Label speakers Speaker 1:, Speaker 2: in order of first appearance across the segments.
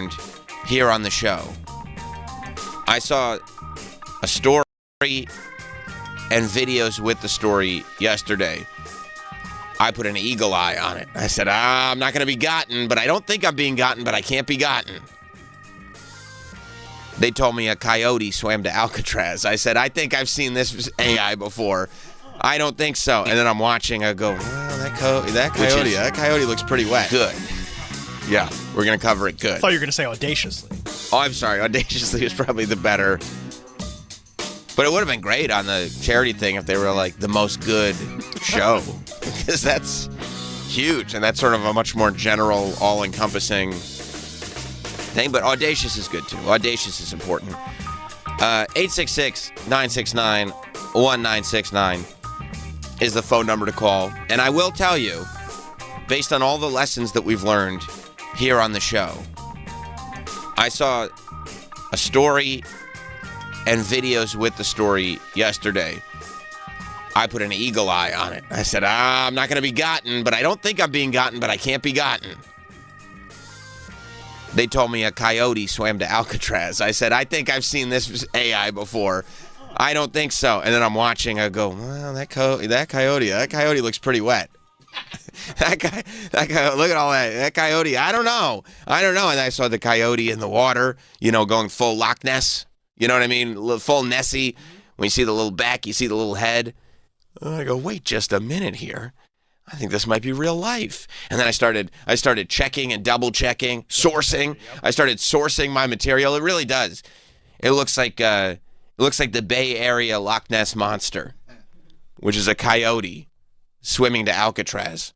Speaker 1: learned here on the show. I saw a story and videos with the story yesterday. I put an eagle eye on it. I said, I'm not going to be gotten, but I don't think I'm being gotten, but I can't be gotten. They told me a coyote swam to Alcatraz. I said, I think I've seen this AI before. I don't think so. And then I'm watching. I go, well, that coyote looks pretty wet. Good. Yeah, we're going to cover it good.
Speaker 2: I thought you were going to say audaciously.
Speaker 1: Oh, I'm sorry. Audaciously is probably the better. But it would have been great on the charity thing if they were like the most good show. Because that's huge. And that's sort of a much more general, all-encompassing thing. But audacious is good, too. Audacious is important. 866-969-1969 is the phone number to call. And I will tell you, based on all the lessons that we've learned here on the show, I saw a story and videos with the story yesterday. I put an eagle eye on it. I said, I'm not going to be gotten, but I don't think I'm being gotten, but I can't be gotten. They told me a coyote swam to Alcatraz. I said, I think I've seen this AI before. I don't think so. And then I'm watching. I go, well, that coyote looks pretty wet. That guy, look at all that coyote. I don't know. And I saw the coyote in the water, going full Loch Ness. You know what I mean? Full Nessie. When you see the little back, you see the little head. And I go, wait just a minute here. I think this might be real life. And then I started checking and double checking, sourcing. I started sourcing my material. It really does. It looks like the Bay Area Loch Ness Monster, which is a coyote swimming to Alcatraz.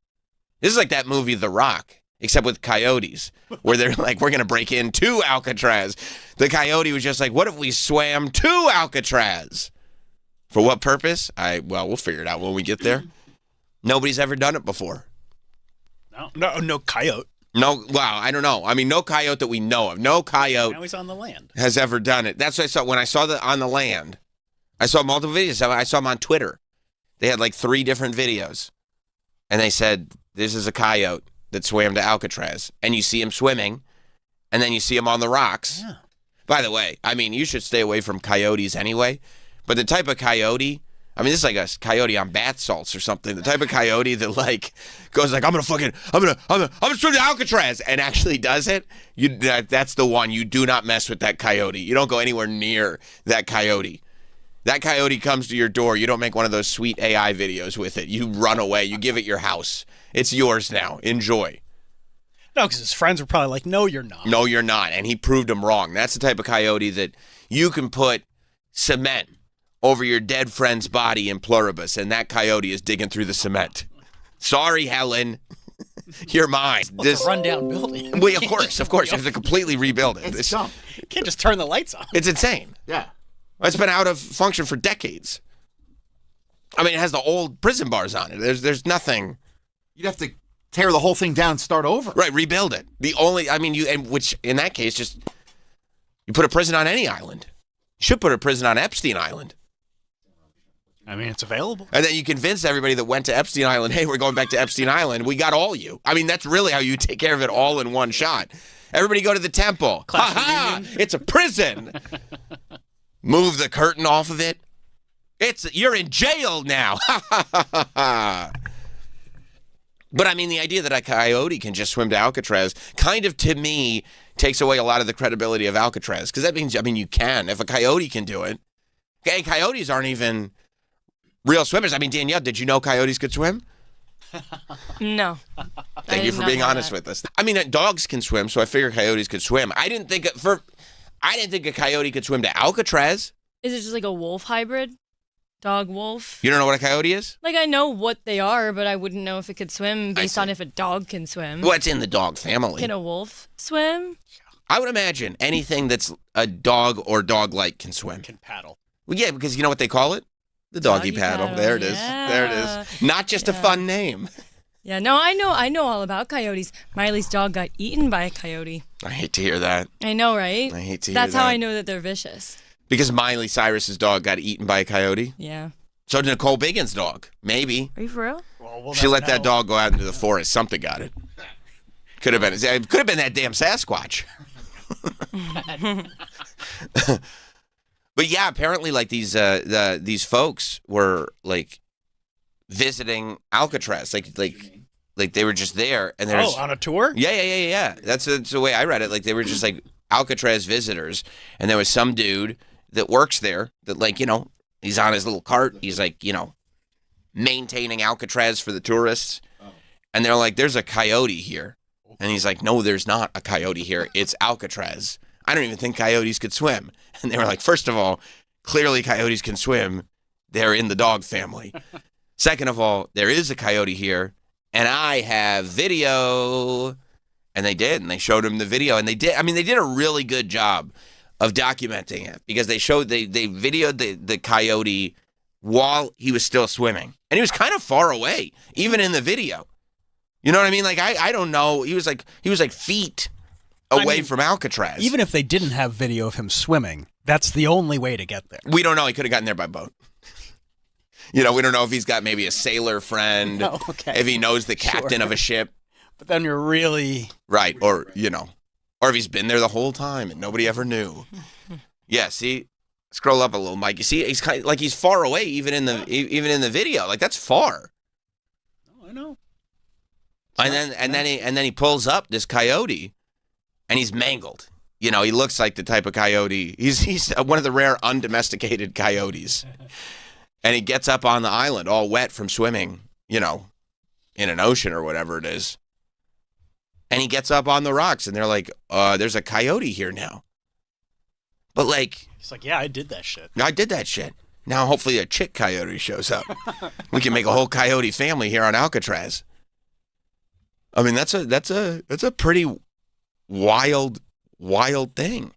Speaker 1: This is like that movie The Rock, except with coyotes, where they're like, we're going to break into Alcatraz. The coyote was just like, what if we swam to Alcatraz? For what purpose? We'll figure it out when we get there. Nobody's ever done it before.
Speaker 2: No coyote.
Speaker 1: No, wow, I don't know. I mean, no coyote that we know of. No coyote
Speaker 2: now he's on the land.
Speaker 1: Has ever done it. That's what I saw. When I saw on the land, I saw multiple videos. I saw them on Twitter. They had like 3 different videos. And they said, this is a coyote that swam to Alcatraz. And you see him swimming, and then you see him on the rocks. Yeah. By the way, I mean, you should stay away from coyotes anyway. But the type of coyote, I mean, this is like a coyote on bath salts or something. The type of coyote that like goes like, I'm gonna swim to Alcatraz, and actually does it. That's the one. You do not mess with that coyote. You don't go anywhere near that coyote. That coyote comes to your door. You don't make one of those sweet AI videos with it. You run away. You give it your house. It's yours now. Enjoy.
Speaker 2: No, because his friends were probably like, no, you're not.
Speaker 1: No, you're not. And he proved them wrong. That's the type of coyote that you can put cement over your dead friend's body in pluribus, and that coyote is digging through the cement. Sorry, Helen. You're mine.
Speaker 2: Well, it's a rundown building.
Speaker 1: Well, of course. You have to completely rebuild it.
Speaker 2: It's dumb. You can't just turn the lights on.
Speaker 1: It's insane.
Speaker 2: Yeah.
Speaker 1: It's been out of function for decades. I mean, it has the old prison bars on it. There's nothing.
Speaker 3: You'd have to tear the whole thing down and start over.
Speaker 1: Right, rebuild it. Which in that case, just you put a prison on any island. You should put a prison on Epstein Island.
Speaker 2: I mean, it's available.
Speaker 1: And then you convince everybody that went to Epstein Island, hey, we're going back to Epstein Island. We got all you. I mean, that's really how you take care of it all in one shot. Everybody go to the temple. Ha-ha! It's a prison. Move the curtain off of it. You're in jail now. But I mean, the idea that a coyote can just swim to Alcatraz kind of, to me, takes away a lot of the credibility of Alcatraz. Because that means, you can. If a coyote can do it. Okay, coyotes aren't even real swimmers. I mean, Danielle, did you know coyotes could swim?
Speaker 4: No.
Speaker 1: Thank you for being honest with us. I mean, dogs can swim, so I figured coyotes could swim. I didn't think a coyote could swim to Alcatraz.
Speaker 4: Is it just like a wolf hybrid? Dog, wolf?
Speaker 1: You don't know what a coyote is?
Speaker 4: Like, I know what they are, but I wouldn't know if it could swim based on if a dog can swim.
Speaker 1: Well, it's in the dog family.
Speaker 4: Can a wolf swim?
Speaker 1: I would imagine anything that's a dog or dog-like can swim.
Speaker 2: Can paddle.
Speaker 1: Well, yeah, because you know what they call it? The doggy paddle. There it is.
Speaker 4: Yeah.
Speaker 1: There it is. Not just a fun name.
Speaker 4: Yeah, no, I know all about coyotes. Miley's dog got eaten by a coyote.
Speaker 1: I hate to hear that.
Speaker 4: I know, right?
Speaker 1: I hate to hear that.
Speaker 4: That's how I know that they're vicious.
Speaker 1: Because Miley Cyrus's dog got eaten by a coyote?
Speaker 4: Yeah.
Speaker 1: So did Nicole Biggins' dog. Maybe.
Speaker 4: Are you for real?
Speaker 2: Well,
Speaker 1: she let that dog go out into the forest. Something got it. Could have been that damn Sasquatch. But yeah, apparently, like these folks were like visiting Alcatraz, like they were just there, and there's
Speaker 2: on a tour?
Speaker 1: yeah. That's the way I read it. Like they were just like Alcatraz visitors, and there was some dude that works there that, like, he's on his little cart. He's like, maintaining Alcatraz for the tourists, and they're like, "There's a coyote here," and he's like, "No, there's not a coyote here. It's Alcatraz. I don't even think coyotes could swim." And they were like, first of all, clearly coyotes can swim. They're in the dog family. Second of all, there is a coyote here, and I have video. And they did, and they showed him the video, and they did a really good job of documenting it, because they videoed the coyote while he was still swimming. And he was kind of far away, even in the video. You know what I mean? Like, I don't know. He was like feet away from Alcatraz.
Speaker 2: Even if they didn't have video of him swimming, that's the only way to get there.
Speaker 1: We don't know. He could have gotten there by boat. We don't know if he's got maybe a sailor friend, if he knows the captain of a ship.
Speaker 2: But then you're really...
Speaker 1: Right, or if he's been there the whole time and nobody ever knew. Yeah, see? Scroll up a little, Mike. You see, he's kind of, like, he's far away even in the video. Like, that's far.
Speaker 2: Oh, I know.
Speaker 1: And then he pulls up this coyote, and he's mangled. He looks like the type of coyote. He's one of the rare undomesticated coyotes. And he gets up on the island all wet from swimming, in an ocean or whatever it is. And he gets up on the rocks, and they're like, there's a coyote here now. But, like...
Speaker 2: He's like, yeah, I did that shit.
Speaker 1: I did that shit. Now, hopefully, a chick coyote shows up. We can make a whole coyote family here on Alcatraz. I mean, that's a pretty wild thing.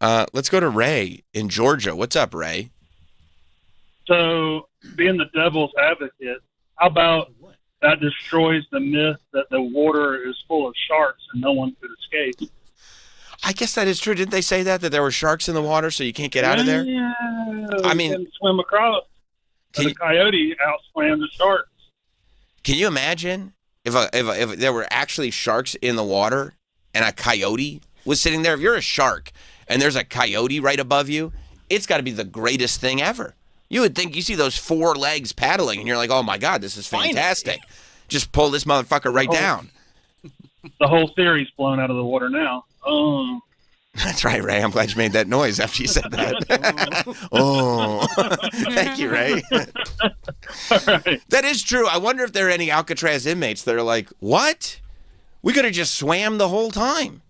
Speaker 1: Let's go to Ray in Georgia. What's up, Ray?
Speaker 5: So, being the devil's advocate, how about that destroys the myth that the water is full of sharks and no one could escape?
Speaker 1: I guess that is true. Didn't they say that there were sharks in the water, so you can't get out of there?
Speaker 5: Yeah.
Speaker 1: I mean,
Speaker 5: you can swim across. The coyote outswam the sharks.
Speaker 1: Can you imagine if there were actually sharks in the water and a coyote was sitting there? If you're a shark and there's a coyote right above you, it's got to be the greatest thing ever. You would think you see those 4 legs paddling, and you're like, oh, my God, this is fantastic. Just pull this motherfucker right down.
Speaker 5: The whole theory's blown out of the water now. Oh.
Speaker 1: That's right, Ray. I'm glad you made that noise after you said that. Oh. Thank you, Ray.
Speaker 5: All right.
Speaker 1: That is true. I wonder if there are any Alcatraz inmates that are like, what? We could have just swam the whole time.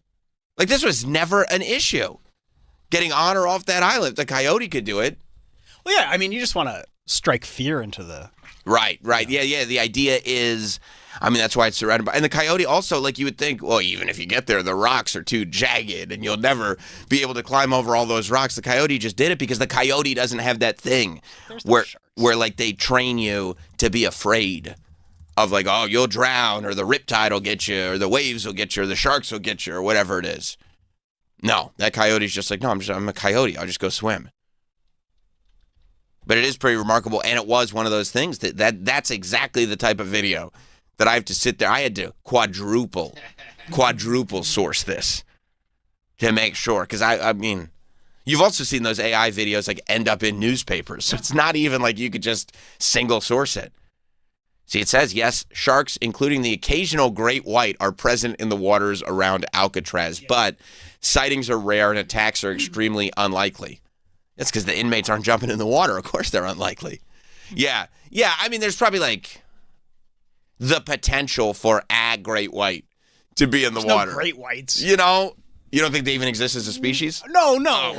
Speaker 1: Like, this was never an issue. Getting on or off that island. If the coyote could do it.
Speaker 2: Well, yeah, I mean, you just want to strike fear into the...
Speaker 1: Right. Yeah. The idea is, I mean, that's why it's surrounded by... And the coyote also, like, you would think, well, even if you get there, the rocks are too jagged and you'll never be able to climb over all those rocks. The coyote just did it because the coyote doesn't have that thing where, like, they train you to be afraid of, like, oh, you'll drown, or the riptide will get you, or the waves will get you, or the sharks will get you, or whatever it is. No, that coyote's just like, no, I'm a coyote. I'll just go swim. But it is pretty remarkable, and it was one of those things that's exactly the type of video that I have to sit there. I had to quadruple source this to make sure, because I mean, you've also seen those AI videos like end up in newspapers, so it's not even like you could just single source it. See, it says, yes, sharks, including the occasional great white, are present in the waters around Alcatraz, but sightings are rare and attacks are extremely unlikely. That's because the inmates aren't jumping in the water. Of course they're unlikely. Yeah. I mean, there's probably like the potential for a great white to be in the water.
Speaker 2: No great whites.
Speaker 1: You don't think they even exist as a species?
Speaker 2: No.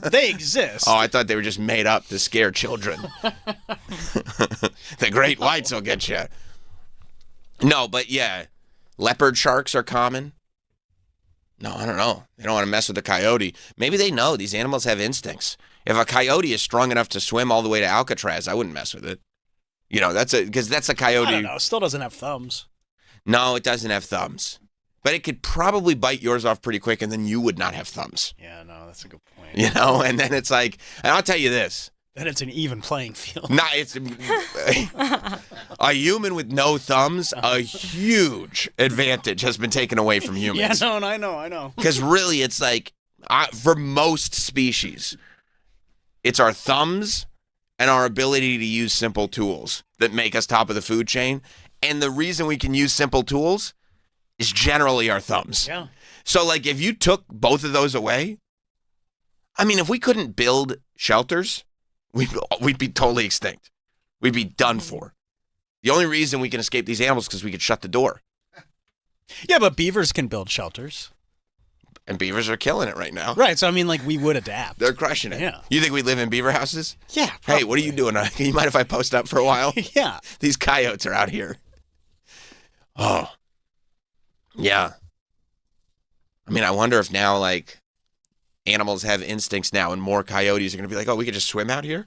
Speaker 2: They exist.
Speaker 1: Oh, I thought they were just made up to scare children. The great whites will get you. No, but yeah, leopard sharks are common. No, I don't know. They don't want to mess with the coyote. Maybe they know these animals have instincts. If a coyote is strong enough to swim all the way to Alcatraz, I wouldn't mess with it. Because that's a coyote.
Speaker 2: I don't know. It still doesn't have thumbs.
Speaker 1: No, it doesn't have thumbs. But it could probably bite yours off pretty quick, and then you would not have thumbs.
Speaker 2: Yeah, no, that's a good point.
Speaker 1: And then it's like, and I'll tell you this,
Speaker 2: Then it's an even playing field.
Speaker 1: Not it's a human with no thumbs. A huge advantage has been taken away from
Speaker 2: Yeah,
Speaker 1: humans.
Speaker 2: no, I know.
Speaker 1: Because really, it's like for most species, it's our thumbs and our ability to use simple tools that make us top of the food chain. And the reason we can use simple tools is generally our thumbs.
Speaker 2: Yeah.
Speaker 1: So, like, if you took both of those away, I mean, if we couldn't build shelters, we'd be totally extinct. We'd be done for. The only reason we can escape these animals is because we could shut the door.
Speaker 2: Yeah, but beavers can build shelters.
Speaker 1: And beavers are killing it right now.
Speaker 2: Right, so I mean, like, we would adapt.
Speaker 1: They're crushing it.
Speaker 2: Yeah.
Speaker 1: You think we live in beaver houses?
Speaker 2: Yeah.
Speaker 1: Hey, what are you doing? You mind if I post up for a while?
Speaker 2: Yeah.
Speaker 1: These coyotes are out here. Oh. Yeah. I mean, I wonder if now, like, animals have instincts now and more coyotes are going to be like, oh, we could just swim out here?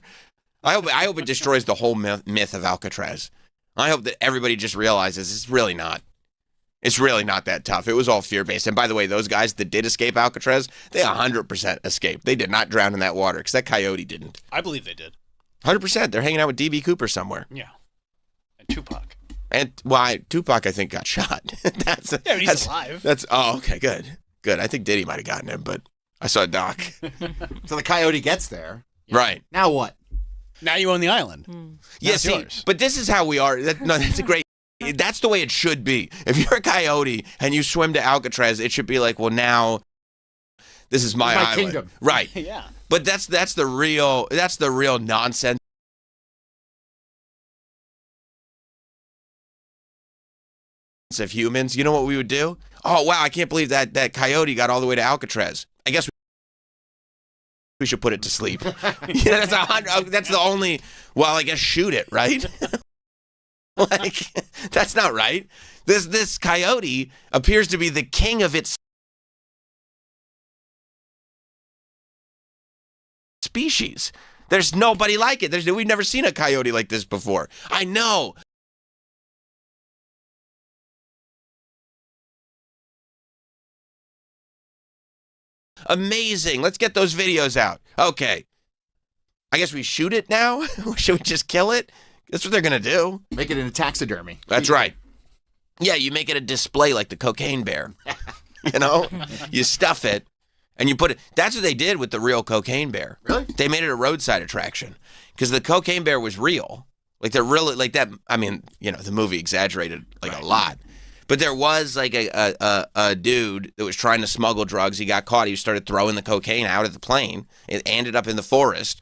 Speaker 1: I hope it destroys the whole myth of Alcatraz. I hope that everybody just realizes it's really not. It's really not that tough. It was all fear-based. And by the way, those guys that did escape Alcatraz, they 100% escaped. They did not drown in that water because that coyote didn't.
Speaker 2: I believe they did.
Speaker 1: 100%. They're hanging out with D.B. Cooper somewhere.
Speaker 2: Yeah. And Tupac.
Speaker 1: And Tupac, I think, got shot.
Speaker 2: Yeah, but he's alive.
Speaker 1: Okay, good. I think Diddy might have gotten him, but I saw a doc.
Speaker 3: So the coyote gets there.
Speaker 1: Right.
Speaker 3: Now what?
Speaker 2: Now you own the island.
Speaker 1: Yeah,
Speaker 2: That's
Speaker 1: see,
Speaker 2: yours.
Speaker 1: but this is how we are. That's a great. That's the way it should be. If you're a coyote and you swim to Alcatraz, it should be like, well, now this is my island.
Speaker 3: kingdom.
Speaker 1: Right.
Speaker 2: Yeah.
Speaker 1: But that's the real nonsense of humans. You know what we would do? Oh wow, I can't believe that coyote got all the way to Alcatraz. I guess we should put it to sleep. Yeah, that's the only. Well, I guess shoot it, right? Like, that's not right. This coyote appears to be the king of its species. There's nobody like it. We've never seen a coyote like this before. I know. Amazing. Let's get those videos out. Okay. I guess we shoot it now? Should we just kill it? That's what they're going to do.
Speaker 3: Make it into taxidermy.
Speaker 1: That's right. Yeah, you make it a display like the cocaine bear. You know? You stuff it and you put it. That's what they did with the real cocaine bear.
Speaker 3: Really?
Speaker 1: They made it a roadside attraction because the cocaine bear was real. Like they're really like that. I mean, you know, the movie exaggerated like a lot. But there was like a dude that was trying to smuggle drugs. He got caught. He started throwing the cocaine out of the plane. It ended up in the forest.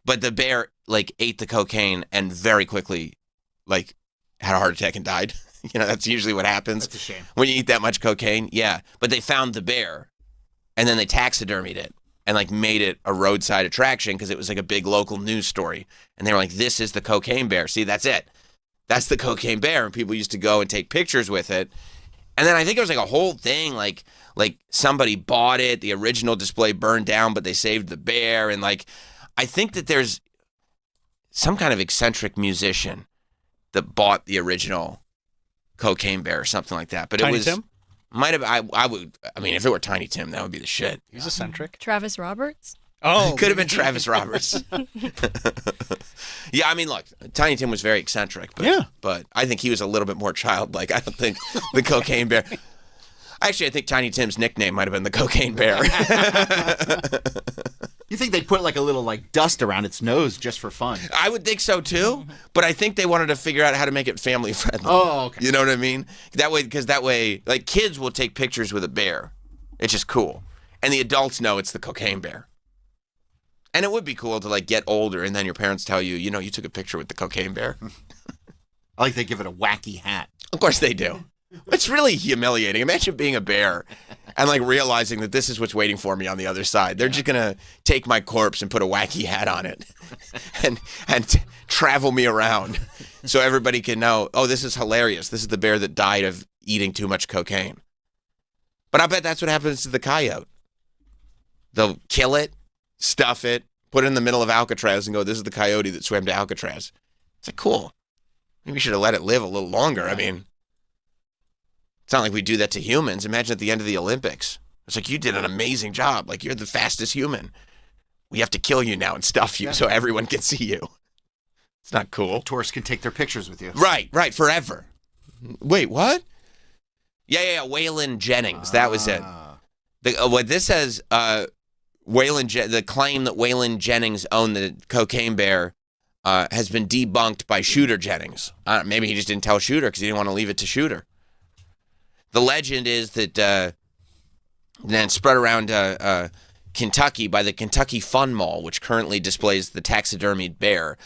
Speaker 1: But the bear like ate the cocaine and very quickly like had a heart attack and died. You know, that's usually what happens.
Speaker 3: That's a shame.
Speaker 1: When you eat that much cocaine. Yeah. But they found the bear and then they taxidermied it and like made it a roadside attraction because it was like a big local news story. And they were like, this is the cocaine bear. See, that's it. That's the cocaine bear. And people used to go and take pictures with it. And then I think it was like a whole thing, like somebody bought it, the original display burned down, but they saved the bear. And like, I think that there's some kind of eccentric musician that bought the original cocaine bear or something like that. But
Speaker 2: Tiny
Speaker 1: it was
Speaker 2: Tim?
Speaker 1: might have I mean, if it were Tiny Tim, that would be the shit.
Speaker 2: He's eccentric.
Speaker 4: Travis Roberts?
Speaker 2: Oh.
Speaker 1: Could have been Travis Roberts. Yeah, I mean, look, Tiny Tim was very eccentric, but I think he was a little bit more childlike. I don't think the cocaine bear. Actually, I think Tiny Tim's nickname might have been the cocaine bear.
Speaker 3: You think they'd put like a little like dust around its nose just for fun?
Speaker 1: I would think so too, but I think they wanted to figure out how to make it family friendly.
Speaker 3: Oh, okay.
Speaker 1: You know what I mean? That way, like kids will take pictures with a bear. It's just cool, and the adults know it's the cocaine bear. And it would be cool to like get older, and then your parents tell you, you know, you took a picture with the cocaine bear.
Speaker 3: I like they give it a wacky hat.
Speaker 1: Of course they do. It's really humiliating. Imagine being a bear and like realizing that this is what's waiting for me on the other side. They're just gonna take my corpse and put a wacky hat on it, and travel me around, so everybody can know. Oh, this is hilarious. This is the bear that died of eating too much cocaine. But I bet that's what happens to the coyote. They'll kill it, stuff it, put it in the middle of Alcatraz, and go, "This is the coyote that swam to Alcatraz." It's like cool. Maybe we should have let it live a little longer. I mean. It's not like we do that to humans. Imagine at the end of the Olympics. It's like, you did an amazing job. Like, you're the fastest human. We have to kill you now and stuff you so everyone can see you. It's not cool.
Speaker 3: Tourists can take their pictures with you.
Speaker 1: Right, forever. Wait, what? Yeah. Waylon Jennings, that was it. What this says, the claim that Waylon Jennings owned the cocaine bear has been debunked by Shooter Jennings. Maybe he just didn't tell Shooter because he didn't want to leave it to Shooter. The legend is that then spread around Kentucky by the Kentucky Fun Mall, which currently displays the taxidermied bear,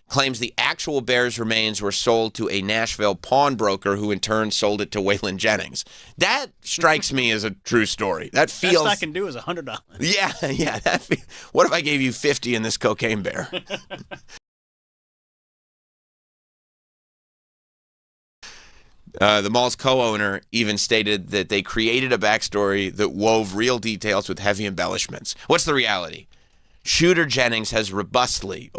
Speaker 1: claims the actual bear's remains were sold to a Nashville pawnbroker who in turn sold it to Waylon Jennings. That strikes me as a true story. That feels...
Speaker 2: Best I can do is $100.
Speaker 1: Yeah. What if I gave you 50 in this cocaine bear? The mall's co-owner even stated that they created a backstory that wove real details with heavy embellishments. What's the reality? Shooter Jennings has robustly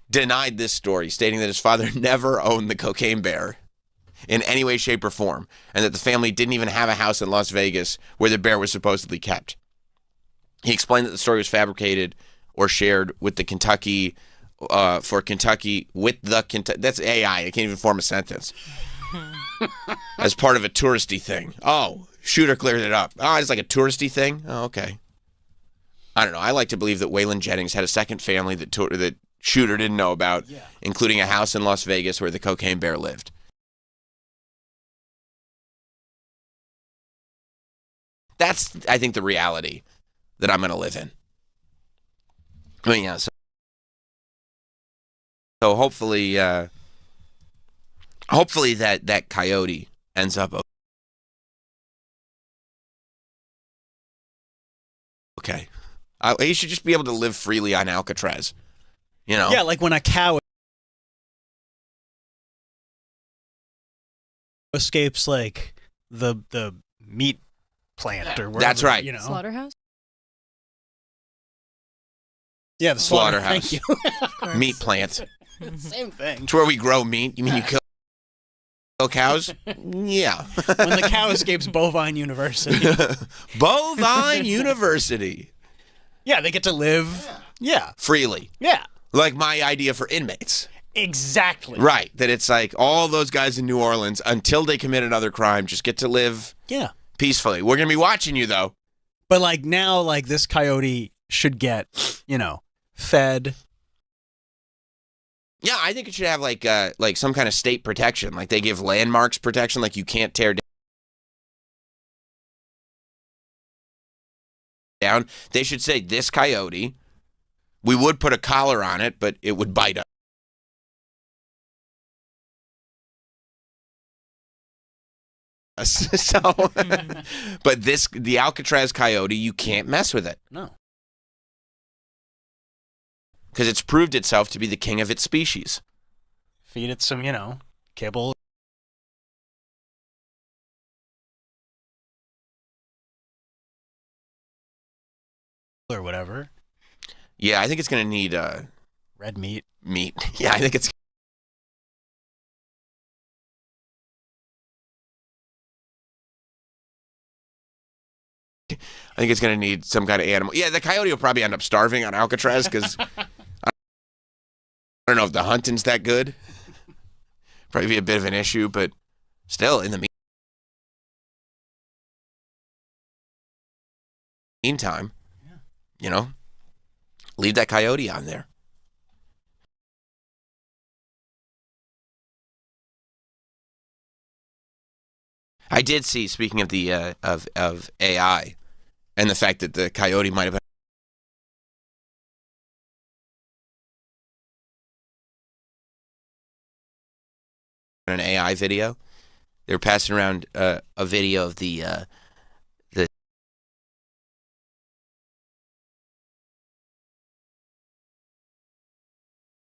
Speaker 1: denied this story, stating that his father never owned the cocaine bear in any way, shape, or form, and that the family didn't even have a house in Las Vegas where the bear was supposedly kept. He explained that the story was fabricated or shared with the Kentucky, that's AI, I can't even form a sentence. As part of a touristy thing. Oh, Shooter cleared it up. Oh, it's like a touristy thing? Oh, okay. I don't know. I like to believe that Waylon Jennings had a second family that Shooter didn't know about, including a house in Las Vegas where the cocaine bear lived. That's, I think, the reality that I'm going to live in. I mean, yeah, so hopefully that coyote ends up okay. You should just be able to live freely on Alcatraz. You know?
Speaker 2: Yeah, like when a cow escapes like the meat plant or wherever.
Speaker 1: That's right.
Speaker 2: You know?
Speaker 4: Slaughterhouse?
Speaker 2: Yeah, the
Speaker 1: Slaughterhouse.
Speaker 2: Thank you.
Speaker 1: Meat plant.
Speaker 2: Same thing.
Speaker 1: It's where we grow meat. You mean you kill cows? Yeah.
Speaker 2: When the cow escapes Bovine University.
Speaker 1: Bovine University.
Speaker 2: Yeah, they get to live. Yeah.
Speaker 1: Freely.
Speaker 2: Yeah.
Speaker 1: Like my idea for inmates.
Speaker 2: Exactly.
Speaker 1: Right. That it's like all those guys in New Orleans, until they commit another crime, just get to live peacefully. We're going to be watching you, though.
Speaker 2: But like now, like this coyote should get, fed.
Speaker 1: Yeah, I think it should have like some kind of state protection. Like they give landmarks protection, like you can't tear down. They should say, this coyote, we would put a collar on it, but it would bite us. So, but the Alcatraz coyote, you can't mess with it.
Speaker 2: No.
Speaker 1: Because it's proved itself to be the king of its species.
Speaker 2: Feed it some, kibble. Or whatever.
Speaker 1: Yeah, I think it's going to need
Speaker 2: red meat.
Speaker 1: Yeah, I think it's going to need some kind of animal. Yeah, the coyote will probably end up starving on Alcatraz because I don't know if the hunting's that good. Probably be a bit of an issue, but still, in the meantime, leave that coyote on there. I did see, speaking of the of AI, and the fact that the coyote might have an AI video. They were passing around a video of the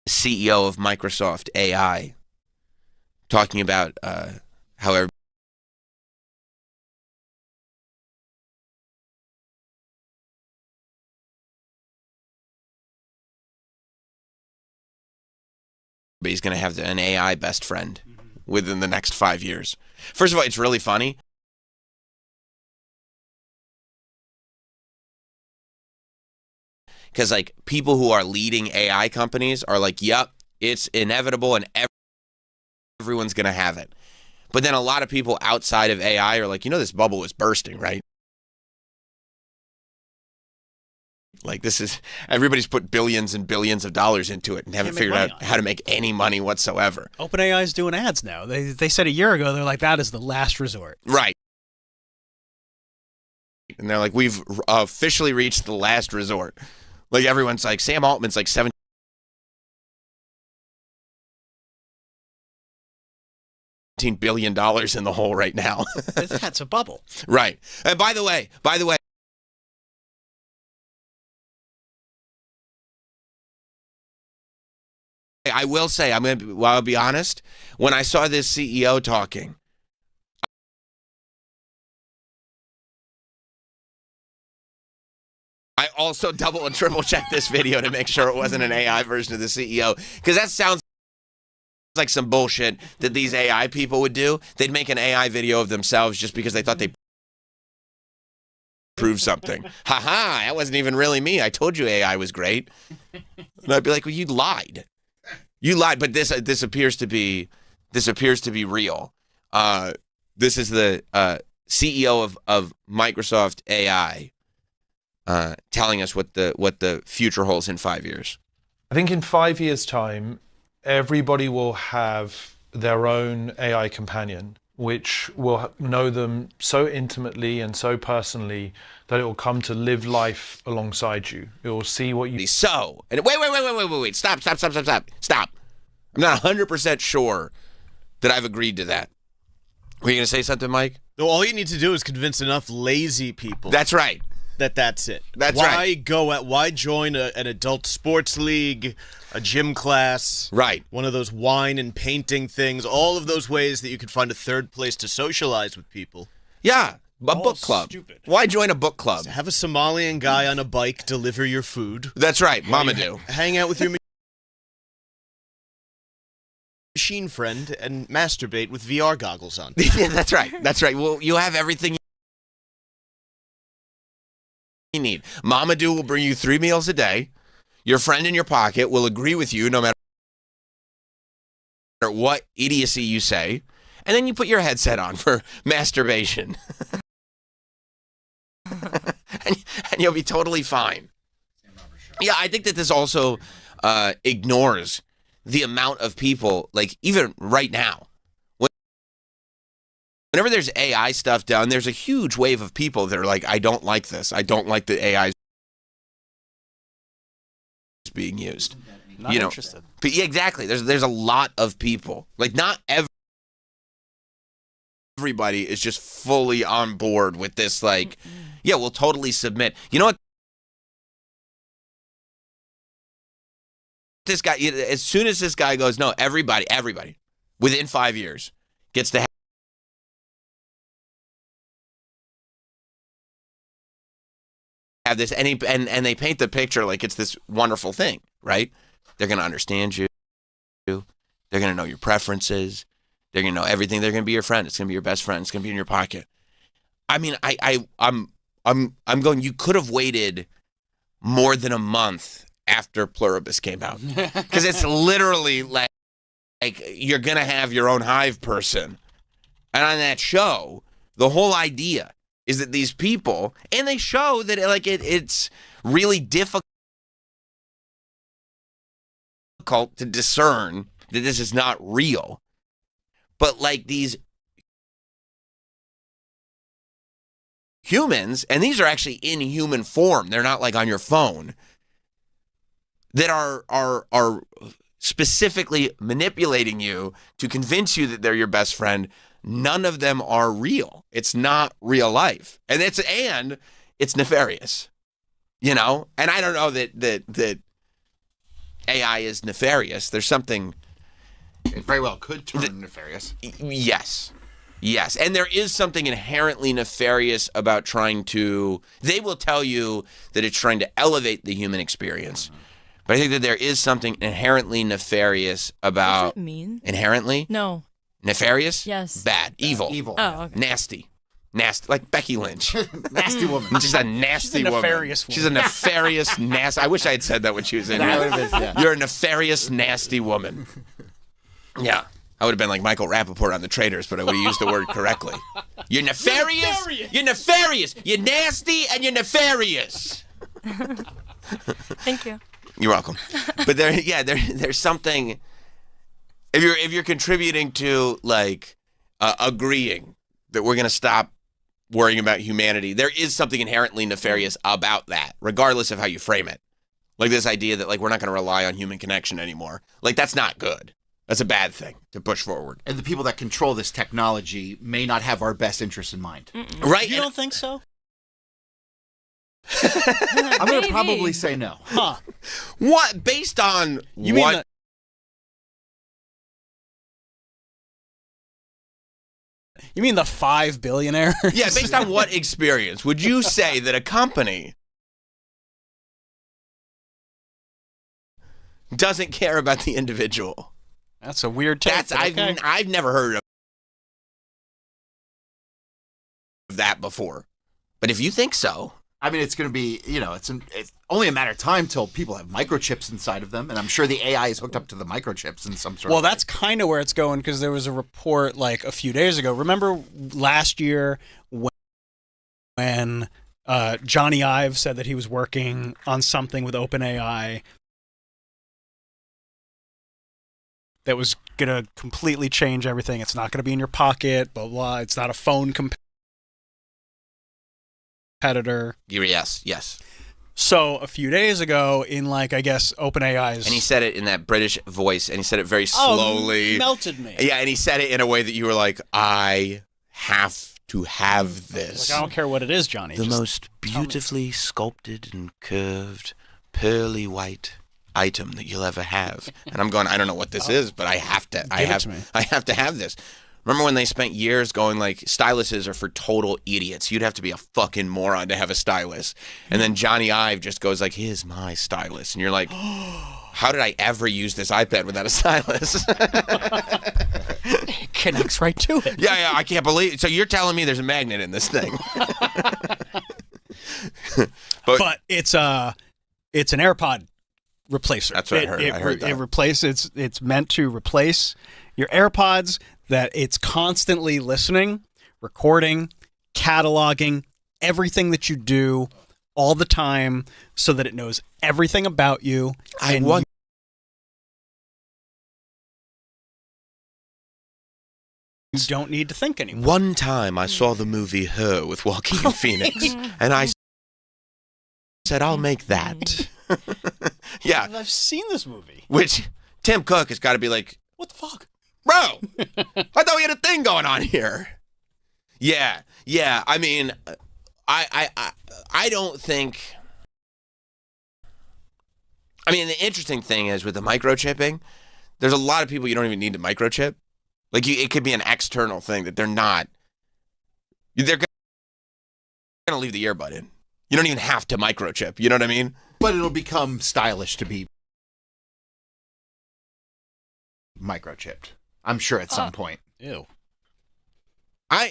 Speaker 1: CEO of Microsoft AI talking about how everybody's going to have an AI best friend within the next 5 years. First of all, it's really funny. because like people who are leading AI companies are like, yep, it's inevitable and everyone's going to have it. But then a lot of people outside of AI are like, this bubble is bursting, right? Like everybody's put billions and billions of dollars into it and haven't figured out how to make any money whatsoever.
Speaker 2: OpenAI is doing ads now. They said a year ago, they're like, that is the last resort.
Speaker 1: Right. And they're like, we've officially reached the last resort. Like everyone's like, Sam Altman's like $17 billion in the hole right now.
Speaker 2: That's a bubble.
Speaker 1: Right. And by the way, I will say, I'll be honest, when I saw this CEO talking, I also double and triple checked this video to make sure it wasn't an AI version of the CEO, because that sounds like some bullshit that these AI people would do. They'd make an AI video of themselves just because they thought they proved something. Ha-ha, that wasn't even really me. I told you AI was great. And I'd be like, well, you lied. You lied, but this appears to be real. This is the CEO of Microsoft AI telling us what the future holds in 5 years.
Speaker 6: I think in 5 years' time, everybody will have their own AI companion, which will know them so intimately and so personally that it will come to live life alongside you. It will see what you...
Speaker 1: So, and wait, stop. I'm not 100% sure that I've agreed to that. Were you going to say something, Mike?
Speaker 7: No, all you need to do is convince enough lazy people.
Speaker 1: That's right.
Speaker 7: That's it.
Speaker 1: That's
Speaker 7: why
Speaker 1: right.
Speaker 7: Why join an adult sports league, a gym class,
Speaker 1: right?
Speaker 7: One of those wine and painting things, all of those ways that you could find a third place to socialize with people.
Speaker 1: Yeah, a book club.
Speaker 2: Stupid.
Speaker 1: Why join a book club?
Speaker 7: Have a Somalian guy on a bike deliver your food.
Speaker 1: That's right, Mamadou.
Speaker 7: Hang out with your machine friend and masturbate with VR goggles on.
Speaker 1: Yeah, that's right. Well, you have everything you need. Mamadou will bring you 3 meals a day. Your friend in your pocket will agree with you no matter what idiocy you say. And then you put your headset on for masturbation. and you'll be totally fine. Yeah, I think that this also ignores the amount of people, like even right now, whenever there's AI stuff done, there's a huge wave of people that are like, I don't like this. I don't like the AI being used.
Speaker 2: Not interested.
Speaker 1: But yeah, exactly. There's a lot of people. Like not everybody is just fully on board with this. Like, yeah, we'll totally submit. You know what? This guy, as soon as this guy goes, no, everybody, within 5 years gets to have this, and they paint the picture like it's this wonderful thing, right? They're going to understand you. They're going to know your preferences. They're going to know everything. They're going to be your friend. It's going to be your best friend. It's going to be in your pocket. I mean, I'm going, you could have waited more than a month after Pluribus came out, because it's literally like you're going to have your own hive person. And on that show, the whole idea is that these people, and they show that it's really difficult to discern that this is not real. But like these humans, and these are actually in human form, they're not like on your phone, that are specifically manipulating you to convince you that they're your best friend. None of them are real. It's not real life. And it's nefarious. You know? And I don't know that AI is nefarious. There's something...
Speaker 3: It very well could turn nefarious.
Speaker 1: Yes. And there is something inherently nefarious about trying to... They will tell you that it's trying to elevate the human experience. Mm-hmm. But I think that there is something inherently nefarious about...
Speaker 4: What does that mean?
Speaker 1: Inherently?
Speaker 4: No.
Speaker 1: Nefarious?
Speaker 4: Yes.
Speaker 1: Bad. Evil.
Speaker 3: Evil.
Speaker 4: Oh, okay.
Speaker 1: Nasty. Nasty, like Becky Lynch.
Speaker 3: Nasty woman.
Speaker 1: She's a nasty woman.
Speaker 2: nefarious woman.
Speaker 1: She's a nefarious, nasty. I wish I had said that when she was in
Speaker 3: That
Speaker 1: here.
Speaker 3: would've been- yeah.
Speaker 1: You're a nefarious, nasty woman. Yeah. I would have been like Michael Rappaport on The Traitors, but I would have used the word correctly. You're nefarious. You're nefarious. You're nasty and you're nefarious.
Speaker 4: Thank you.
Speaker 1: You're welcome. But there's something. If you're contributing to like agreeing that we're gonna stop worrying about humanity, there is something inherently nefarious about that, regardless of how you frame it. Like this idea that like we're not gonna rely on human connection anymore. Like that's not good. That's a bad thing to push forward.
Speaker 3: And the people that control this technology may not have our best interests in mind.
Speaker 1: Right?
Speaker 2: You don't think so?
Speaker 3: I'm going to
Speaker 4: Maybe.
Speaker 3: probably say no.
Speaker 2: Huh.
Speaker 1: What? Based on
Speaker 2: You
Speaker 1: what?
Speaker 2: mean You mean the 5 billionaires?
Speaker 1: Yeah, based on what experience would you say that a company doesn't care about the individual?
Speaker 2: That's a weird take.
Speaker 1: That's
Speaker 2: but okay.
Speaker 1: I've never heard of that before. But if you think so,
Speaker 3: I mean, it's going to be, it's only a matter of time till people have microchips inside of them. And I'm sure the AI is hooked up to the microchips in some sort
Speaker 2: Well,
Speaker 3: of way.
Speaker 2: that's kind of where it's going because there was a report like a few days ago. Remember last year when Johnny Ive said that he was working on something with OpenAI that was going to completely change everything. It's not going to be in your pocket, blah, blah. It's not a phone competitor.
Speaker 1: yes.
Speaker 2: So a few days ago in like, I guess, OpenAI's...
Speaker 1: And he said it in that British voice, and he said it very slowly.
Speaker 2: Melted me.
Speaker 1: Yeah, and he said it in a way that you were like, I have to have this.
Speaker 2: Like, I don't care what it is, Johnny.
Speaker 1: The
Speaker 2: just
Speaker 1: most beautifully sculpted and curved, pearly white item that you'll ever have. And I'm going, I don't know what this is, but I have to. I
Speaker 2: Give it to me.
Speaker 1: have to have this. Remember when they spent years going like styluses are for total idiots? You'd have to be a fucking moron to have a stylus. And then Johnny Ive just goes like, here's my stylus. And you're like, how did I ever use this iPad without a stylus?
Speaker 2: It connects right to it.
Speaker 1: Yeah, I can't believe it. So you're telling me there's a magnet in this thing.
Speaker 2: But it's an AirPod replacer.
Speaker 1: That's what I heard. I heard that.
Speaker 2: It replaces. It's meant to replace your AirPods. That it's constantly listening, recording, cataloging everything that you do all the time, so that it knows everything about you. And you don't need to think anymore.
Speaker 1: One time I saw the movie Her with Joaquin Phoenix, and I said, I'll make that. Yeah,
Speaker 2: I've seen this movie.
Speaker 1: which Tim Cook has got to be like,
Speaker 2: What the fuck?
Speaker 1: bro, I thought we had a thing going on here. Yeah. I mean, I don't think. I mean, the interesting thing is with the microchipping, there's a lot of people you don't even need to microchip. Like, it could be an external thing that they're not. They're going to leave the earbud in. You don't even have to microchip. You know what I mean?
Speaker 3: But it'll become stylish to be microchipped. I'm sure at some point.
Speaker 2: Ew.
Speaker 1: I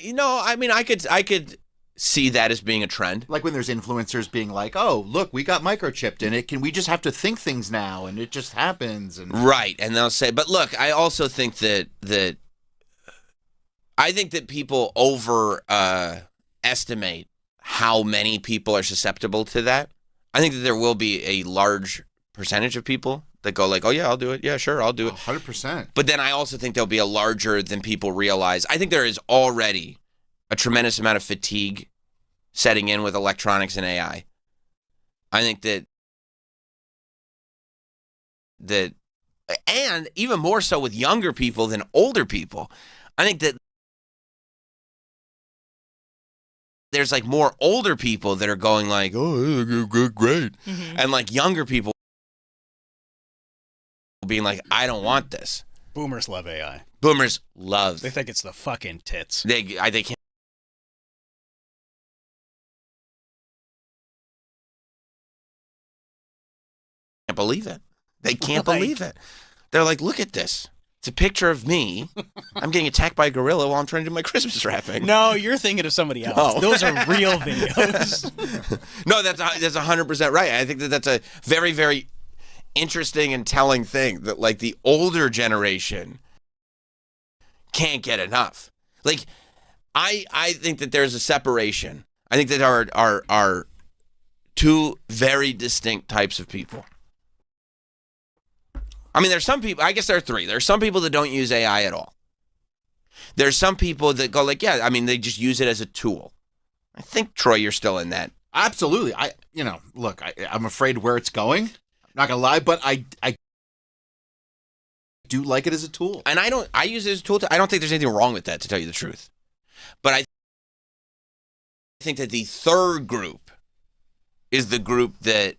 Speaker 1: could see that as being a trend.
Speaker 3: Like when there's influencers being like, "Oh, look, we got microchipped in it. Can we just have to think things now, and it just happens?" And
Speaker 1: Right, and they'll say, but look, I also think that people estimate how many people are susceptible to that. I think that there will be a large percentage of people that go like, oh yeah, I'll do it. Yeah, sure, I'll do it.
Speaker 3: 100%.
Speaker 1: But then I also think there'll be a larger than people realize. I think there is already a tremendous amount of fatigue setting in with electronics and AI. I think that and even more so with younger people than older people. I think that there's like more older people that are going like, oh, great.
Speaker 4: Mm-hmm.
Speaker 1: And like younger people being like, I don't want this.
Speaker 2: Boomers love AI.
Speaker 1: Boomers love.
Speaker 2: They think it's the fucking tits.
Speaker 1: They can't believe it. They can't
Speaker 2: Right.
Speaker 1: believe it. They're like, look at this. It's a picture of me. I'm getting attacked by a gorilla while I'm trying to do my Christmas wrapping.
Speaker 2: No, you're thinking of somebody else.
Speaker 1: Oh.
Speaker 2: Those are real videos.
Speaker 1: No, that's 100% right. I think that's a very, very interesting and telling thing that, like, the older generation can't get enough. Like, I think that there's a separation. I think that there are two very distinct types of people. I mean, there's some people, I guess there are three. There's some people that don't use AI at all. There's some people that go like, yeah, I mean, they just use it as a tool. I think, Troy, you're still in that.
Speaker 3: Absolutely. Look, I'm afraid where it's going. I'm not going to lie, but I do like it as a tool.
Speaker 1: And I use it as a tool. I don't think there's anything wrong with that, to tell you the truth. But I think that the third group is the group that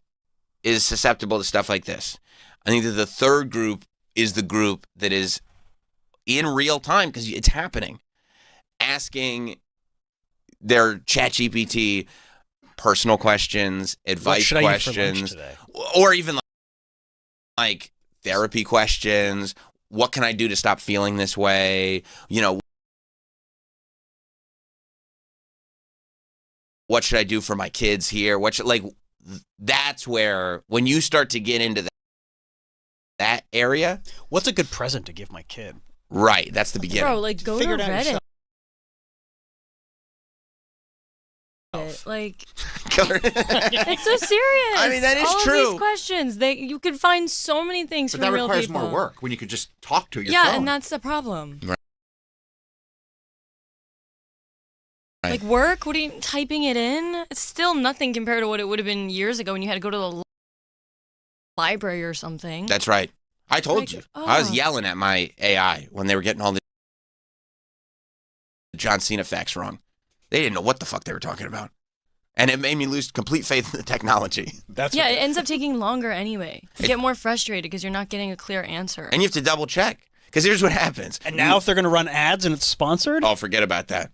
Speaker 1: is susceptible to stuff like this. I think that the third group is the group that is in real time, because it's happening, asking their ChatGPT personal questions, advice questions, or even like therapy questions. What can I do to stop feeling this way? You know, what should I do for my kids here? That's where, when you start to get into that area.
Speaker 2: What's a good present to give my kid?
Speaker 1: Right, that's the beginning.
Speaker 4: Bro, like, go to
Speaker 2: Figure it out
Speaker 4: Reddit.
Speaker 2: yourself.
Speaker 4: Like,
Speaker 1: Killer.
Speaker 4: it's so serious.
Speaker 1: I mean, that is
Speaker 4: All
Speaker 1: true.
Speaker 4: Of these questions, you could find so many things
Speaker 3: But
Speaker 4: from
Speaker 3: that
Speaker 4: real
Speaker 3: requires
Speaker 4: people.
Speaker 3: more work when you could just talk to your
Speaker 4: Yeah,
Speaker 3: phone.
Speaker 4: and that's the problem.
Speaker 1: Right.
Speaker 4: Like, work? What are you typing it in? It's still nothing compared to what it would have been years ago when you had to go to the library or something.
Speaker 1: That's right. I told
Speaker 4: Like,
Speaker 1: you. I was
Speaker 4: oh.
Speaker 1: yelling at my AI when they were getting all the John Cena facts wrong. They didn't know what the fuck they were talking about. And it made me lose complete faith in the technology.
Speaker 2: That's
Speaker 4: Yeah,
Speaker 2: what
Speaker 4: it ends up taking longer anyway. You get more frustrated because you're not getting a clear answer.
Speaker 1: And you have to double check. Because here's what happens.
Speaker 2: And now if they're going to run ads and it's sponsored,
Speaker 1: Oh, forget about that.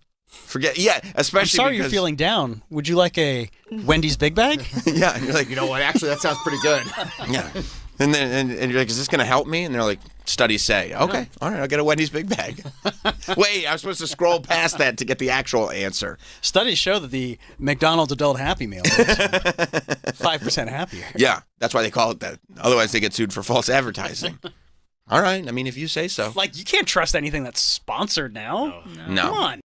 Speaker 1: Yeah,
Speaker 2: I'm
Speaker 1: especially
Speaker 2: sorry
Speaker 1: because,
Speaker 2: you're feeling down. Would you like a Wendy's Big Bag?
Speaker 1: Yeah, and you're like,
Speaker 3: You know what? Actually, that sounds pretty good.
Speaker 1: yeah. And then and you're like, is this going to help me? And they're like, studies say, okay, all right, I'll get a Wendy's Big Bag. Wait, I was supposed to scroll past that to get the actual answer.
Speaker 2: Studies show that the McDonald's Adult Happy Meal is 5% happier.
Speaker 1: Yeah, that's why they call it that. Otherwise, they get sued for false advertising. All right, I mean, if you say so.
Speaker 2: Like, you can't trust anything that's sponsored now.
Speaker 1: No.
Speaker 2: Come on.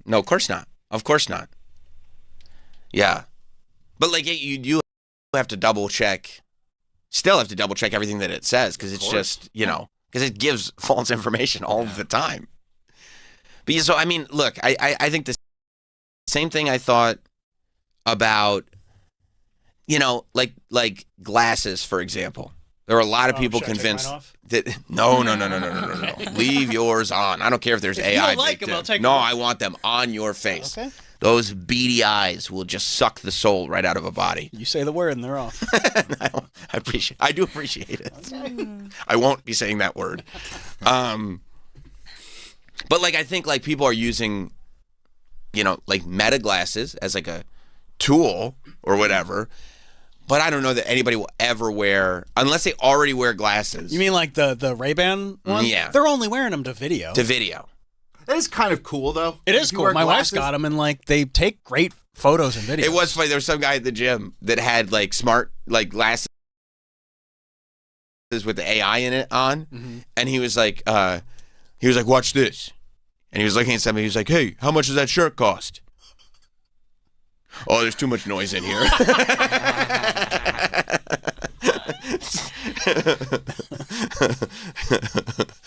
Speaker 1: No, of course not. Of course not. Yeah. But, like, you have to double check. Still have to double check everything that it says, because it's just, because it gives false information all the time. But yeah, so, I mean, look, I think the same thing I thought about, like glasses, for example. There are a lot of people
Speaker 2: should I take
Speaker 1: convinced
Speaker 2: mine off?
Speaker 1: that no. Leave yours on. I don't care if there's AI.
Speaker 2: don't like
Speaker 1: baked
Speaker 2: them,
Speaker 1: in.
Speaker 2: I'll take
Speaker 1: No,
Speaker 2: them off.
Speaker 1: I want them on your face.
Speaker 2: Okay.
Speaker 1: Those beady eyes will just suck the soul right out of a body.
Speaker 2: You say the word and they're off.
Speaker 1: I do appreciate it. I won't be saying that word. But like, I think like people are using, like Meta glasses as like a tool or whatever. But I don't know that anybody will ever wear, unless they already wear glasses.
Speaker 2: You mean like the Ray-Ban one?
Speaker 1: Yeah.
Speaker 2: They're only wearing them to video.
Speaker 1: to video?
Speaker 3: That is kind of cool, though.
Speaker 2: It is
Speaker 3: If you
Speaker 2: cool.
Speaker 3: wear
Speaker 2: My wife's
Speaker 3: glasses-
Speaker 2: got them, and like they take great photos and videos.
Speaker 1: It was funny. There was some guy at the gym that had like smart like glasses with the AI in it on, and he was like, watch this, and he was looking at somebody. He was like, hey, how much does that shirt cost? Oh, there's too much noise in here.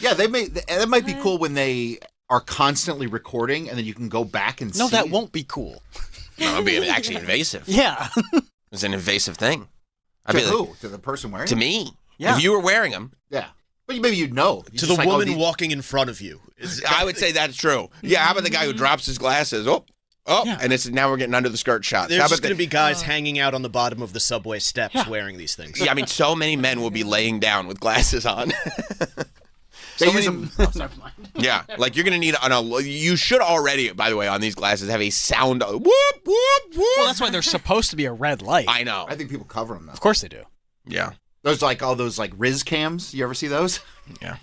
Speaker 3: Yeah, that might be cool when they are constantly recording, and then you can go back and
Speaker 2: No,
Speaker 3: see.
Speaker 2: that won't be cool.
Speaker 1: No, it'd be actually invasive.
Speaker 2: Yeah.
Speaker 1: It's an invasive thing.
Speaker 3: To
Speaker 1: I'd be like,
Speaker 3: who? To the person wearing
Speaker 1: to
Speaker 3: it?
Speaker 1: me.
Speaker 2: Yeah.
Speaker 1: If you were wearing them,
Speaker 3: Yeah. But maybe you'd know. You're
Speaker 7: To
Speaker 3: just
Speaker 7: the
Speaker 3: like, oh,
Speaker 7: woman
Speaker 3: these-
Speaker 7: walking in front of you.
Speaker 1: I would say that's true. Yeah, how about the guy who drops his glasses? Oh,
Speaker 2: Yeah.
Speaker 1: and it's now we're getting under the skirt shots.
Speaker 7: There's
Speaker 1: How
Speaker 7: just
Speaker 1: about
Speaker 7: going to be guys hanging out on the bottom of the subway steps wearing these things.
Speaker 1: Yeah, I mean, so many men will be laying down with glasses on.
Speaker 3: They
Speaker 1: So
Speaker 3: use
Speaker 1: many-
Speaker 3: them.
Speaker 1: Yeah, like you're gonna need you should already, by the way, on these glasses have a sound. Whoop whoop whoop.
Speaker 2: Well, that's why they're supposed to be a red light.
Speaker 1: I know.
Speaker 3: I think people cover them, though.
Speaker 2: Of course they do.
Speaker 1: Yeah,
Speaker 3: Those like all those like Riz cams. You ever see those?
Speaker 1: Yeah.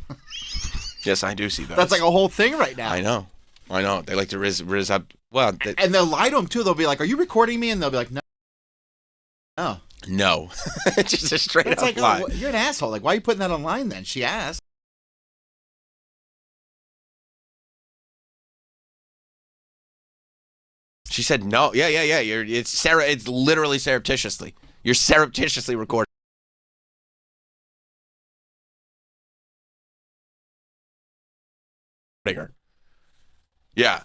Speaker 1: Yes, I do see those.
Speaker 3: That's like a whole thing right now.
Speaker 1: I know. They like to riz up. Well,
Speaker 3: And they'll lie to them too. They'll be like, "Are you recording me?" And they'll be like, "No." No.
Speaker 1: no. Just a straight
Speaker 3: It's
Speaker 1: up
Speaker 3: like,
Speaker 1: lie.
Speaker 3: oh, you're an asshole. Like, why are you putting that online then? She asked.
Speaker 1: She said no. Yeah. It's literally surreptitiously. You're surreptitiously recording her. Yeah.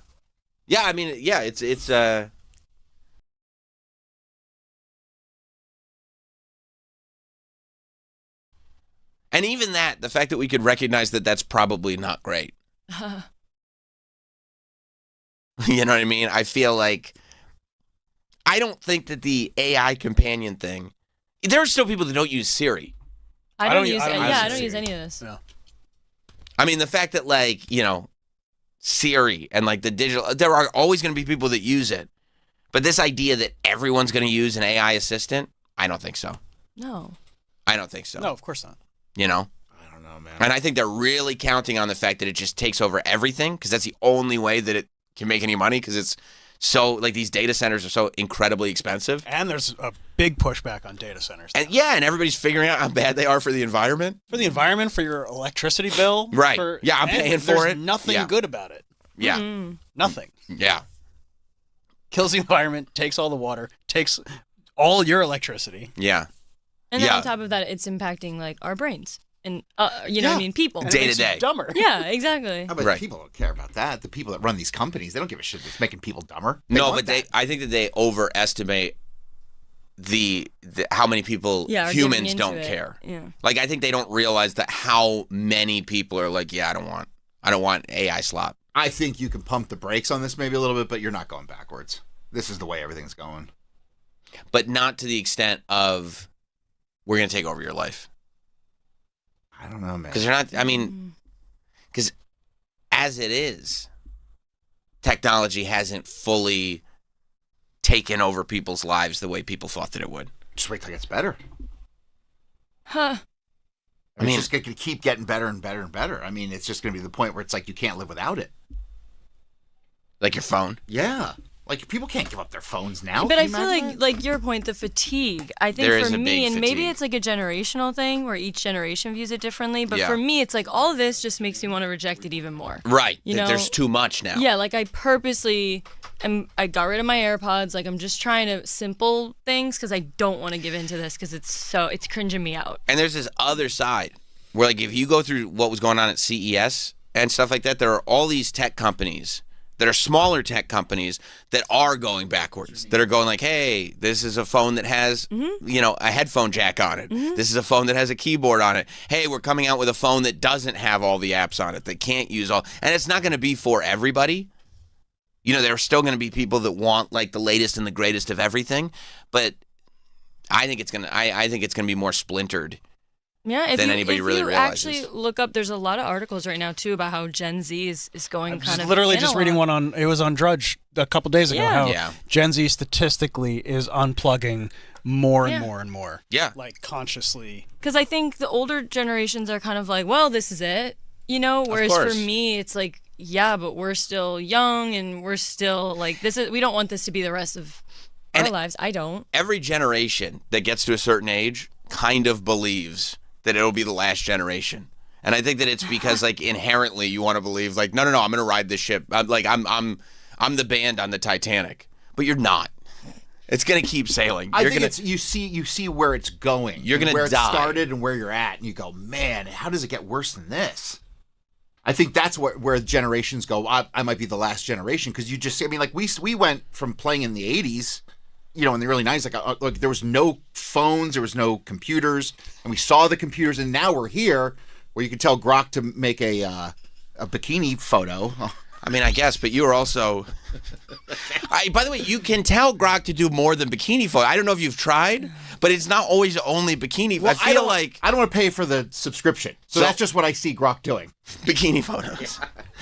Speaker 1: Yeah, I mean, yeah, it's and even that, the fact that we could recognize that that's probably not great. You know what I mean? I feel like I don't think that the AI companion thing. There are still people that don't use Siri.
Speaker 4: I don't use
Speaker 2: Siri.
Speaker 4: any of this.
Speaker 2: No.
Speaker 1: I mean, the fact that like, Siri and like the digital, there are always going to be people that use it. But this idea that everyone's going to use an AI assistant, I don't think so.
Speaker 4: No.
Speaker 1: I don't think so.
Speaker 2: No, of course not.
Speaker 1: You know?
Speaker 3: I don't know, man.
Speaker 1: And I think they're really counting on the fact that it just takes over everything because that's the only way that it can make any money because it's so, like, these data centers are so incredibly expensive.
Speaker 2: And there's a big pushback on data centers.
Speaker 1: And yeah, and everybody's figuring out how bad they are for the environment.
Speaker 2: For the environment, for your electricity bill.
Speaker 1: Right. Yeah, I'm paying for
Speaker 2: there's
Speaker 1: it.
Speaker 2: Nothing
Speaker 1: Yeah.
Speaker 2: good about it.
Speaker 1: Yeah.
Speaker 4: Mm.
Speaker 2: Nothing.
Speaker 1: Yeah.
Speaker 2: Kills the environment, takes all the water, takes all your electricity.
Speaker 1: Yeah.
Speaker 4: And then
Speaker 1: Yeah.
Speaker 4: on top of that, it's impacting like our brains and you know what I mean, people.
Speaker 2: And it
Speaker 1: Day
Speaker 2: makes
Speaker 1: to
Speaker 2: you
Speaker 1: day.
Speaker 2: Dumber.
Speaker 4: Yeah, exactly.
Speaker 3: Oh, but
Speaker 1: Right.
Speaker 3: people don't care about that. The people that run these companies, they don't give a shit. It's making people dumber.
Speaker 1: No,
Speaker 3: want
Speaker 1: but
Speaker 3: that.
Speaker 1: I think that they overestimate the how many people
Speaker 4: Yeah, are
Speaker 1: humans
Speaker 4: getting
Speaker 1: don't
Speaker 4: into it.
Speaker 1: care.
Speaker 4: Yeah.
Speaker 1: Like I think they don't realize that how many people are like, yeah, I don't want AI slop.
Speaker 3: I think you can pump the brakes on this maybe a little bit, but you're not going backwards. This is the way everything's going.
Speaker 1: But not to the extent of we're going to take over your life.
Speaker 3: I don't know, man.
Speaker 1: Because they're not, I mean, because as it is, technology hasn't fully taken over people's lives the way people thought that it would.
Speaker 3: Just wait till it gets better.
Speaker 4: Huh.
Speaker 1: I mean-
Speaker 3: it's just going to keep getting better and better and better. I mean, it's just going to be the point where it's like you can't live without it.
Speaker 1: Like your phone.
Speaker 3: Yeah. Like, people can't give up their phones now.
Speaker 4: But
Speaker 3: Can
Speaker 4: I
Speaker 3: you
Speaker 4: feel
Speaker 3: imagine
Speaker 4: like
Speaker 3: that?
Speaker 4: like your point, the fatigue. I think
Speaker 1: There
Speaker 4: for
Speaker 1: is a
Speaker 4: me,
Speaker 1: big
Speaker 4: and maybe
Speaker 1: fatigue.
Speaker 4: it's like a generational thing where each generation views it differently. But
Speaker 1: Yeah.
Speaker 4: for me, it's like all of this just makes me want to reject it even more.
Speaker 1: Right.
Speaker 4: You
Speaker 1: That
Speaker 4: know-
Speaker 1: there's too much now.
Speaker 4: Yeah, like I purposely I got rid of my AirPods. Like I'm just trying to simple things because I don't want to give into this because it's cringing me out.
Speaker 1: And there's this other side where, like, if you go through what was going on at CES and stuff like that, there are all these tech companies that are smaller tech companies that are going backwards, that are going like, hey, this is a phone that has, a headphone jack on it. This is a phone that has a keyboard on it. Hey, we're coming out with a phone that doesn't have all the apps on it, that can't use all. And it's not going to be for everybody. There are still going to be people that want like the latest and the greatest of everything, but I think it's gonna be more splintered.
Speaker 4: Yeah, if
Speaker 1: than
Speaker 4: you,
Speaker 1: anybody
Speaker 4: if
Speaker 1: really
Speaker 4: you
Speaker 1: realizes.
Speaker 4: actually look up, there's a lot of articles right now too about how Gen Z is going kind of
Speaker 2: Literally just reading
Speaker 4: analog.
Speaker 2: one it was on Drudge a couple days ago,
Speaker 4: Yeah.
Speaker 2: how
Speaker 1: Yeah.
Speaker 2: Gen Z statistically is unplugging more and
Speaker 4: Yeah.
Speaker 2: more and more.
Speaker 1: Yeah.
Speaker 2: Like consciously.
Speaker 4: Because I think the older generations are kind of like, well, this is it, whereas for
Speaker 1: course.
Speaker 4: me, it's like, yeah, but we're still young and we're still like, we don't want this to be the rest of our
Speaker 1: And
Speaker 4: lives. I don't.
Speaker 1: Every generation that gets to a certain age kind of believes that it'll be the last generation. And I think that it's because like inherently you want to believe like, no, I'm going to ride this ship. I'm the band on the Titanic, but you're not. It's going to keep sailing.
Speaker 3: I
Speaker 1: You're
Speaker 3: think
Speaker 1: gonna,
Speaker 3: it's you see where it's going.
Speaker 1: You're
Speaker 3: and
Speaker 1: gonna
Speaker 3: where
Speaker 1: die.
Speaker 3: it started and where you're at, and you go, man, how does it get worse than this? I think that's where generations go. I might be the last generation because you just, I mean, like we went from playing in the '80s, in the early '90s, like there was no phones, there was no computers, and we saw the computers, and now we're here where you can tell Grok to make a bikini photo.
Speaker 1: I mean, I guess, but you were also. By the way, you can tell Grok to do more than bikini photo. I don't know if you've tried, but it's not always only bikini.
Speaker 3: Well,
Speaker 1: I feel like
Speaker 3: I don't want to pay for the subscription, so
Speaker 1: So-
Speaker 3: that's just what I see Grok doing.
Speaker 1: bikini photos.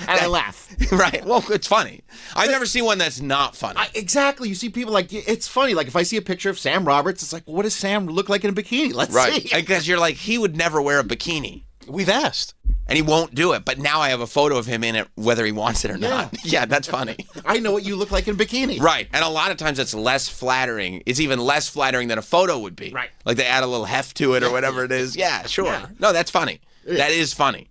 Speaker 3: And I laugh.
Speaker 1: Right. Well, it's funny. I've never seen one that's not funny.
Speaker 3: Exactly. You see people like, it's funny. Like if I see a picture of Sam Roberts, it's like, what does Sam look like in a bikini? Let's
Speaker 1: Right.
Speaker 3: see.
Speaker 1: Because you're like, he would never wear a bikini.
Speaker 2: We've asked.
Speaker 1: And he won't do it. But now I have a photo of him in it, whether he wants it or not. Yeah, that's funny.
Speaker 3: I know what you look like in bikini.
Speaker 1: Right. And a lot of times it's less flattering. It's even less flattering than a photo would be.
Speaker 3: Right.
Speaker 1: Like they add a little heft to it or whatever it is. Yeah, sure.
Speaker 3: Yeah.
Speaker 1: No, that's funny. That is funny.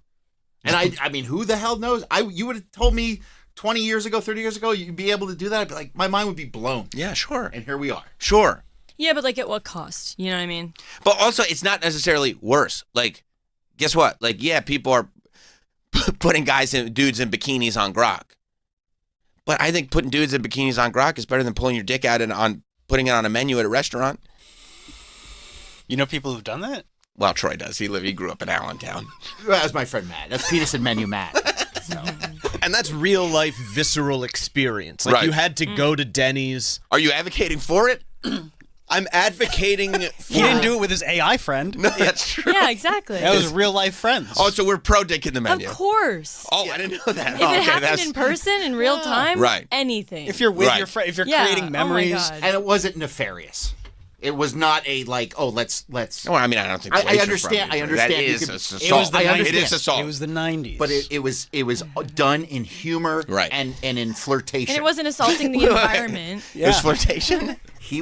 Speaker 3: And I mean, who the hell knows? You would have told me 20 years ago, 30 years ago, you'd be able to do that. I'd be like, my mind would be blown.
Speaker 1: Yeah, sure.
Speaker 3: And here we are.
Speaker 1: Sure.
Speaker 4: Yeah, but like at what cost? You know what I mean?
Speaker 1: But also, it's not necessarily worse. Like, guess what? Like, yeah, people are putting dudes in bikinis on Grok. But I think putting dudes in bikinis on Grok is better than pulling your dick out and putting it on a menu at a restaurant.
Speaker 2: You know people who've done that?
Speaker 1: Well, Troy does. He grew up in Allentown.
Speaker 3: Well, that was my friend Matt. That's Penis and Menu Matt. So.
Speaker 7: And that's real life visceral experience. Like
Speaker 1: Right.
Speaker 7: you had to go to Denny's.
Speaker 1: Are you advocating for it?
Speaker 7: I'm advocating for
Speaker 2: He didn't do it with his AI friend.
Speaker 1: No, that's true.
Speaker 4: Yeah, exactly.
Speaker 2: That was real life friends.
Speaker 1: Oh, so we're pro dick in the
Speaker 4: Of
Speaker 1: menu.
Speaker 4: course.
Speaker 1: Oh, I didn't know that.
Speaker 4: If
Speaker 1: Oh,
Speaker 4: it
Speaker 1: okay,
Speaker 4: happened
Speaker 1: that's-
Speaker 4: in person in real time,
Speaker 1: Right.
Speaker 4: anything.
Speaker 2: if you're with
Speaker 1: Right.
Speaker 2: your friend, if you're
Speaker 4: yeah.
Speaker 2: creating memories,
Speaker 4: Oh my God.
Speaker 3: And it wasn't nefarious. It was not a like, oh, let's.
Speaker 1: Well, I mean, I don't think.
Speaker 3: I
Speaker 1: waitress
Speaker 3: understand.
Speaker 1: probably-
Speaker 3: I understand.
Speaker 1: That
Speaker 3: You
Speaker 1: is
Speaker 3: could-
Speaker 1: assault.
Speaker 2: it was the
Speaker 3: I
Speaker 2: 90s.
Speaker 3: understand.
Speaker 1: It is assault.
Speaker 2: It was the 90s.
Speaker 3: But it was done in humor,
Speaker 1: Right.
Speaker 3: and in flirtation.
Speaker 4: And it wasn't assaulting the environment.
Speaker 1: It was flirtation.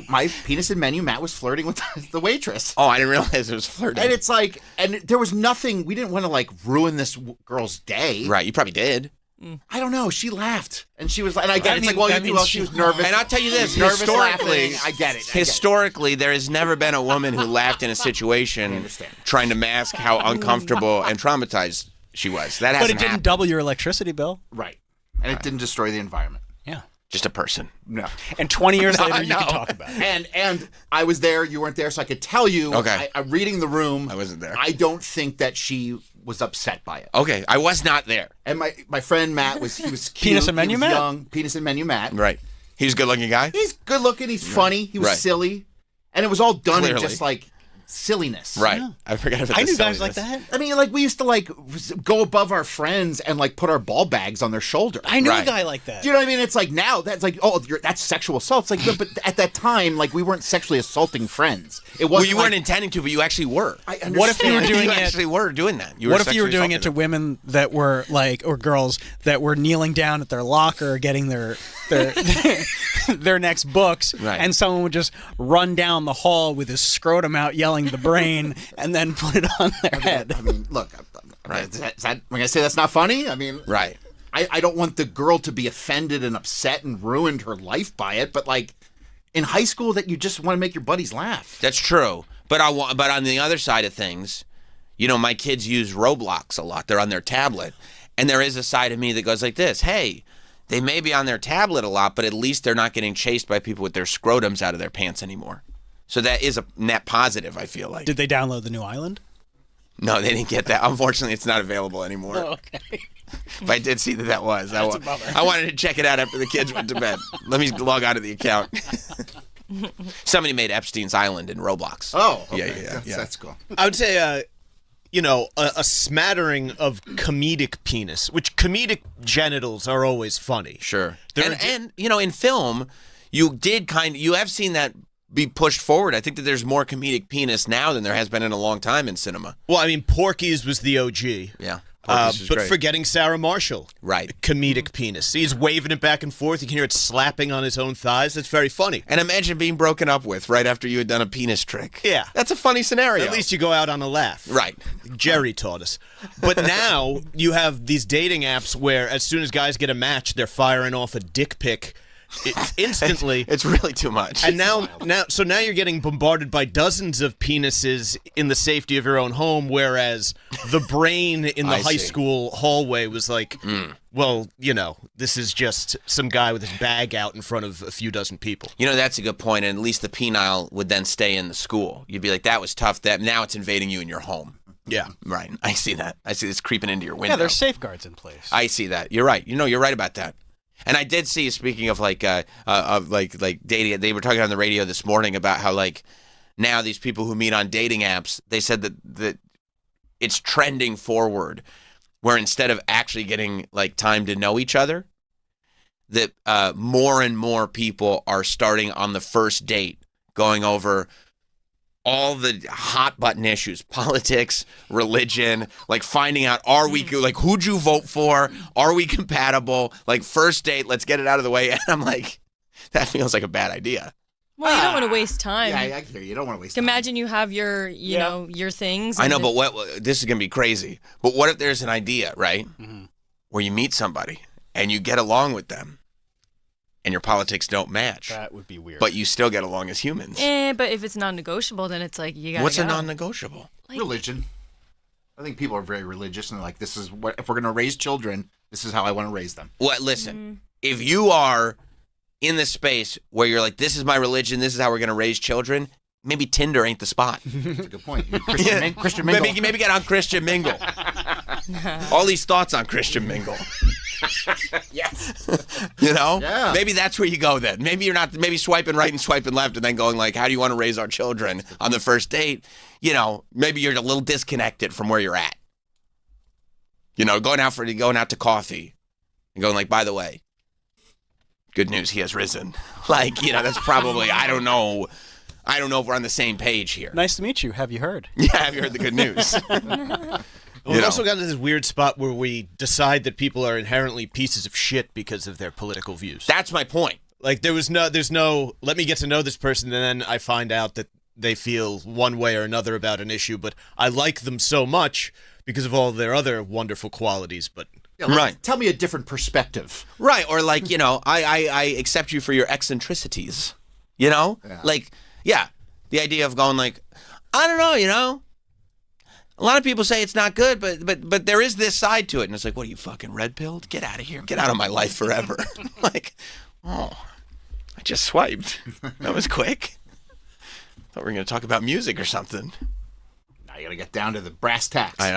Speaker 3: My Penis and Menu Matt was flirting with the waitress.
Speaker 1: Oh, I didn't realize it was flirting.
Speaker 3: And it's like, and there was nothing. We didn't want to like ruin this girl's day.
Speaker 1: Right, you probably did.
Speaker 3: I don't know. She laughed, and she was like, and I get
Speaker 2: That
Speaker 3: it. It's like,
Speaker 2: means-
Speaker 3: well,
Speaker 2: that means
Speaker 3: she was
Speaker 2: she
Speaker 3: nervous.
Speaker 1: And I'll tell you this,
Speaker 3: nervous
Speaker 1: historically,
Speaker 3: laughing. I get it.
Speaker 1: historically, there has never been a woman who laughed in a situation
Speaker 3: understand.
Speaker 1: trying to mask how uncomfortable and traumatized she was. That
Speaker 2: but
Speaker 1: hasn't
Speaker 2: it didn't
Speaker 1: happened.
Speaker 2: double your electricity bill.
Speaker 3: Right, and it didn't destroy the environment.
Speaker 2: Yeah.
Speaker 1: Just a person.
Speaker 3: No.
Speaker 2: And 20 years
Speaker 1: No,
Speaker 2: later, you
Speaker 1: no.
Speaker 2: can talk about it.
Speaker 3: And I was there. You weren't there, so I could tell you.
Speaker 1: Okay.
Speaker 3: I'm reading the room.
Speaker 1: I wasn't there.
Speaker 3: I don't think that she was upset by it.
Speaker 1: Okay, I was not there.
Speaker 3: And my friend Matt was cute.
Speaker 2: Penis and Menu
Speaker 3: he was
Speaker 2: Matt?
Speaker 3: young. Penis and Menu Matt.
Speaker 1: Right. He was a good-looking guy?
Speaker 3: He's good looking. He's funny. He was
Speaker 1: Right.
Speaker 3: silly, and it was all done in
Speaker 1: Clearly.
Speaker 3: just like silliness.
Speaker 1: Right. I forgot about
Speaker 2: I
Speaker 1: the
Speaker 2: knew guys like
Speaker 1: silliness.
Speaker 2: that.
Speaker 3: I mean, like we used to like go above our friends and like put our ball bags on their shoulder.
Speaker 2: I knew
Speaker 1: Right.
Speaker 2: a guy like that.
Speaker 3: Do you know what I mean? It's like now that's like, oh, that's sexual assault. It's like, but at that time, like we weren't sexually assaulting friends. It wasn't.
Speaker 1: Well, you
Speaker 3: like,
Speaker 1: weren't intending to, but you actually were.
Speaker 3: I understand.
Speaker 2: What if you were doing
Speaker 1: you
Speaker 2: it-
Speaker 1: actually were doing that.
Speaker 2: What if you were
Speaker 1: sexually
Speaker 2: doing it to
Speaker 1: assaulting
Speaker 2: women that were like, or girls that were kneeling down at their locker getting their their next books,
Speaker 1: Right.
Speaker 2: and someone would just run down the hall with his scrotum out, yelling "the brain," and then put it on their head?
Speaker 3: I mean, look.
Speaker 1: Right.
Speaker 3: Is that, am I gonna say that's not funny? I mean,
Speaker 1: them. Right.
Speaker 3: I don't want the girl to be offended and upset and ruined her life by it, but like in high school, that you just want to make your buddies laugh.
Speaker 1: That's true. But but on the other side of things, you know, my kids use Roblox a lot. They're on their tablet. And there is a side of me that goes like this. Hey, they may be on their tablet a lot, but at least they're not getting chased by people with their scrotums out of their pants anymore. So that is a net positive, I feel like.
Speaker 2: Did they download the new island?
Speaker 1: No, they didn't get that. Unfortunately, it's not available anymore.
Speaker 2: Oh, okay.
Speaker 1: But I did see that was.
Speaker 2: That's a bummer.
Speaker 1: I wanted to check it out after the kids went to bed. Let me log on to the account. Somebody made Epstein's Island in Roblox.
Speaker 3: Oh, okay.
Speaker 1: Yeah.
Speaker 3: That's cool.
Speaker 7: I would say, a smattering of comedic penis, which comedic genitals are always funny.
Speaker 1: Sure.
Speaker 7: There
Speaker 1: And you know, in film, you have seen that be pushed forward. I think that there's more comedic penis now than there has been in a long time in cinema.
Speaker 7: Well, I mean, Porky's was the OG.
Speaker 1: Yeah. Porky's was
Speaker 7: But
Speaker 1: great.
Speaker 7: forgetting Sarah Marshall.
Speaker 1: Right.
Speaker 7: Comedic penis. He's waving it back and forth. You can hear it slapping on his own thighs. That's very funny.
Speaker 1: And imagine being broken up with right after you had done a penis trick.
Speaker 7: Yeah.
Speaker 1: That's a funny scenario.
Speaker 7: At least you go out on a laugh.
Speaker 1: Right.
Speaker 7: Jerry taught us. But now you have these dating apps where as soon as guys get a match, they're firing off a dick pic instantly.
Speaker 1: It's really too much.
Speaker 7: And now you're getting bombarded by dozens of penises in the safety of your own home, whereas the brain in the
Speaker 1: I
Speaker 7: high
Speaker 1: see.
Speaker 7: school hallway was like, well, this is just some guy with his bag out in front of a few dozen people.
Speaker 1: You know, that's a good point, and at least the penile would then stay in the school. You'd be like, that was tough. That now it's invading you in your home.
Speaker 7: Yeah.
Speaker 1: Right. I see that. I see this creeping into your window.
Speaker 2: Yeah, there's safeguards in place.
Speaker 1: I see that. You're right. You're right about that. And I did see, speaking of like dating, they were talking on the radio this morning about how like now these people who meet on dating apps, they said that it's trending forward where instead of actually getting like time to know each other, that more and more people are starting on the first date going over all the hot button issues, politics, religion, like finding out, are we, like, who'd you vote for? Are we compatible? Like, first date, let's get it out of the way. And I'm like, that feels like a bad idea.
Speaker 4: Well, you don't want to waste time.
Speaker 3: Yeah, I hear you. You don't want to waste time.
Speaker 4: Imagine you have your, you know, your things.
Speaker 1: I know,
Speaker 4: and
Speaker 1: but this is going to be crazy. But what if there's an idea, right, where you meet somebody and you get along with them and your politics don't match,
Speaker 2: That would be weird.
Speaker 1: but you still get along as humans?
Speaker 4: but if it's non-negotiable, then it's like you gotta
Speaker 1: What's
Speaker 4: go.
Speaker 1: a non-negotiable?
Speaker 3: Religion. I think people are very religious and they're like, this is what, if we're going to raise children, this is how I want to raise them.
Speaker 1: Well, listen, if you are in this space where you're like, this is my religion, this is how we're going to raise children, maybe Tinder ain't the spot.
Speaker 3: That's a good point. Christian Mingle.
Speaker 1: Maybe get on Christian Mingle. All these thoughts on Christian Mingle.
Speaker 3: Yes.
Speaker 1: You know?
Speaker 3: Yeah.
Speaker 1: Maybe that's where you go then. Maybe you're not maybe swiping right and swiping left and then going like, how do you want to raise our children on the first date? You know, maybe you're a little disconnected from where you're at. You know, going out to coffee and going like, by the way, good news, he has risen. Like, you know, that's probably, I don't know if we're on the same page here.
Speaker 2: Nice to meet you. Have you heard?
Speaker 1: Yeah, have you heard the good news?
Speaker 7: We've also got this weird spot where we decide that people are inherently pieces of shit because of their political views.
Speaker 1: That's my point.
Speaker 7: Like there's no let me get to know this person and then I find out that they feel one way or another about an issue, but I like them so much because of all their other wonderful qualities, but
Speaker 3: Yeah, like,
Speaker 1: Right.
Speaker 3: Tell me a different perspective.
Speaker 1: Right, or like, you know, I accept you for your eccentricities. You know?
Speaker 3: Yeah.
Speaker 1: Like, yeah, the idea of going like, I don't know, you know? A lot of people say it's not good, but there is this side to it. And it's like, what are you, fucking red-pilled? Get out of here. Get out of my life forever. Like, oh, I just swiped. That was quick. Thought we were going to talk about music or something.
Speaker 3: Now you got to get down to the brass tacks.
Speaker 1: I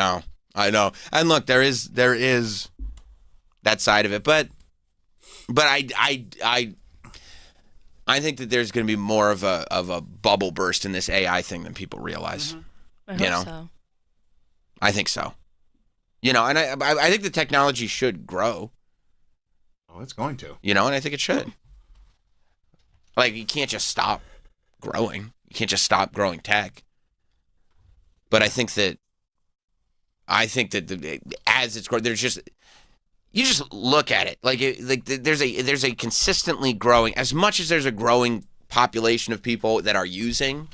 Speaker 1: know. And look, there is that side of it, but I think that there's going to be more of a bubble burst in this AI thing than people realize.
Speaker 4: I hope
Speaker 1: You know?
Speaker 4: so.
Speaker 1: I think so. You know, and I think the technology should grow.
Speaker 3: Oh, it's going to.
Speaker 1: You know, and I think it should. Like, you can't just stop growing. You can't just stop growing tech. But I think that as it's growing, you just look at it like there's a consistently growing, as much as there's a growing population of people that are using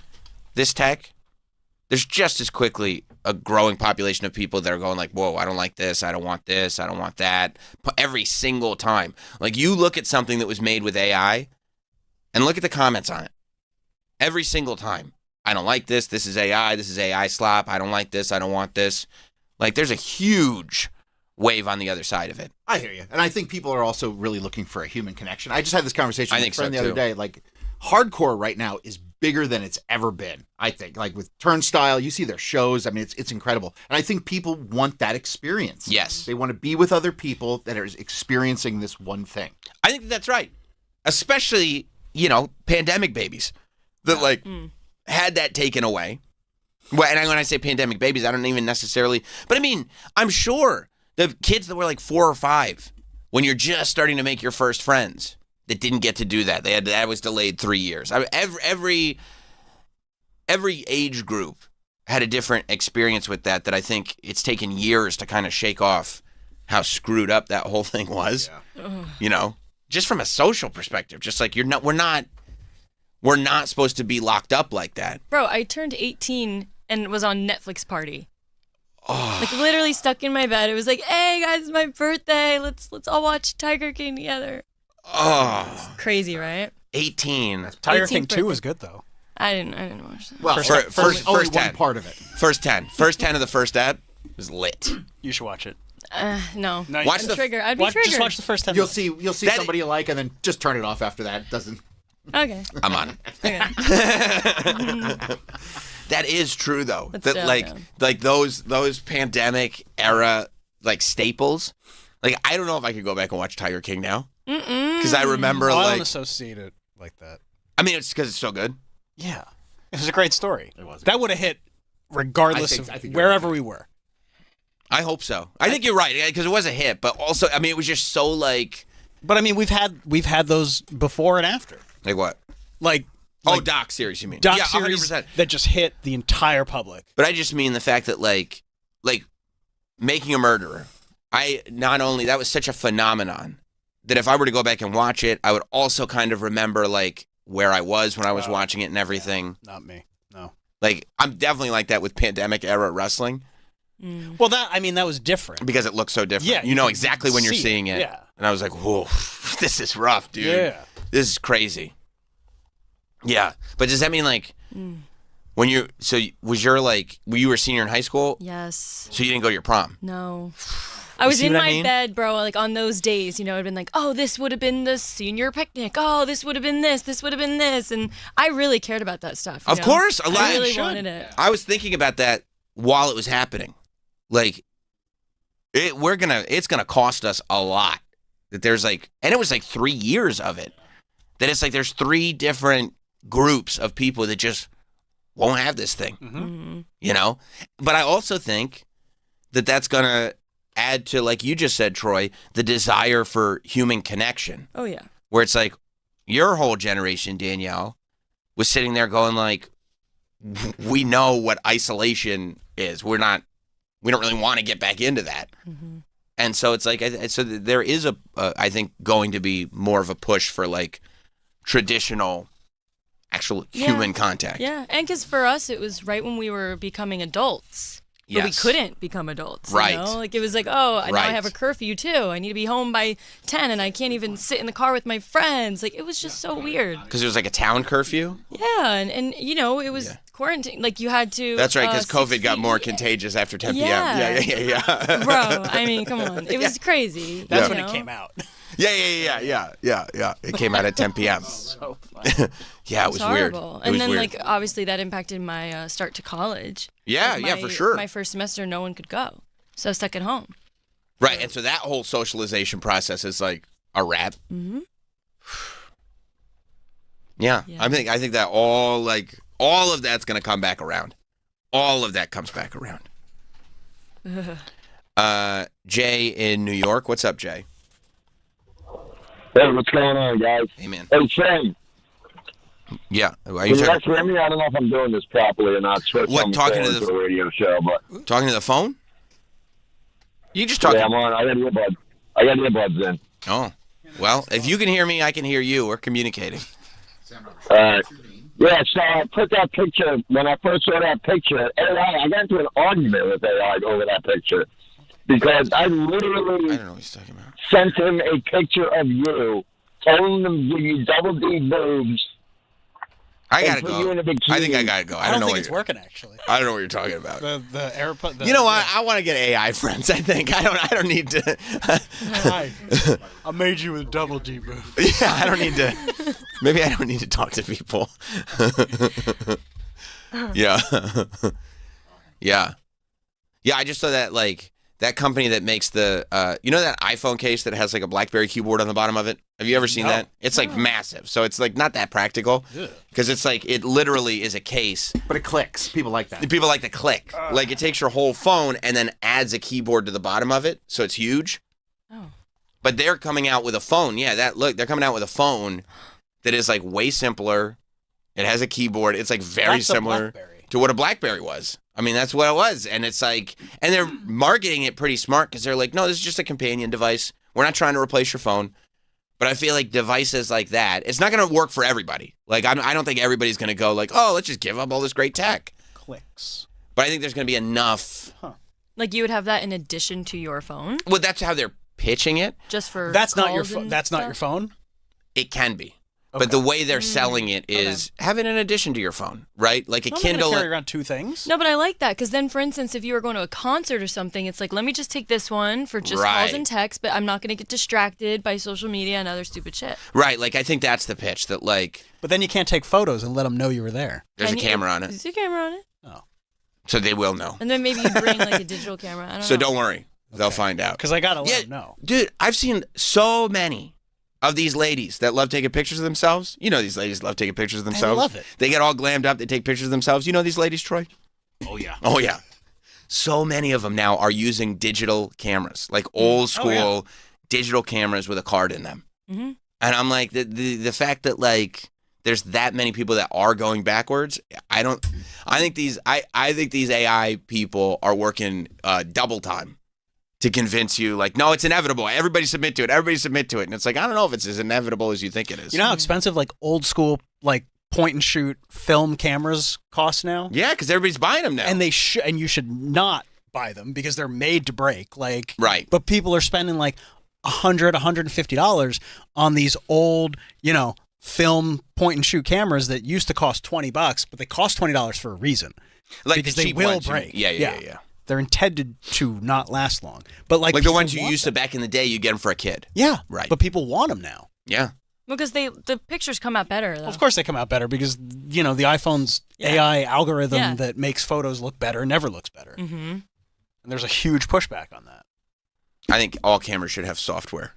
Speaker 1: this tech, there's just as quickly a growing population of people that are going like, whoa, I don't like this, I don't want this, I don't want that. Every single time. Like, you look at something that was made with AI and look at the comments on it. Every single time. I don't like this is AI slop, I don't like this, I don't want this. Like, there's a huge wave on the other side of it.
Speaker 3: I hear you. And I think people are also really looking for a human connection. I just had this conversation with a friend the other day. Like, hardcore right now is bigger than it's ever been, I think. Like, with Turnstile, you see their shows. I mean, it's incredible. And I think people want that experience.
Speaker 1: Yes.
Speaker 3: They want to be with other people that are experiencing this one thing.
Speaker 1: I think that's right. Especially, you know, pandemic babies that, like, had that taken away. Well, and when I say pandemic babies, I don't even necessarily, but I mean, I'm sure the kids that were like 4 or 5, when you're just starting to make your first friends, that didn't get to do that. That was delayed 3 years. I mean, every age group had a different experience with that I think it's taken years to kind of shake off how screwed up that whole thing was.
Speaker 3: Yeah.
Speaker 1: You know, just from a social perspective, just like we're not supposed to be locked up like that.
Speaker 4: Bro, I turned 18 and was on Netflix party.
Speaker 1: Oh.
Speaker 4: Like, literally stuck in my bed. It was like, hey guys, it's my birthday. Let's all watch Tiger King together.
Speaker 1: Oh,
Speaker 4: Crazy, right?
Speaker 1: 18.
Speaker 2: Tiger
Speaker 4: 18th
Speaker 2: King 2
Speaker 4: birthday.
Speaker 2: was good, though.
Speaker 4: I didn't watch that.
Speaker 3: Well,
Speaker 1: First
Speaker 3: only
Speaker 1: 10.
Speaker 3: one part of it.
Speaker 1: First 10 of the first ep was lit.
Speaker 2: You should watch it.
Speaker 4: No.
Speaker 2: No,
Speaker 1: Watch
Speaker 2: you
Speaker 1: the-
Speaker 4: Trigger. I'd be
Speaker 2: Just
Speaker 4: triggered.
Speaker 2: watch the first 10
Speaker 3: You'll
Speaker 2: minutes.
Speaker 3: see
Speaker 1: That-
Speaker 3: somebody you like, and then just turn it off after that. It doesn't.
Speaker 4: Okay.
Speaker 1: I'm on it.
Speaker 4: Okay.
Speaker 1: That is true though.
Speaker 4: That's
Speaker 1: That
Speaker 4: down,
Speaker 1: like
Speaker 4: down.
Speaker 1: like those pandemic era like staples. Like, I don't know if I could go back and watch Tiger King now, because I remember
Speaker 2: I don't
Speaker 1: like
Speaker 2: associate it like that.
Speaker 1: I mean, it's because it's so good.
Speaker 2: Yeah. It was a great story.
Speaker 3: It was.
Speaker 2: That would have hit regardless
Speaker 3: I think
Speaker 2: of
Speaker 3: you're
Speaker 2: wherever
Speaker 3: right.
Speaker 2: we were.
Speaker 1: I hope so. I think you're right because it was a hit, but also, I mean, it was just so like.
Speaker 2: But I mean, we've had those before and after.
Speaker 1: Like what?
Speaker 2: Like
Speaker 1: doc series, you mean?
Speaker 2: doc
Speaker 1: Yeah,
Speaker 2: series
Speaker 1: 100%.
Speaker 2: that just hit the entire public.
Speaker 1: But I just mean the fact that like Making a Murderer. That was such a phenomenon that if I were to go back and watch it, I would also kind of remember like where I was when I was watching it and everything.
Speaker 2: Not me. No.
Speaker 1: Like I'm definitely like that with pandemic era wrestling
Speaker 2: Well, that was different.
Speaker 1: because it looks so different.
Speaker 2: Yeah,
Speaker 1: you know exactly when you're
Speaker 2: see it,
Speaker 1: seeing it.
Speaker 2: yeah.
Speaker 1: And I was like, whoa, this is rough, dude.
Speaker 2: Yeah.
Speaker 1: This is crazy. Yeah. But does that mean like when you were you a senior in high school?
Speaker 4: Yes.
Speaker 1: So you didn't go to your prom?
Speaker 4: No. I was
Speaker 1: see
Speaker 4: in
Speaker 1: what I
Speaker 4: my
Speaker 1: mean?
Speaker 4: bed, bro, like on those days, it'd been like, oh, this would have been the senior picnic. Oh, this would have been this would have been this. And I really cared about that stuff. you
Speaker 1: Of
Speaker 4: know?
Speaker 1: course, a lot.
Speaker 4: I really
Speaker 1: should.
Speaker 4: wanted it.
Speaker 1: I was thinking about that while it was happening. Like, it's gonna cost us a lot. That there's like, and it was like 3 years of it. That it's like there's 3 different groups of people that just won't have this thing.
Speaker 4: Mm-hmm.
Speaker 1: You know, but I also think that that's gonna add to, like you just said, Troy, the desire for human connection.
Speaker 4: Oh, yeah.
Speaker 1: Where it's like your whole generation, Danielle, was sitting there going like, we know what isolation is. We don't really want to get back into that.
Speaker 4: Mm-hmm.
Speaker 1: And so it's like, so there is I think going to be more of a push for like traditional, actual human contact.
Speaker 4: Yeah. And because for us, it was right when we were becoming adults. But we
Speaker 1: Yes.
Speaker 4: couldn't become adults.
Speaker 1: Right.
Speaker 4: You know? Like it was like, oh, now I
Speaker 1: Right.
Speaker 4: have a curfew too. I need to be home by 10 and I can't even sit in the car with my friends. Like it was just so weird.
Speaker 1: Because it was like a town curfew.
Speaker 4: Yeah. And it was quarantine. Like you had to.
Speaker 1: That's right, because
Speaker 4: 6
Speaker 1: COVID got
Speaker 4: feet-
Speaker 1: more contagious after 10
Speaker 4: Yeah.
Speaker 1: p.m. Yeah.
Speaker 4: Bro, I mean, come on. It was crazy.
Speaker 2: That's
Speaker 4: you
Speaker 2: when
Speaker 4: know?
Speaker 2: it came out.
Speaker 1: Yeah. It came out at 10 p.m.
Speaker 2: So funny.
Speaker 1: Yeah, it
Speaker 4: It's
Speaker 1: was weird.
Speaker 4: horrible.
Speaker 1: It
Speaker 4: And
Speaker 1: was
Speaker 4: then,
Speaker 1: weird.
Speaker 4: like, obviously that impacted my start to college.
Speaker 1: Yeah,
Speaker 4: Like,
Speaker 1: yeah, for sure.
Speaker 4: My first semester, no one could go. So I was stuck at home.
Speaker 1: Right, and so that whole socialization process is like a wrap.
Speaker 4: Mm-hmm.
Speaker 1: Yeah,
Speaker 4: Yeah.
Speaker 1: I think that all of that's gonna come back around. All of that comes back around. Jay in New York, what's up, Jay?
Speaker 8: Hey, what's going on, guys?
Speaker 1: Hey, man.
Speaker 8: Hey, Shane,
Speaker 1: Yeah, are
Speaker 8: can
Speaker 1: you
Speaker 8: you guys
Speaker 1: talking,
Speaker 8: hear me? I don't know if I'm doing this properly or not. Switch
Speaker 1: What,
Speaker 8: on the
Speaker 1: talking
Speaker 8: phone
Speaker 1: to the-
Speaker 8: a radio show, but
Speaker 1: talking to the phone? You just talking?
Speaker 8: yeah, I'm on. I got earbuds in.
Speaker 1: Oh, well, if you can hear me, I can hear you. We're communicating.
Speaker 8: All right. Yeah, so I put that picture, when I first saw that picture, AI, I got into an argument with AI over that picture because I
Speaker 1: I
Speaker 8: literally
Speaker 1: don't know what he's talking about.
Speaker 8: sent him a picture of you, telling him to give you double D boobs.
Speaker 1: I gotta
Speaker 8: and put you in
Speaker 1: go.
Speaker 8: a bikini.
Speaker 1: I think I gotta go.
Speaker 2: I don't
Speaker 1: know
Speaker 2: think
Speaker 1: what
Speaker 2: it's
Speaker 1: you're-
Speaker 2: working actually.
Speaker 1: I don't know what you're talking about.
Speaker 2: The AirPod.
Speaker 1: You know what? I want to get AI friends. I think I don't need to.
Speaker 2: Hi. I made you with double D boo.
Speaker 1: Yeah, I don't need to. Maybe I don't need to talk to people. Yeah. Yeah. Yeah, I just saw that, like, that company that makes the, that iPhone case that has, like, a BlackBerry keyboard on the bottom of it? Have you ever seen that? It's, like, massive. So it's, like, not that practical. Because it's, like, it literally is a case.
Speaker 3: But it clicks. People like that.
Speaker 1: People like to click. Like, it takes your whole phone and then adds a keyboard to the bottom of it. So it's huge.
Speaker 4: Oh.
Speaker 1: But they're coming out with a phone. Yeah, they're coming out with a phone that is like way simpler. It has a keyboard. It's like very
Speaker 2: That's a
Speaker 1: similar
Speaker 2: BlackBerry.
Speaker 1: to what a BlackBerry was. I mean, that's what it was. And it's like, and they're marketing it pretty smart because they're like, no, this is just a companion device. We're not trying to replace your phone. But I feel like devices like that, it's not going to work for everybody. Like, I don't think everybody's going to go like, oh, let's just give up all this great tech.
Speaker 2: Clicks.
Speaker 1: But I think there's going to be enough.
Speaker 4: Like you would have that in addition to your phone,
Speaker 1: Well, that's how they're pitching it.
Speaker 4: just for
Speaker 2: That's not your
Speaker 4: calls
Speaker 2: phone.
Speaker 4: and
Speaker 2: That's not your
Speaker 4: stuff?
Speaker 2: phone.
Speaker 1: It can be. But the way they're selling it is have it in addition to your phone, right? Like a
Speaker 2: I'm not gonna
Speaker 1: Kindle.
Speaker 2: carry around 2 things.
Speaker 4: No, but I like that because then, for instance, if you were going to a concert or something, it's like, let me just take this one for just
Speaker 1: Right.
Speaker 4: calls and texts, but I'm not going to get distracted by social media and other stupid shit.
Speaker 1: Right, like I think that's the pitch that like
Speaker 2: But then you can't take photos and let them know you were there.
Speaker 1: there's a
Speaker 4: Can you-
Speaker 1: camera on it.
Speaker 4: Is there a camera on it?
Speaker 1: So they will know.
Speaker 4: And then maybe you bring like a digital camera. I don't
Speaker 1: So
Speaker 4: know.
Speaker 1: don't worry. They'll find out.
Speaker 2: Because I gotta let
Speaker 1: Yeah,
Speaker 2: them know.
Speaker 1: dude, I've seen so many of these ladies that love taking pictures of themselves. You know these ladies love taking pictures of themselves.
Speaker 2: love it.
Speaker 1: They get all glammed up, they take pictures of themselves. You know these ladies, Troy?
Speaker 3: Oh, yeah.
Speaker 1: Oh yeah. so many of them now are using digital cameras, like old school digital cameras with a card in them.
Speaker 4: Mhm.
Speaker 1: And I'm like, the fact that like there's that many people that are going backwards, I think these AI people are working double time to convince you, like, no, it's inevitable. Everybody submit to it. Everybody submit to it. And it's like, I don't know if it's as inevitable as you think it is.
Speaker 2: You know how expensive like old school like point and shoot film cameras cost now?
Speaker 1: Yeah, because everybody's buying them now.
Speaker 2: And and you should not buy them because they're made to break. Like,
Speaker 1: Right.
Speaker 2: But people are spending like $150 on these old, film point and shoot cameras that used to cost $20, but they cost $20 for a reason.
Speaker 1: like
Speaker 2: because
Speaker 1: the
Speaker 2: they
Speaker 1: cheap
Speaker 2: will
Speaker 1: ones,
Speaker 2: break.
Speaker 1: Yeah.
Speaker 2: They're intended to not last long. But like
Speaker 1: Like the
Speaker 2: people
Speaker 1: ones you
Speaker 2: want
Speaker 1: used
Speaker 2: them.
Speaker 1: to back in the day, you get them for a kid.
Speaker 2: Yeah.
Speaker 1: Right.
Speaker 2: But people want them now.
Speaker 1: Yeah.
Speaker 4: Because the pictures come out better though.
Speaker 2: Of course they come out better because, the iPhone's
Speaker 4: Yeah.
Speaker 2: AI algorithm
Speaker 4: Yeah.
Speaker 2: that makes photos look better never looks better.
Speaker 4: Mm-hmm.
Speaker 2: And there's a huge pushback on that.
Speaker 1: I think all cameras should have software.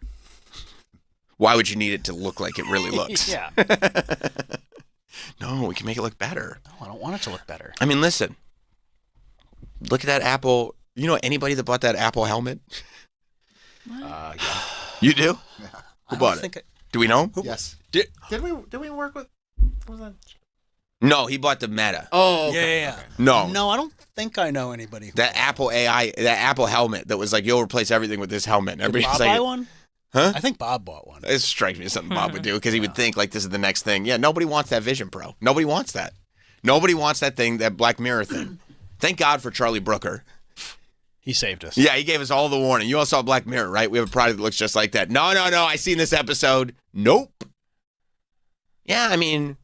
Speaker 1: Why would you need it to look like it really looks?
Speaker 2: Yeah.
Speaker 1: No, we can make it look better.
Speaker 2: No, I don't want it to look better.
Speaker 1: I mean, listen. Look at that Apple. You know anybody that bought that Apple helmet?
Speaker 3: Yeah.
Speaker 1: You do?
Speaker 2: I
Speaker 1: Who bought
Speaker 2: don't
Speaker 1: it?
Speaker 2: think
Speaker 1: Do we know him?
Speaker 3: Yes.
Speaker 2: Did-
Speaker 3: Did we work with? What was that?
Speaker 1: No, he bought the Meta.
Speaker 3: Oh,
Speaker 2: Yeah.
Speaker 1: No.
Speaker 2: No, I don't think I know anybody.
Speaker 1: That Apple AI, that Apple helmet that was like, you'll replace everything with this helmet.
Speaker 2: Did
Speaker 1: Everybody's
Speaker 2: Bob
Speaker 1: like,
Speaker 2: buy one?
Speaker 1: Huh?
Speaker 2: I think Bob bought one.
Speaker 1: It strikes me as something Bob would do because he would think like this is the next thing. Yeah, nobody wants that Vision Pro. Nobody wants that. Nobody wants that thing, that Black Mirror thing. Thank God for Charlie Brooker.
Speaker 2: He saved us.
Speaker 1: Yeah, he gave us all the warning. You all saw Black Mirror, right? We have a product that looks just like that. No, I seen this episode. Nope. Yeah, I mean,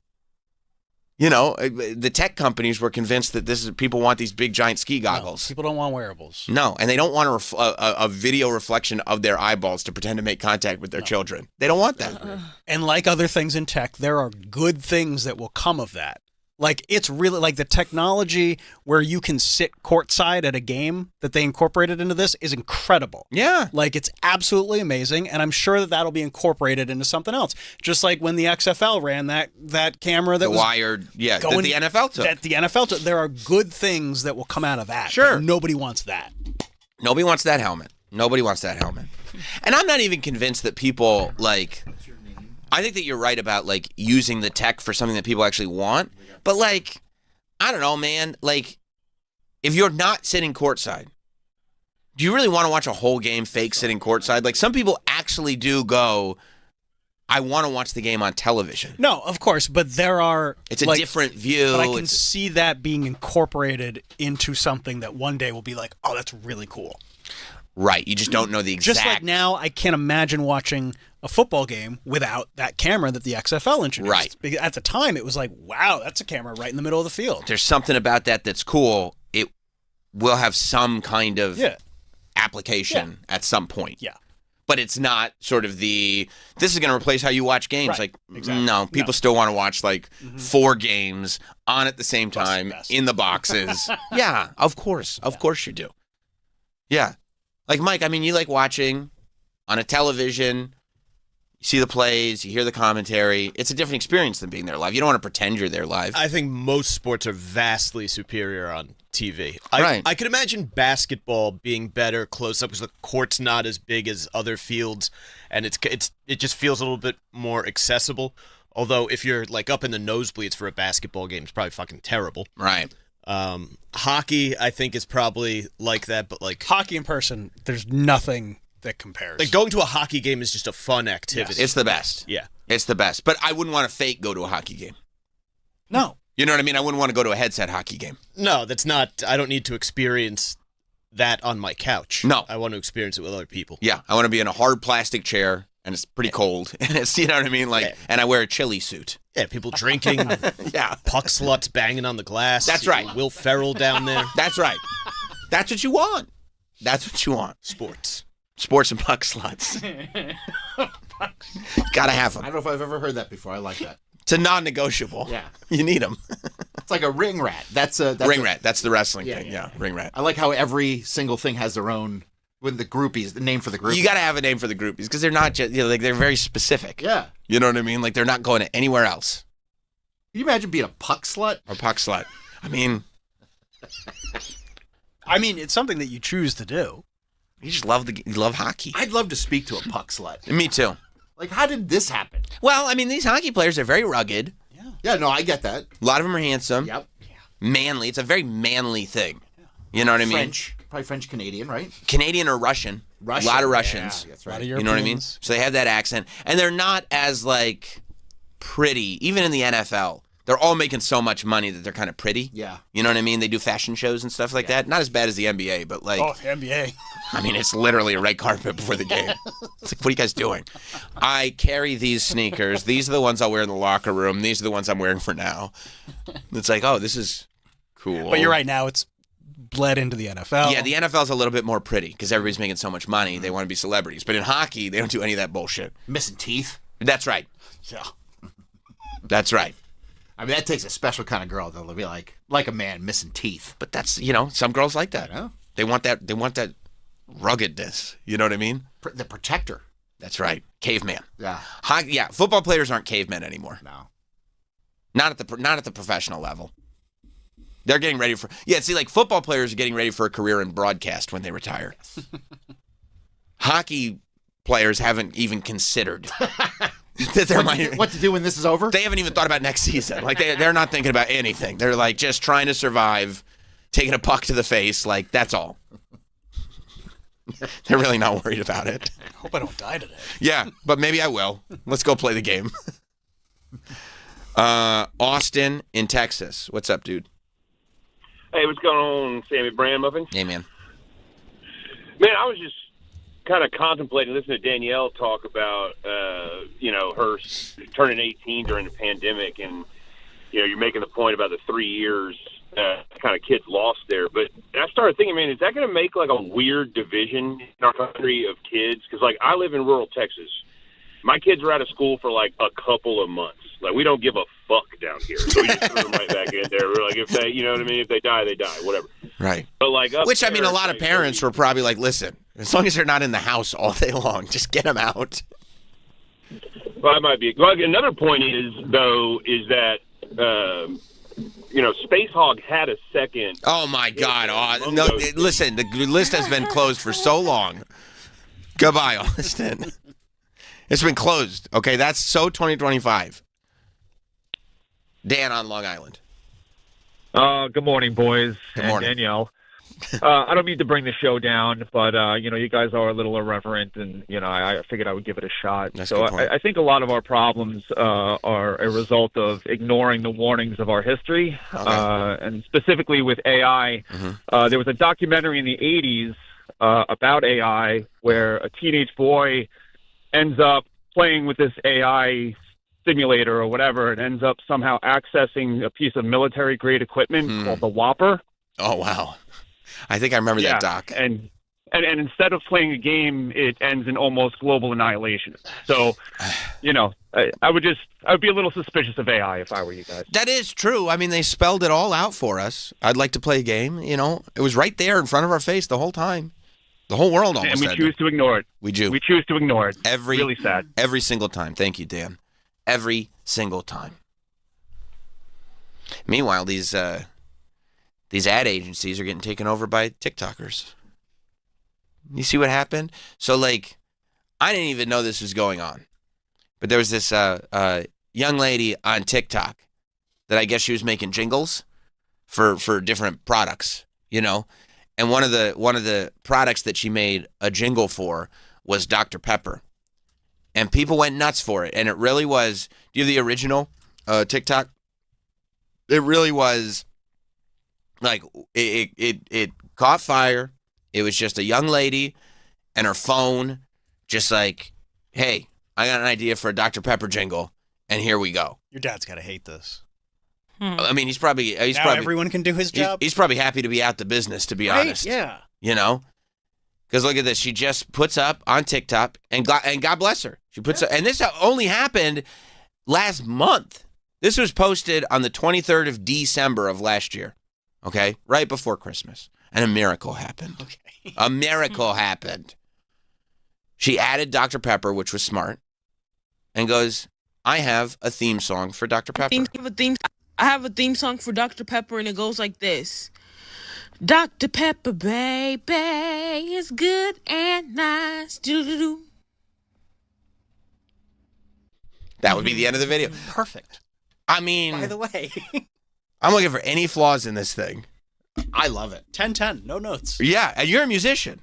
Speaker 1: the tech companies were convinced that people want these big giant ski goggles.
Speaker 2: No, people don't want wearables.
Speaker 1: No, and they don't want a video reflection of their eyeballs to pretend to make contact with their children. They don't want that.
Speaker 2: And like other things in tech, there are good things that will come of that. Like, it's really like the technology where you can sit courtside at a game that they incorporated into this is incredible.
Speaker 1: Yeah.
Speaker 2: Like, it's absolutely amazing, and I'm sure that that'll be incorporated into something else. Just like when the XFL ran that camera that
Speaker 1: The
Speaker 2: was
Speaker 1: wired, yeah,
Speaker 2: going,
Speaker 1: that the NFL took.
Speaker 2: That the NFL took. There are good things that will come out of that.
Speaker 1: Sure.
Speaker 2: But nobody wants that.
Speaker 1: Nobody wants that helmet. Nobody wants that helmet. And I'm not even convinced that people, like, I think that you're right about, like, using the tech for something that people actually want. But, like, I don't know, man. Like, if you're not sitting courtside, do you really want to watch a whole game fake sitting courtside? Like, some people actually do go, I want to watch the game on television.
Speaker 2: No, of course, but there are...
Speaker 1: It's a different view.
Speaker 2: But I can see that being incorporated into something that one day will be like, oh, that's really cool.
Speaker 1: Right. You just don't know the exact...
Speaker 2: Just like now, I can't imagine watching a football game without that camera that the XFL introduced.
Speaker 1: Right.
Speaker 2: Because at the time, it was like, wow, that's a camera right in the middle of the field.
Speaker 1: There's something about that that's cool. It will have some kind of application at some point.
Speaker 2: Yeah.
Speaker 1: But it's not sort of this is going to replace how you watch games.
Speaker 2: Right.
Speaker 1: Like,
Speaker 2: Exactly.
Speaker 1: no, people still want to watch like 4 games on at the same time
Speaker 2: best.
Speaker 1: in the boxes. Yeah, of course. Of course you do. Yeah. Like, Mike, I mean, you like watching on a television, you see the plays, you hear the commentary. It's a different experience than being there live. You don't want to pretend you're there live.
Speaker 7: I think most sports are vastly superior on TV.
Speaker 1: Right.
Speaker 7: I could imagine basketball being better close up because the court's not as big as other fields, and it just feels a little bit more accessible. Although if you're like up in the nosebleeds for a basketball game, it's probably fucking terrible.
Speaker 1: Right.
Speaker 7: Hockey, I think, is probably like that, but like
Speaker 2: Hockey in person, there's nothing that compares.
Speaker 7: like going to a hockey game is just a fun activity.
Speaker 1: It's the best.
Speaker 7: Yeah.
Speaker 1: It's the best. But I wouldn't want to fake go to a hockey game.
Speaker 2: No.
Speaker 1: You know what I mean? I wouldn't want to go to a headset hockey game.
Speaker 7: No, that's not. I don't need to experience that on my couch.
Speaker 1: No.
Speaker 7: I want to experience it with other people.
Speaker 1: Yeah, I want to be in a hard plastic chair, and it's pretty cold, and it's, you know what I mean? Like, and I wear a chilly suit.
Speaker 7: Yeah, people drinking,
Speaker 1: Yeah,
Speaker 7: puck sluts banging on the glass.
Speaker 1: That's right.
Speaker 7: Will Ferrell down there.
Speaker 1: that's right. That's what you want. That's what you want.
Speaker 7: Sports.
Speaker 1: Sports and puck sluts. Gotta have
Speaker 3: I
Speaker 1: them.
Speaker 3: don't know if I've ever heard that before. I like that.
Speaker 1: It's a non-negotiable.
Speaker 3: Yeah.
Speaker 1: You need them.
Speaker 3: It's like a ring rat. That's
Speaker 1: Ring rat. That's the wrestling
Speaker 3: Yeah,
Speaker 1: thing.
Speaker 3: yeah.
Speaker 1: Yeah, ring rat.
Speaker 3: I like how every single thing has their own. With the groupies, the name for the groupies.
Speaker 1: You gotta have a name for the groupies because they're not just, like they're very specific.
Speaker 3: Yeah.
Speaker 1: You know what I mean? Like they're not going to anywhere else.
Speaker 3: Can you imagine being a puck slut?
Speaker 1: Or puck slut. I mean,
Speaker 2: I mean, it's something that you choose to do.
Speaker 1: You just love you love hockey.
Speaker 3: I'd love to speak to a puck slut.
Speaker 1: Me too.
Speaker 3: Like, how did this happen?
Speaker 1: Well, I mean, these hockey players are very rugged.
Speaker 3: Yeah, no, I get that.
Speaker 1: A lot of them are handsome.
Speaker 3: Yep.
Speaker 1: Manly. It's a very manly thing. You know what I mean?
Speaker 3: French. Probably French-Canadian, right?
Speaker 1: Canadian or Russian. A lot of Russians.
Speaker 3: Yeah, that's
Speaker 2: A lot
Speaker 3: right.
Speaker 2: of
Speaker 1: You know what I mean?
Speaker 2: Europeans.
Speaker 1: So they have that accent. And they're not as, like, pretty. Even in the NFL. They're all making so much money that they're kind of pretty.
Speaker 3: Yeah.
Speaker 1: You know what I mean? They do fashion shows and stuff like that. Not as bad as the NBA, but, like...
Speaker 2: Oh, the NBA.
Speaker 1: I mean, it's literally a red carpet before the game. It's like, what are you guys doing? I carry these sneakers. These are the ones I'll wear in the locker room. These are the ones I'm wearing for now. It's like, oh, this is cool.
Speaker 2: But you're right. Now it's bled into the NFL.
Speaker 1: Yeah, the NFL's a little bit more pretty because everybody's making so much money. They want to be celebrities. But in hockey, they don't do any of that bullshit.
Speaker 3: Missing teeth.
Speaker 1: That's right.
Speaker 2: Yeah.
Speaker 1: That's right.
Speaker 3: I mean, that takes a special kind of girl to be like a man missing teeth.
Speaker 1: But that's, some girls like that.
Speaker 3: I know.
Speaker 1: They want that ruggedness. You know what I mean?
Speaker 3: The protector.
Speaker 1: That's right. Caveman.
Speaker 3: Yeah.
Speaker 1: Hockey, yeah, football players aren't cavemen anymore.
Speaker 3: No.
Speaker 1: Not at the professional level. They're getting ready for like football players are getting ready for a career in broadcast when they retire. Hockey players haven't even considered that
Speaker 3: What to do when this is over?
Speaker 1: They haven't even thought about next season. Like they're not thinking about anything. They're like just trying to survive, taking a puck to the face, like that's all. They're really not worried about it.
Speaker 2: I hope I don't die today.
Speaker 1: Yeah, but maybe I will. Let's go play the game. Austin in Texas. What's up, dude?
Speaker 9: Hey, what's going on, Sammy Brand Muffin?
Speaker 1: Hey, man.
Speaker 9: Man, I was just kind of contemplating listening to Danielle talk about, her turning 18 during the pandemic, and you're making the point about the 3 years kind of kids lost there. But I started thinking, man, is that going to make like a weird division in our country of kids? Because like I live in rural Texas. My kids are out of school for like a couple of months. Like we don't give a fuck down here. So we just throw them right back in there. We're like, if they, you know what I mean? If they die, they die, whatever.
Speaker 1: Right.
Speaker 9: But like,
Speaker 1: Which, I mean, a lot of parents were probably like, listen, as long as they're not in the house all day long, just get them out.
Speaker 9: Well, that might be. Well, another point is that, Space Hog had a second.
Speaker 1: Oh, my God. Oh, no, listen, the list has been closed for so long. Goodbye, Austin. It's been closed. Okay, that's so 2025. Dan on Long Island.
Speaker 10: Good morning, boys.
Speaker 1: Good morning.
Speaker 10: And Danielle. I don't mean to bring the show down, but, you guys are a little irreverent, and, I figured I would give it a shot.
Speaker 1: That's
Speaker 10: so
Speaker 1: a good point.
Speaker 10: I think a lot of our problems are a result of ignoring the warnings of our history, and specifically with AI.
Speaker 1: Mm-hmm.
Speaker 10: There was a documentary in the 80s about AI where a teenage boy ends up playing with this AI simulator or whatever, and ends up somehow accessing a piece of military-grade equipment called the Whopper.
Speaker 1: Oh, wow. I think I remember that doc.
Speaker 10: And instead of playing a game, it ends in almost global annihilation. So, I would be a little suspicious of AI if I were you guys.
Speaker 1: That is true. I mean, they spelled it all out for us. I'd like to play a game, It was right there in front of our face the whole time. The whole world almost
Speaker 10: And we
Speaker 1: said
Speaker 10: choose to ignore it.
Speaker 1: We do.
Speaker 10: We choose to ignore it. Really sad.
Speaker 1: Every single time. Thank you, Dan. Every single time. Meanwhile, these ad agencies are getting taken over by TikTokers. You see what happened? So, like, I didn't even know this was going on. But there was this young lady on TikTok that I guess she was making jingles for different products, And one of the products that she made a jingle for was Dr. Pepper. And people went nuts for it. And it really was, do you have the original TikTok? It really was like it caught fire. It was just a young lady and her phone just like, hey, I got an idea for a Dr. Pepper jingle, and here we go.
Speaker 2: Your dad's got to hate this.
Speaker 1: I mean, he's probably
Speaker 2: everyone can do his job.
Speaker 1: He's probably happy to be out the business, to be honest.
Speaker 2: Yeah.
Speaker 1: Because look at this. She just puts up on TikTok, and God bless her. She puts up, and this only happened last month. This was posted on the 23rd of December of last year. Okay, right before Christmas, and a miracle happened.
Speaker 2: Okay.
Speaker 1: A miracle happened. She added Dr. Pepper, which was smart, and goes, "I have a theme song for Dr. Pepper."
Speaker 11: I have a theme song for Dr. Pepper, and it goes like this. Dr. Pepper, baby, is good and nice. Doo-doo-doo.
Speaker 1: That would be the end of the video.
Speaker 2: Perfect.
Speaker 1: I mean,
Speaker 2: By the way,
Speaker 1: I'm looking for any flaws in this thing.
Speaker 3: I love it.
Speaker 2: 10-10, no notes.
Speaker 1: Yeah, and you're a musician.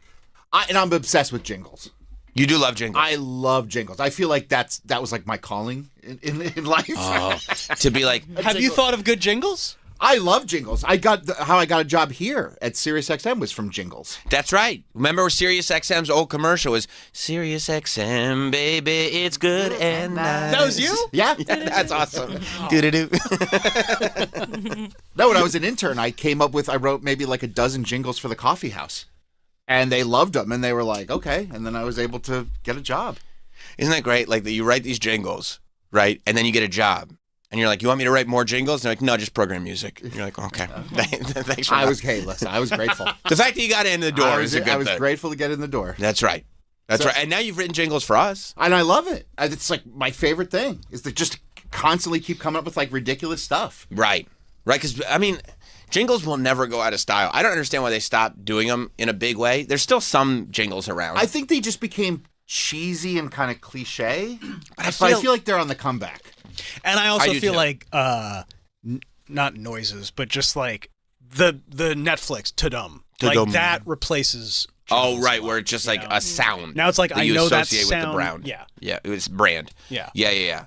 Speaker 3: And I'm obsessed with jingles.
Speaker 1: You do love jingles.
Speaker 3: I love jingles. I feel like that was like my calling in life.
Speaker 1: Oh, to be like,
Speaker 2: Have you thought of good jingles?
Speaker 3: I love jingles. How I got a job here at SiriusXM was from jingles.
Speaker 1: that's right. Remember SiriusXM's old commercial was SiriusXM, baby, it's good and nice.
Speaker 2: That was you?
Speaker 3: Yeah.
Speaker 1: That's awesome. Doo-doo-doo.
Speaker 3: No, when I was an intern, I wrote maybe like a dozen jingles for the coffee house. And they loved them, and they were like, okay. And then I was able to get a job.
Speaker 1: Isn't that great? Like, that you write these jingles, right? And then you get a job. And you're like, you want me to write more jingles? And they're like, no, just program music. And you're like, okay. Thanks for that.
Speaker 3: Listen, I was grateful.
Speaker 1: The fact that you got in the door is a good thing.
Speaker 3: I was grateful to get in the door.
Speaker 1: That's right. That's right. And now you've written jingles for us.
Speaker 3: And I love it. It's like my favorite thing is to just constantly keep coming up with like ridiculous stuff.
Speaker 1: Right. Right. Because, I mean, jingles will never go out of style. I don't understand why they stopped doing them in a big way. There's still some jingles around.
Speaker 3: I think they just became cheesy and kind of cliche.
Speaker 1: But
Speaker 3: I feel like they're on the comeback.
Speaker 2: And I also
Speaker 1: do
Speaker 2: feel
Speaker 1: too.
Speaker 2: like not noises, but just like the Netflix ta-dum.
Speaker 1: Ta-dum.
Speaker 2: Like that replaces
Speaker 1: Oh,
Speaker 2: jingles
Speaker 1: right,
Speaker 2: a lot,
Speaker 1: where it's just
Speaker 2: you
Speaker 1: like
Speaker 2: know?
Speaker 1: a sound.
Speaker 2: Now it's like,
Speaker 1: that
Speaker 2: I
Speaker 1: you
Speaker 2: know that
Speaker 1: associate
Speaker 2: sound.
Speaker 1: with the brand.
Speaker 2: Yeah.
Speaker 1: Yeah, it's brand.
Speaker 2: Yeah.
Speaker 1: Yeah.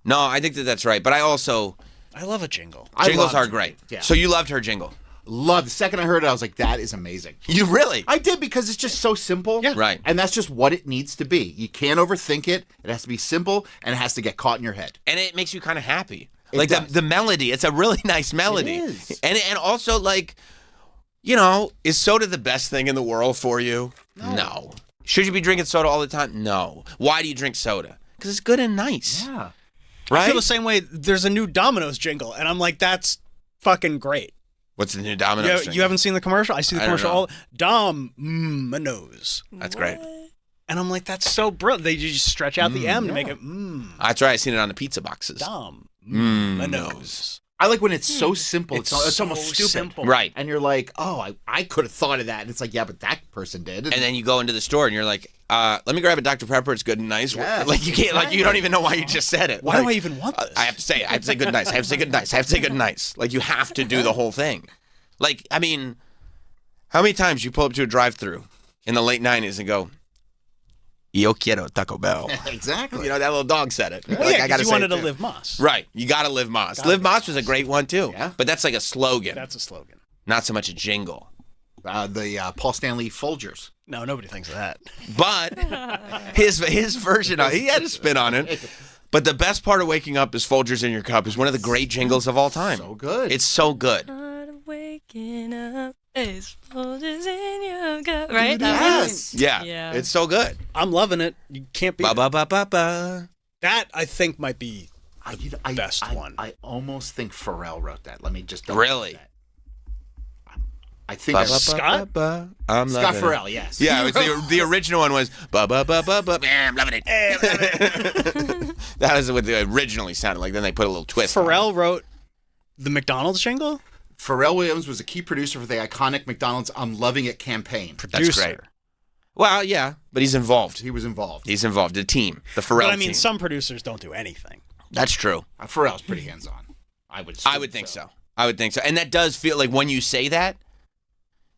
Speaker 1: No, I think that's right. But I also,
Speaker 2: I love a jingle.
Speaker 1: jingles are great.
Speaker 3: Yeah.
Speaker 1: So you loved her jingle.
Speaker 3: The second I heard it, I was like, that is amazing.
Speaker 1: You really?
Speaker 3: I did, because it's just so simple.
Speaker 2: Yeah.
Speaker 1: Right.
Speaker 3: And that's just what it needs to be. You can't overthink it. It has to be simple, and it has to get caught in your head.
Speaker 1: And it makes you kind of happy.
Speaker 3: It
Speaker 1: Like
Speaker 3: does.
Speaker 1: the melody. It's a really nice melody.
Speaker 3: It is.
Speaker 1: And also, like, you know, is soda the best thing in the world for you? No. Should you be drinking soda all the time? No. Why do you drink soda? Because it's good and nice.
Speaker 3: Yeah.
Speaker 1: Right?
Speaker 2: I feel the same way. There's a new Domino's jingle, and I'm like, that's fucking great.
Speaker 1: What's the new Domino's
Speaker 2: You haven't seen the commercial? I see the
Speaker 1: I don't
Speaker 2: commercial
Speaker 1: know.
Speaker 2: all Domino's.
Speaker 1: That's great.
Speaker 2: And I'm like, that's so brilliant. They just stretch out the M to make it
Speaker 1: That's right. I've seen it on the pizza boxes.
Speaker 2: Domino's.
Speaker 3: I like when it's so simple. It's almost
Speaker 2: so
Speaker 3: stupid.
Speaker 2: simple.
Speaker 1: Right.
Speaker 3: And you're like, oh, I could have thought of that. And it's like, yeah, but that person did.
Speaker 1: And then you go into the store and you're like, let me grab a Dr. Pepper. It's good and nice.
Speaker 3: Yeah,
Speaker 1: like you can't, like you don't even know why you just said it.
Speaker 2: Why do I
Speaker 1: Like,
Speaker 2: even want this?
Speaker 1: I have to say it. I have to say good and nice. I have to say good and nice. I have to say good and nice. Like you have to do the whole thing. Like, I mean, how many times you pull up to a drive-thru in the late 90s and go, Yo quiero Taco Bell.
Speaker 3: Exactly.
Speaker 1: You know, that little dog said it.
Speaker 2: Well,
Speaker 1: Like,
Speaker 2: yeah,
Speaker 1: I gotta
Speaker 2: you
Speaker 1: say
Speaker 2: wanted
Speaker 1: it
Speaker 2: to
Speaker 1: too.
Speaker 2: live Moss.
Speaker 1: Right. You got to live Moss. Live Moss was a great one too.
Speaker 3: Yeah.
Speaker 1: But that's like a slogan,
Speaker 2: That's a slogan.
Speaker 1: not so much a jingle.
Speaker 3: The Paul Stanley Folgers.
Speaker 2: No, nobody thinks of that.
Speaker 1: But his version, he had a spin on it. But the best part of waking up is Folgers in your cup is one of the great jingles of all time.
Speaker 3: So good.
Speaker 1: It's so good.
Speaker 4: Part of waking up is Folgers in your gut. Right? That
Speaker 3: Yes.
Speaker 1: Yeah.
Speaker 4: Yeah.
Speaker 1: It's so good.
Speaker 2: I'm loving it. You can't beat
Speaker 1: Ba
Speaker 2: it.
Speaker 1: ba ba ba ba.
Speaker 2: That, I think, might be best one.
Speaker 3: I almost think Pharrell wrote that. Let me just
Speaker 1: Really?
Speaker 3: that. I think
Speaker 1: Ba,
Speaker 3: that's
Speaker 1: ba, ba,
Speaker 2: Scott?
Speaker 1: ba, ba. I'm
Speaker 3: Scott
Speaker 1: loving
Speaker 3: Pharrell.
Speaker 1: it.
Speaker 3: Yes.
Speaker 1: Yeah, it was the original one was ba ba ba ba ba. I'm loving it. That was what they originally sounded like. Then they put a little twist. on it.
Speaker 2: Pharrell wrote the McDonald's jingle?
Speaker 3: Pharrell Williams was a key producer for the iconic McDonald's "I'm Loving It" campaign.
Speaker 1: That's
Speaker 2: Producer.
Speaker 1: great. Well, yeah, but he's involved.
Speaker 3: He was involved.
Speaker 1: He's involved. The team, the Pharrell
Speaker 2: But I mean,
Speaker 1: team.
Speaker 2: some producers don't do anything.
Speaker 1: That's true.
Speaker 3: Pharrell's pretty hands-on. I would
Speaker 1: think so. I would think so. And that does feel like when you say that,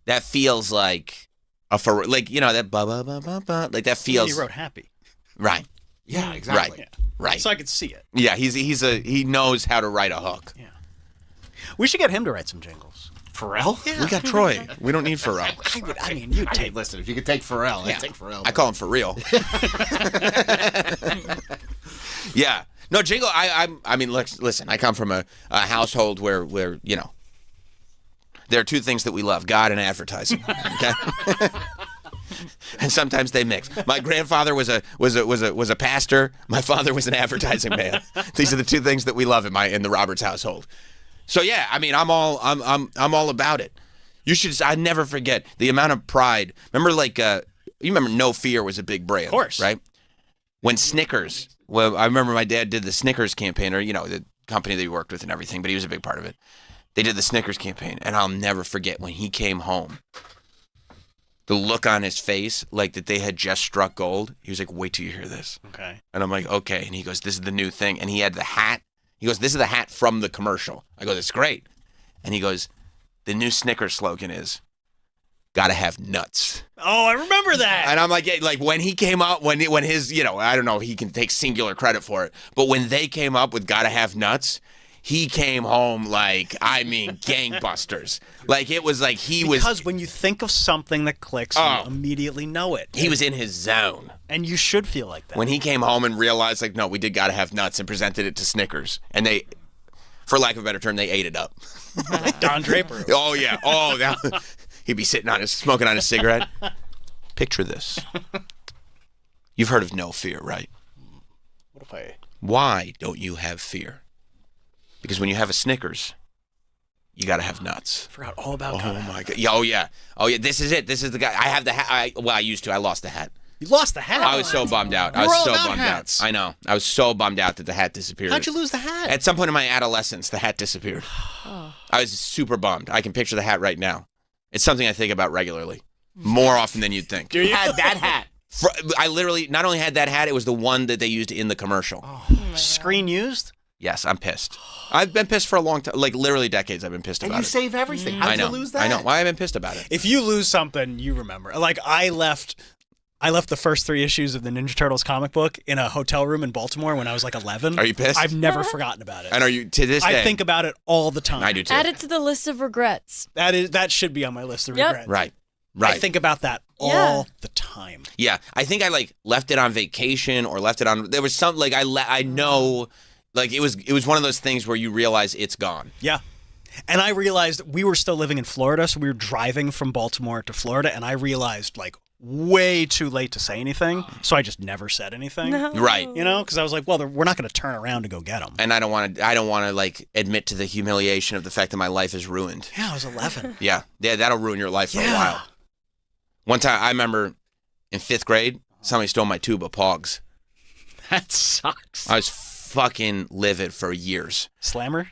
Speaker 1: that feels like a like you know that ba ba ba ba ba like that feels
Speaker 2: He wrote Happy.
Speaker 1: right.
Speaker 3: Yeah, exactly.
Speaker 1: Right. Right.
Speaker 2: So I could see it.
Speaker 1: Yeah, he knows how to write a hook.
Speaker 2: Yeah. We should get him to write some jingles.
Speaker 3: Pharrell?
Speaker 1: We got Troy. We don't need Pharrell.
Speaker 2: I mean, you take.
Speaker 3: Listen, if you could take Pharrell,
Speaker 1: Yeah.
Speaker 3: I'd take Pharrell.
Speaker 1: I call him for real. Yeah. No, jingle. I mean, listen. I come from a household where you know there are two things that we love: God and advertising. Okay. And sometimes they mix. My grandfather was a pastor. My father was an advertising man. These are the two things that we love in the Roberts household. So yeah, I mean, I'm all about it. You should. I never forget the amount of pride. Remember, like you remember, No Fear was a big brand,
Speaker 2: Of course.
Speaker 1: right? When Snickers. Well, I remember my dad did the Snickers campaign, or you know, the company that he worked with and everything, but he was a big part of it. They did the Snickers campaign, and I'll never forget when he came home. The look on his face, like that they had just struck gold. He was like, wait till you hear this.
Speaker 2: Okay.
Speaker 1: And I'm like, okay. And he goes, this is the new thing. And he had the hat. He goes, this is the hat from the commercial. I go, that's great. And he goes, the new Snickers slogan is, gotta have nuts.
Speaker 2: Oh, I remember that.
Speaker 1: And I'm like, yeah, like when he came up, when his, I don't know, he can take singular credit for it. But when they came up with gotta have nuts, he came home like, I mean, gangbusters. Like it was like
Speaker 2: because when you think of something that clicks, you immediately know it.
Speaker 1: He was in his zone.
Speaker 2: And you should feel like that.
Speaker 1: When he came home and realized, like, no, we did gotta have nuts, and presented it to Snickers, and they, for lack of a better term, they ate it up.
Speaker 2: Like Don Draper.
Speaker 1: Oh yeah. Oh, he'd be smoking on his cigarette. Picture this. You've heard of no fear, right?
Speaker 2: What if I?
Speaker 1: Why don't you have fear? Because when you have a Snickers, you got to have nuts.
Speaker 2: I forgot all about.
Speaker 1: Oh my god. Oh yeah. This is it. This is the guy. I have the hat. I used to. I lost the hat.
Speaker 2: You lost the hat.
Speaker 1: I was so bummed out.
Speaker 2: I was so bummed out.
Speaker 1: I know. I was so bummed out that the hat disappeared.
Speaker 2: How'd you lose the hat?
Speaker 1: At some point in my adolescence, the hat disappeared. I was super bummed. I can picture the hat right now. It's something I think about regularly, more often than you'd think.
Speaker 3: You had that hat.
Speaker 1: I literally not only had that hat, it was the one that they used in the commercial.
Speaker 2: Screen used?
Speaker 1: Yes, I'm pissed. I've been pissed for a long time, like literally decades. I've been pissed about it.
Speaker 3: And you save everything. How did you lose that?
Speaker 1: I know. Why I've been pissed about it.
Speaker 2: If you lose something, you remember. Like I left the first 3 issues of the Ninja Turtles comic book in a hotel room in Baltimore when I was like 11.
Speaker 1: Are you pissed?
Speaker 2: I've never forgotten about it.
Speaker 1: And are you to this day?
Speaker 2: I think about it all the time.
Speaker 1: I do too.
Speaker 4: Add it to the list of regrets.
Speaker 2: That should be on my list of regrets.
Speaker 1: Right.
Speaker 2: I think about that all the time.
Speaker 1: Yeah, I think I like left it on vacation or left it on. There was some like I know, like it was one of those things where you realize it's gone.
Speaker 2: Yeah. And I realized we were still living in Florida, so we were driving from Baltimore to Florida, and I realized like way too late to say anything, so I just never said anything.
Speaker 4: No.
Speaker 1: Right.
Speaker 2: You know, because I was like, well, we're not going to turn around to go get them.
Speaker 1: And I don't want to like admit to the humiliation of the fact that my life is ruined.
Speaker 2: Yeah, I was 11.
Speaker 1: Yeah, that'll ruin your life for a while. One time, I remember in 5th grade, somebody stole my tube of Pogs.
Speaker 2: That sucks.
Speaker 1: I was fucking livid for years.
Speaker 2: Slammer?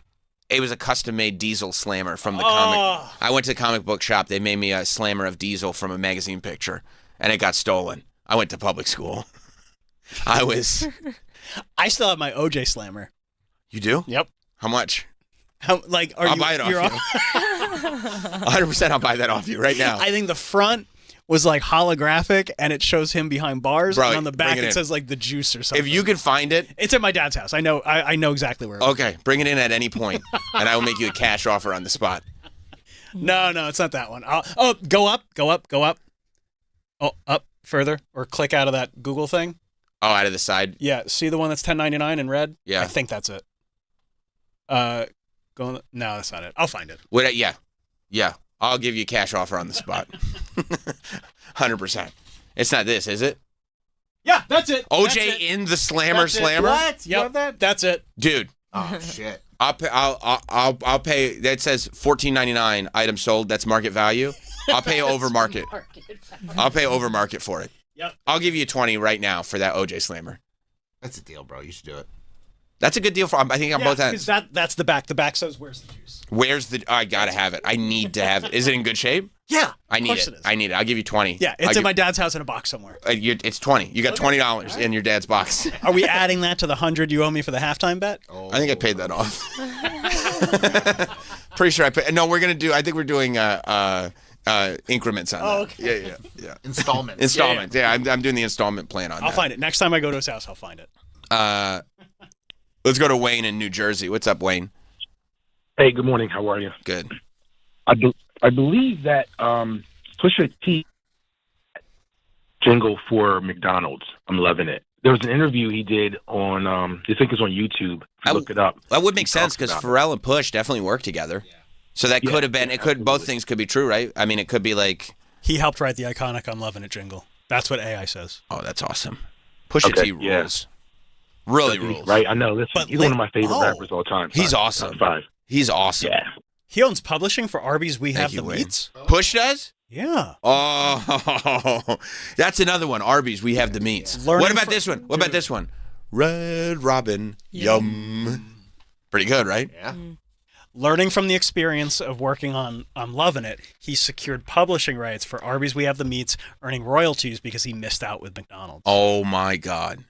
Speaker 1: It was a custom-made Diesel Slammer from the comic. I went to the comic book shop. They made me a Slammer of Diesel from a magazine picture, and it got stolen. I went to public school. I
Speaker 2: still have my OJ Slammer.
Speaker 1: You do?
Speaker 2: Yep.
Speaker 1: How much?
Speaker 2: I'll buy it off you.
Speaker 1: 100% I'll buy that off you right now.
Speaker 2: I think the front was like holographic, and it shows him behind bars,
Speaker 1: Bro,
Speaker 2: and on the back
Speaker 1: bring it
Speaker 2: it
Speaker 1: in.
Speaker 2: says like the juice or something.
Speaker 1: If you can find it.
Speaker 2: It's at my dad's house. I know exactly where it is.
Speaker 1: Okay, bring it in at any point, and I will make you a cash offer on the spot.
Speaker 2: No, it's not that one. Go up. Oh, up further, or click out of that Google thing.
Speaker 1: Oh, out of the side?
Speaker 2: Yeah, see the one that's $10.99 in red?
Speaker 1: Yeah.
Speaker 2: I think that's it. No, that's not it. I'll find it.
Speaker 1: Yeah. I'll give you a cash offer on the spot. 100%. It's not this, is it?
Speaker 2: Yeah, that's it.
Speaker 1: OJ
Speaker 2: That's it.
Speaker 1: in the Slammer
Speaker 2: That's it.
Speaker 1: Slammer?
Speaker 3: What? You
Speaker 2: Yep,
Speaker 3: have that?
Speaker 2: that's it.
Speaker 1: Dude.
Speaker 3: Oh shit.
Speaker 1: I'll pay. That says $14.99 item sold. That's market value. I'll pay over market. I'll pay over market for it.
Speaker 2: Yep.
Speaker 1: I'll give you $20 right now for that OJ Slammer.
Speaker 3: That's a deal, bro. You should do it.
Speaker 1: That's a good deal for. I think on both ends.
Speaker 2: Because that's the back. The back says, "Where's the juice?"
Speaker 1: I gotta have it. I need to have it. Is it in good shape?
Speaker 2: Yeah.
Speaker 1: I need it. I need it. I'll give you 20.
Speaker 2: Yeah, it's in my dad's house in a box somewhere.
Speaker 1: It's 20. You got $20 in your dad's box.
Speaker 2: Are we adding that to the 100 you owe me for the halftime bet?
Speaker 1: Oh. I think I paid that off. Pretty sure I paid. No, we're gonna do. I think we're doing increments on that.
Speaker 2: Okay.
Speaker 1: Yeah.
Speaker 3: Installments.
Speaker 1: Yeah. I'm doing the installment plan on that.
Speaker 2: I'll find it. Next time I go to his house, I'll find it.
Speaker 1: Let's go to Wayne in New Jersey. What's up, Wayne?
Speaker 12: Hey, good morning. How are you?
Speaker 1: Good.
Speaker 12: I believe that Pusha T jingle for McDonald's. I'm loving it. There was an interview he did on, I think it's on YouTube. Look it up.
Speaker 1: That would make sense because Pharrell and Push definitely work together. Yeah. So that could have been. It could. Both things could be true, right? I mean, it could be like
Speaker 2: he helped write the iconic "I'm Loving It" jingle. That's what AI says.
Speaker 1: Oh, that's awesome. Pusha T rules.
Speaker 12: Yeah.
Speaker 1: Really rules.
Speaker 12: Right, I know. Listen, he's one of my favorite rappers all time.
Speaker 1: He's awesome.
Speaker 12: Top 5.
Speaker 1: He's awesome.
Speaker 12: Yeah.
Speaker 2: He owns publishing for Arby's. We have the meats.
Speaker 1: Push does?
Speaker 2: Yeah.
Speaker 1: Oh, that's another one. Arby's. We have the meats. What about this one? What about this one? Red Robin. Yum. Pretty good, right?
Speaker 3: Yeah.
Speaker 2: learning from the experience of working on I'm Lovin' It, he secured publishing rights for Arby's We Have the Meats, earning royalties because he missed out with McDonald's.
Speaker 1: Oh my God.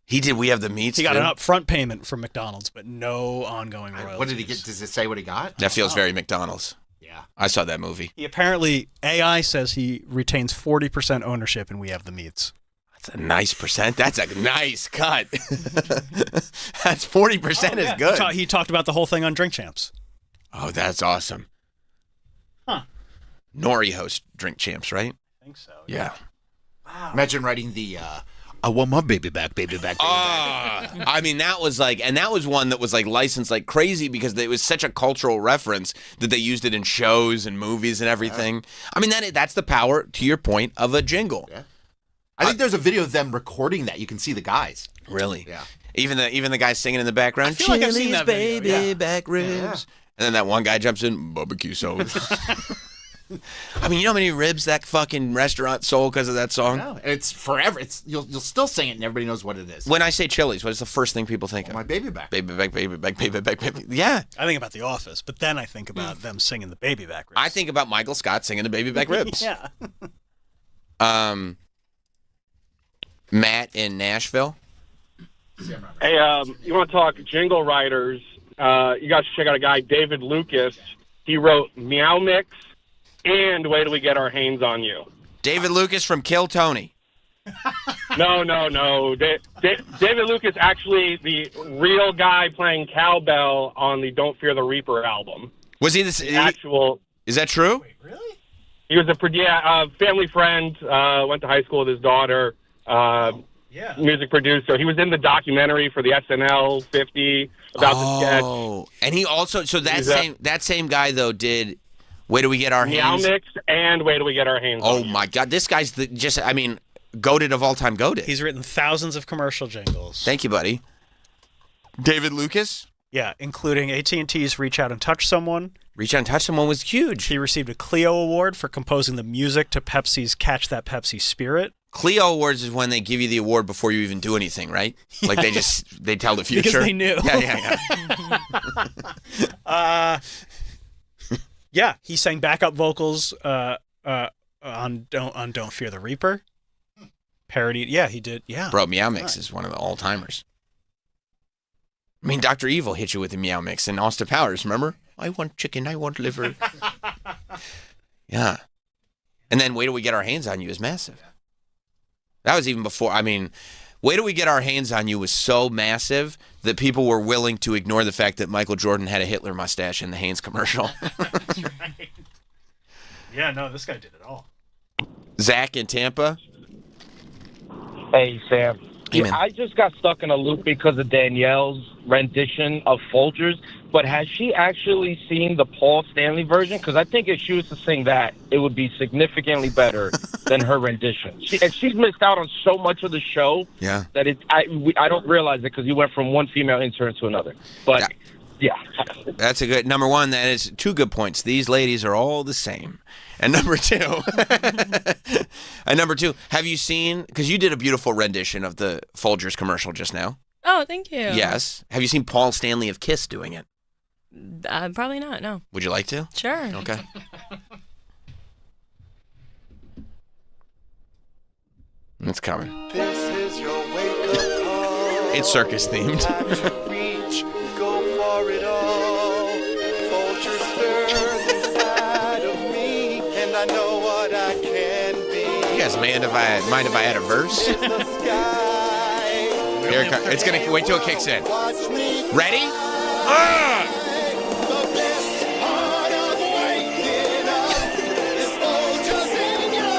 Speaker 1: He did We Have the Meats.
Speaker 2: He got
Speaker 1: too?
Speaker 2: an upfront payment from McDonald's, but no ongoing royalties.
Speaker 3: What did he get? Does it say what he got?
Speaker 1: That feels very McDonald's.
Speaker 3: Yeah.
Speaker 1: I saw that movie.
Speaker 2: He apparently, AI says he retains 40% ownership in We Have the Meats.
Speaker 1: That's a nice percent. That's a nice cut. That's 40% is good.
Speaker 2: He talked about the whole thing on Drink Champs.
Speaker 1: Oh, that's awesome.
Speaker 2: Huh.
Speaker 1: Nori hosts Drink Champs, right?
Speaker 2: I think so.
Speaker 1: Yeah.
Speaker 3: Wow. Imagine writing the I want my baby back, baby back, baby back.
Speaker 1: I mean, that was like, and that was one that was like licensed like crazy because it was such a cultural reference that they used it in shows and movies and everything. Yeah. I mean, that's the power, to your point, of a jingle.
Speaker 3: Yeah. I think there's a video of them recording that. You can see the guys.
Speaker 1: Really?
Speaker 3: Yeah.
Speaker 1: Even the guy singing in the background.
Speaker 2: I feel like I've seen that video.
Speaker 1: Baby back ribs. Yeah. And then that one guy jumps in, barbecue sauce. I mean, you know how many ribs that fucking restaurant sold because of that song?
Speaker 3: No, it's forever. You'll still sing it, and everybody knows what it is.
Speaker 1: When I say Chili's, what is the first thing people think of?
Speaker 3: My baby back.
Speaker 1: Baby back, baby back, baby back, baby. Yeah.
Speaker 2: I think about The Office, but then I think about them singing the baby back ribs.
Speaker 1: I think about Michael Scott singing the baby back ribs.
Speaker 2: Yeah.
Speaker 1: Matt in Nashville.
Speaker 13: Hey, you want to talk jingle writers? You guys should check out a guy, David Lucas. He wrote Meow Mix and Wait Till We Get Our Hands on You.
Speaker 1: David Lucas from Kill Tony.
Speaker 13: No. David Lucas, actually the real guy playing cowbell on the Don't Fear the Reaper album.
Speaker 1: Was he the
Speaker 13: actual?
Speaker 1: Is that true?
Speaker 13: Wait, really? He was a family friend. Went to high school with his daughter. Music producer. He was in the documentary for the SNL 50 about the sketch.
Speaker 1: Oh, and he also that same guy though did Wait Till We Get Our Hands.
Speaker 13: Meow Mix and Wait Till We Get Our Hands.
Speaker 1: Oh my God, this guy's goated of all time goated.
Speaker 2: He's written thousands of commercial jingles.
Speaker 1: Thank you, buddy. David Lucas?
Speaker 2: Yeah, including AT&T's Reach Out and Touch Someone.
Speaker 1: Reach Out and Touch Someone was huge.
Speaker 2: He received a Clio Award for composing the music to Pepsi's Catch That Pepsi Spirit.
Speaker 1: Clio Awards is when they give you the award before you even do anything, right? Like they tell the future.
Speaker 2: Because they knew.
Speaker 1: Yeah.
Speaker 2: Yeah, he sang backup vocals on Don't Fear the Reaper. Parodied. Yeah, he did. Yeah.
Speaker 1: Bro, Meow Mix is one of the all-timers. I mean, Dr. Evil hit you with the Meow Mix in Austin Powers, remember? I want chicken, I want liver. Yeah. And then Wait Till We Get Our Hands on You is massive. That was even before, I mean, Wait Till We Get Our Hands on You was so massive that people were willing to ignore the fact that Michael Jordan had a Hitler mustache in the Hanes commercial.
Speaker 2: That's right. Yeah, no, this guy did it all.
Speaker 1: Zach in Tampa.
Speaker 14: Hey, Sam.
Speaker 1: Hey, man.
Speaker 14: I just got stuck in a loop because of Danielle's rendition of Folgers, but has she actually seen the Paul Stanley version? Because I think if she was to sing that, it would be significantly better than her rendition. She's missed out on so much of the show that I don't realize it because you went from one female intern to another. But, yeah.
Speaker 1: That's a good, number one, that is two good points. These ladies are all the same. And number two, have you seen, because you did a beautiful rendition of the Folgers commercial just now.
Speaker 4: Oh, thank you.
Speaker 1: Yes. Have you seen Paul Stanley of Kiss doing it?
Speaker 4: Probably not, no.
Speaker 1: Would you like to?
Speaker 4: Sure.
Speaker 1: Okay. It's coming.
Speaker 15: This is your wake-up call.
Speaker 1: It's circus themed.
Speaker 15: Reach, go for it all. Folgers stir inside of me, and I know what I can be.
Speaker 1: You guys mind if I add a verse? Here it comes. It's gonna wait till it kicks in. Ready?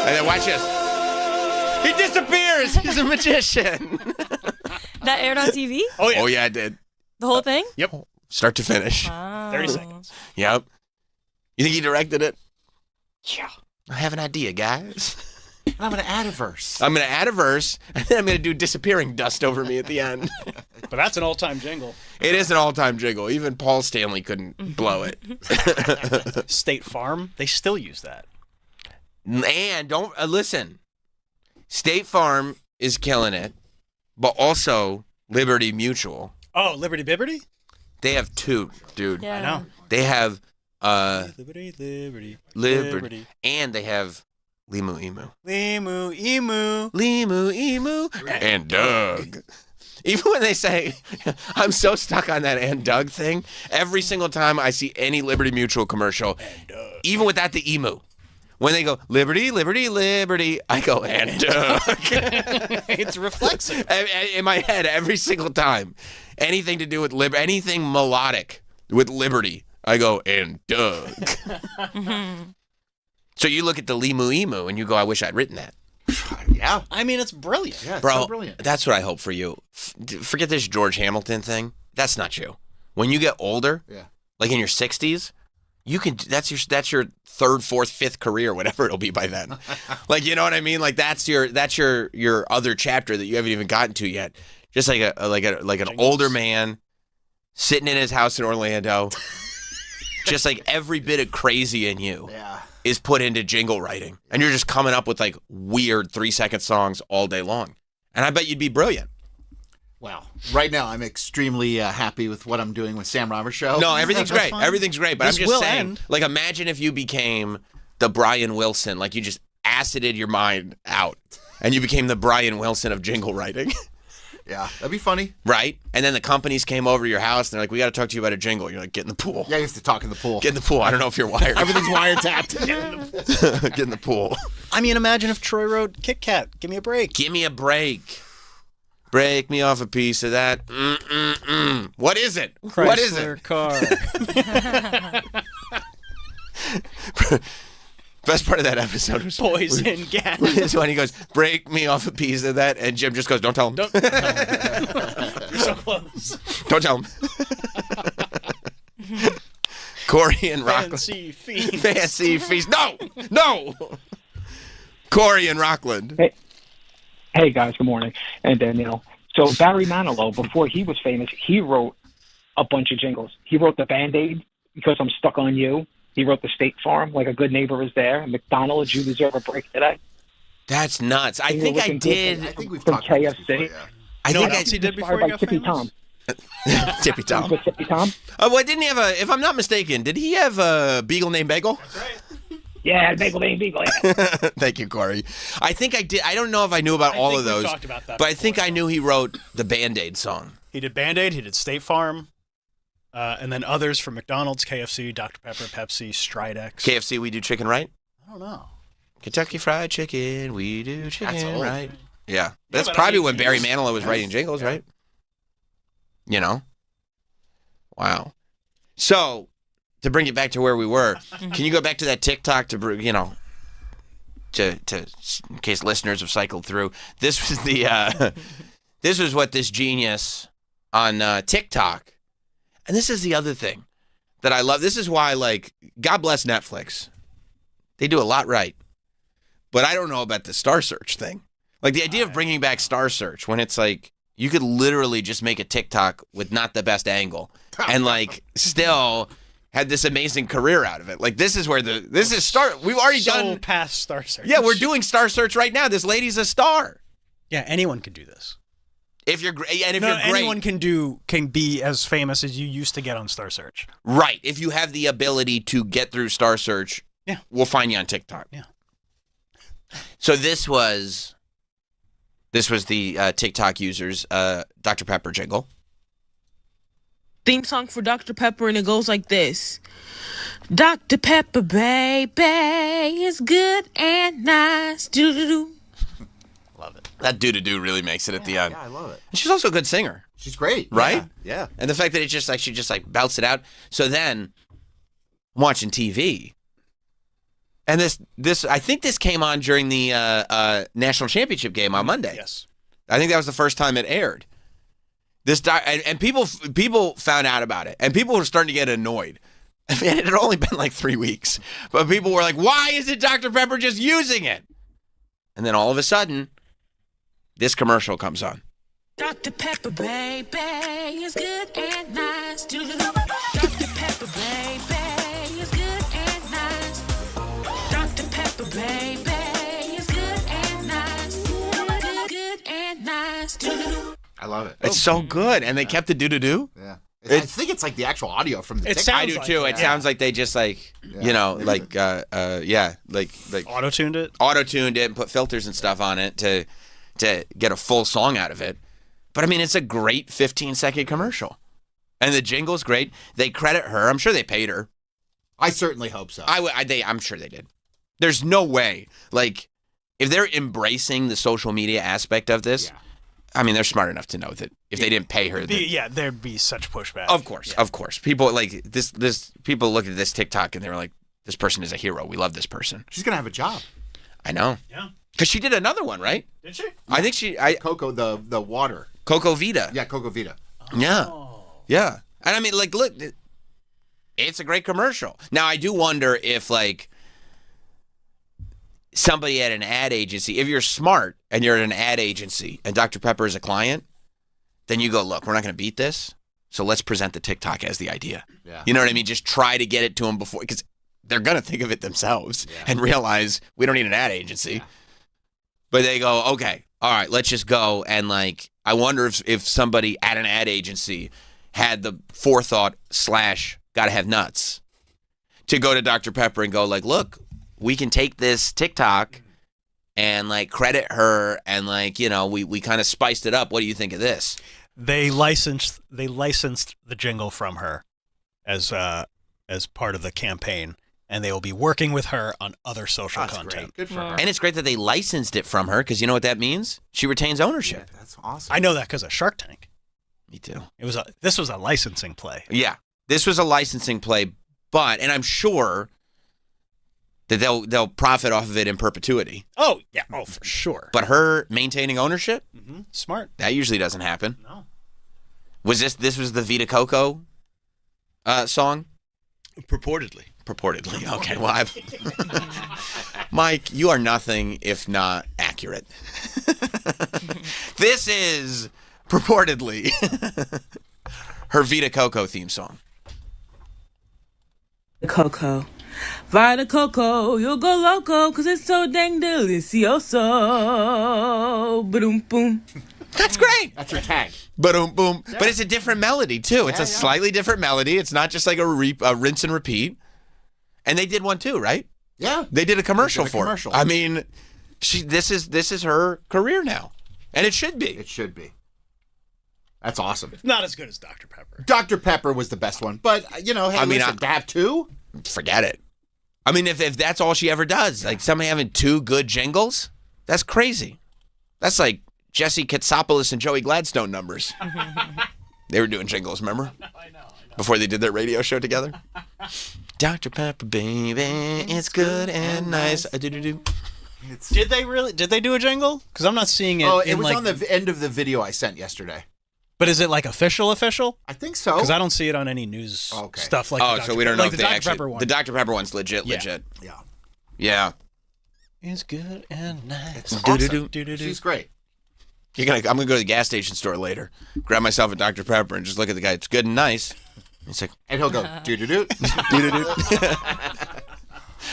Speaker 1: And then watch this. He disappears. He's a magician.
Speaker 4: That aired on TV?
Speaker 1: Oh yeah. Oh yeah, I did.
Speaker 4: The whole thing?
Speaker 1: Yep. Start to finish.
Speaker 4: Wow.
Speaker 2: 30 seconds.
Speaker 1: Yep. You think he directed it? Yeah. I have an idea, guys.
Speaker 3: I'm going to add a verse.
Speaker 1: I'm going to add a verse, and then I'm going to do disappearing dust over me at the end.
Speaker 2: But that's an all-time jingle.
Speaker 1: It is an all-time jingle. Even Paul Stanley couldn't blow it.
Speaker 2: State Farm, they still use that.
Speaker 1: And don't listen. State Farm is killing it, but also Liberty Mutual.
Speaker 2: Oh, Liberty Bibberty?
Speaker 1: They have two, dude.
Speaker 4: Yeah.
Speaker 2: I know.
Speaker 1: They have
Speaker 2: Liberty.
Speaker 1: and they have Limu Emu.
Speaker 2: Limu Emu.
Speaker 1: And Doug. Even when they say, I'm so stuck on that and Doug thing, every single time I see any Liberty Mutual commercial, even without the emu, when they go, Liberty, Liberty, Liberty, I go, and Doug.
Speaker 2: It's reflexive.
Speaker 1: In my head, every single time. Anything to do with anything melodic with Liberty, I go, and Doug. So you look at the Limu Emu and you go, I wish I'd written that.
Speaker 3: Yeah.
Speaker 2: I mean, it's brilliant.
Speaker 3: Yeah, it's
Speaker 1: Bro,
Speaker 3: so brilliant.
Speaker 1: that's what I hope for you. Forget this George Hamilton thing. That's not you. When you get older, like in your 60s, you can. That's your third, fourth, fifth career, whatever it'll be by then. Like, you know what I mean? Like that's your other chapter that you haven't even gotten to yet. Just like an older man sitting in his house in Orlando. Just like every bit of crazy in you is put into jingle writing. And you're just coming up with like weird 3-second songs all day long. And I bet you'd be brilliant.
Speaker 3: Wow. Right now, I'm extremely happy with what I'm doing with Sam Roberts show.
Speaker 1: No, everything's great. Everything's great. But
Speaker 2: This
Speaker 1: I'm just
Speaker 2: will
Speaker 1: saying,
Speaker 2: end.
Speaker 1: like, imagine if you became the Brian Wilson, like you just acided your mind out and you became the Brian Wilson of jingle writing.
Speaker 3: Yeah, that'd be funny.
Speaker 1: Right? And then the companies came over to your house and they're like, we got to talk to you about a jingle. You're like, get in the pool.
Speaker 3: Yeah, you have to talk in the pool.
Speaker 1: Get in the pool. I don't know if you're wired.
Speaker 3: Everything's wiretapped.
Speaker 1: Get in the pool.
Speaker 2: I mean, imagine if Troy wrote Kit Kat. Give me a break.
Speaker 1: Give me a break. Break me off a piece of that. What is it? What is it?
Speaker 2: Chrysler car.
Speaker 1: Best part of that episode was
Speaker 2: Poison gas.
Speaker 1: is when he goes, break me off a piece of that, and Jim just goes, don't tell him.
Speaker 2: You're so close.
Speaker 1: Don't tell him. Corey and Rockland.
Speaker 2: Fancy feast.
Speaker 1: Fancy feast. No. Corey and Rockland.
Speaker 16: Hey guys, good morning. And Danielle. So Barry Manilow, before he was famous, he wrote a bunch of jingles. He wrote the Band-Aid, Because I'm Stuck on You. He wrote the State Farm, Like a Good Neighbor Is There. McDonald's, You Deserve a Break Today.
Speaker 1: That's nuts. I
Speaker 16: They were
Speaker 1: think I
Speaker 16: looking
Speaker 1: did.
Speaker 16: good.
Speaker 3: I think we've
Speaker 16: From
Speaker 3: talked about this
Speaker 16: KFC.
Speaker 3: before,
Speaker 1: I
Speaker 2: know
Speaker 1: think
Speaker 2: what
Speaker 1: I
Speaker 2: else he did before
Speaker 16: Inspired
Speaker 2: he
Speaker 16: by
Speaker 2: got
Speaker 16: Tippy
Speaker 2: famous?
Speaker 16: Tom.
Speaker 1: Tippy Tom.
Speaker 16: With Tippy Tom.
Speaker 1: Well, didn't he have if I'm not mistaken, did he have a beagle named Bagel? That's right.
Speaker 16: Yeah, Bagel, Bagel. Yeah.
Speaker 1: Thank you, Corey. I think I did. I don't know if I knew about all of
Speaker 2: think we've
Speaker 1: those,
Speaker 2: talked about that
Speaker 1: but I
Speaker 2: before.
Speaker 1: think I knew he wrote the Band-Aid song.
Speaker 2: He did Band-Aid. He did State Farm. And then others from McDonald's, KFC, Dr. Pepper, Pepsi, Stridex.
Speaker 1: KFC, we do chicken right.
Speaker 2: I don't know.
Speaker 1: Kentucky Fried Chicken, we do chicken
Speaker 3: That's old.
Speaker 1: right. Yeah, that's
Speaker 2: but I
Speaker 1: probably
Speaker 2: mean,
Speaker 1: when Barry
Speaker 2: he was-
Speaker 1: Manilow was writing jingles, right? You know. Wow. So, to bring it back to where we were, can you go back to that TikTok to in case listeners have cycled through? This was the this was what this genius on TikTok, and this is the other thing that I love. This is why, like, God bless Netflix. They do a lot right, but I don't know about the Star Search thing. Like the idea of bringing back Star Search when it's like you could literally just make a TikTok with not the best angle and like still had this amazing career out of it. Like this is Star. We've already done
Speaker 2: past Star Search.
Speaker 1: Yeah, we're doing Star Search right now. This lady's a star.
Speaker 2: Yeah, anyone can do this.
Speaker 1: If you're great, and if
Speaker 2: No,
Speaker 1: you're great,
Speaker 2: anyone can be as famous as you used to get on Star Search.
Speaker 1: right? If you have the ability to get through Star Search,
Speaker 2: Yeah.
Speaker 1: we'll find you on TikTok.
Speaker 2: Yeah.
Speaker 1: So this was the TikTok users Dr. Pepper jingle.
Speaker 11: Theme song for Dr. Pepper, and it goes like this. Dr. Pepper, baby, is good and nice. Do-do-do.
Speaker 1: Love it. That do really makes it at the end.
Speaker 3: Yeah, I love it.
Speaker 1: And she's also a good singer,
Speaker 3: She's great.
Speaker 1: right?
Speaker 3: Yeah.
Speaker 1: And the fact that she just belts it out. So then I'm watching TV. And this I think this came on during the national championship game on Monday.
Speaker 2: Yes.
Speaker 1: I think that was the first time it aired. And people found out about it, and people were starting to get annoyed. I mean, it had only been like 3 weeks, but people were like, "Why isn't Dr. Pepper just using it?" And then all of a sudden, this commercial comes on.
Speaker 11: Dr. Pepper, baby, is good and nice. Do-do-do. Dr. Pepper, baby, is good and nice. Dr. Pepper, baby, is good and nice. Good and nice. Do-do-do.
Speaker 3: I love it.
Speaker 1: It's so good, and they kept the do.
Speaker 3: Yeah. I think it's like the actual audio from the TikTok.
Speaker 1: I do too. It sounds like they just like like
Speaker 2: auto-tuned it.
Speaker 1: Auto-tuned it and put filters and stuff on it to get a full song out of it. But I mean, it's a great 15-second commercial. And the jingle's great. They credit her. I'm sure they paid her.
Speaker 3: I certainly hope so.
Speaker 1: I'm sure they did. There's no way. Like, if they're embracing the social media aspect of this, I mean, they're smart enough to know that if they didn't pay her,
Speaker 2: there'd be such pushback.
Speaker 1: Of course. People like this. People look at this TikTok and they're like, "This person is a hero. We love this person."
Speaker 3: She's gonna have a job.
Speaker 1: I know.
Speaker 2: Yeah.
Speaker 1: Because she did another one, right?
Speaker 2: Did she?
Speaker 1: I think she.
Speaker 3: Coco, the water.
Speaker 1: Coco Vita.
Speaker 3: Yeah, Coco Vita.
Speaker 1: Yeah. Yeah. And I mean, like, look, it's a great commercial. Now, I do wonder if, like, somebody at an ad agency, if you're smart and you're at an ad agency and Dr. Pepper is a client, then you go, look, we're not going to beat this, so let's present the TikTok as the idea.
Speaker 3: Yeah.
Speaker 1: You know what I mean? Just try to get it to them before, because they're going to think of it themselves and realize we don't need an ad agency. Yeah. But they go, okay, all right, let's just go. And, like, I wonder if somebody at an ad agency had the forethought / gotta have nuts to go to Dr. Pepper and go, like, look, we can take this TikTok and, like, credit her and, like, you know, we kind of spiced it up. What do you think of this?
Speaker 2: They licensed the jingle from her as part of the campaign, and they will be working with her on other social content.
Speaker 3: Great. Good for her.
Speaker 1: And it's great that they licensed it from her, because you know what that means? She retains ownership.
Speaker 3: Yeah, that's awesome.
Speaker 2: I know that because of Shark Tank.
Speaker 1: Me too.
Speaker 2: This was a licensing play.
Speaker 1: Yeah, this was a licensing play, and I'm sure that they'll profit off of it in perpetuity.
Speaker 2: Oh yeah, for sure.
Speaker 1: But her maintaining ownership,
Speaker 2: smart.
Speaker 1: That usually doesn't happen.
Speaker 2: No.
Speaker 1: Was this was the Vita Coco song?
Speaker 7: Purportedly.
Speaker 1: Okay. Well, Mike, you are nothing if not accurate. This is purportedly her Vita Coco theme song.
Speaker 17: Coco. Vita Coco, you'll go loco, cause it's so dang delicioso. Boom, boom.
Speaker 1: That's great.
Speaker 3: That's her tag.
Speaker 1: Boom, boom. Yeah. But it's a different melody, too. It's a slightly different melody. It's not just like a rinse and repeat. And they did one, too, right?
Speaker 3: Yeah.
Speaker 1: They did a commercial for it. I mean, this is her career now. And it should be.
Speaker 3: It should be. That's awesome.
Speaker 2: It's not as good as Dr. Pepper.
Speaker 3: Dr. Pepper was the best one. But, you know, hey, listen, to have two?
Speaker 1: Forget it. I mean, if that's all she ever does, like somebody having two good jingles, that's crazy. That's like Jesse Katsopoulos and Joey Gladstone numbers. They were doing jingles, remember? I know. Before they did their radio show together. Dr. Pepper, baby, it's good and nice.
Speaker 2: Did they do a jingle? Because I'm not seeing it.
Speaker 3: Oh, it was on the end of the video I sent yesterday.
Speaker 2: But is it like official?
Speaker 3: I think so.
Speaker 2: Because I don't see it on any news stuff like.
Speaker 1: So we don't know if
Speaker 2: the
Speaker 1: they
Speaker 2: Dr.
Speaker 1: actually.
Speaker 2: Pepper one.
Speaker 1: The Dr. Pepper one's legit. Yeah.
Speaker 2: It's good and nice.
Speaker 3: It's awesome. She's great.
Speaker 1: I'm gonna go to the gas station store later, grab myself a Dr. Pepper, and just look at the guy. It's good and nice. It's like,
Speaker 3: and he'll go doo doo doo.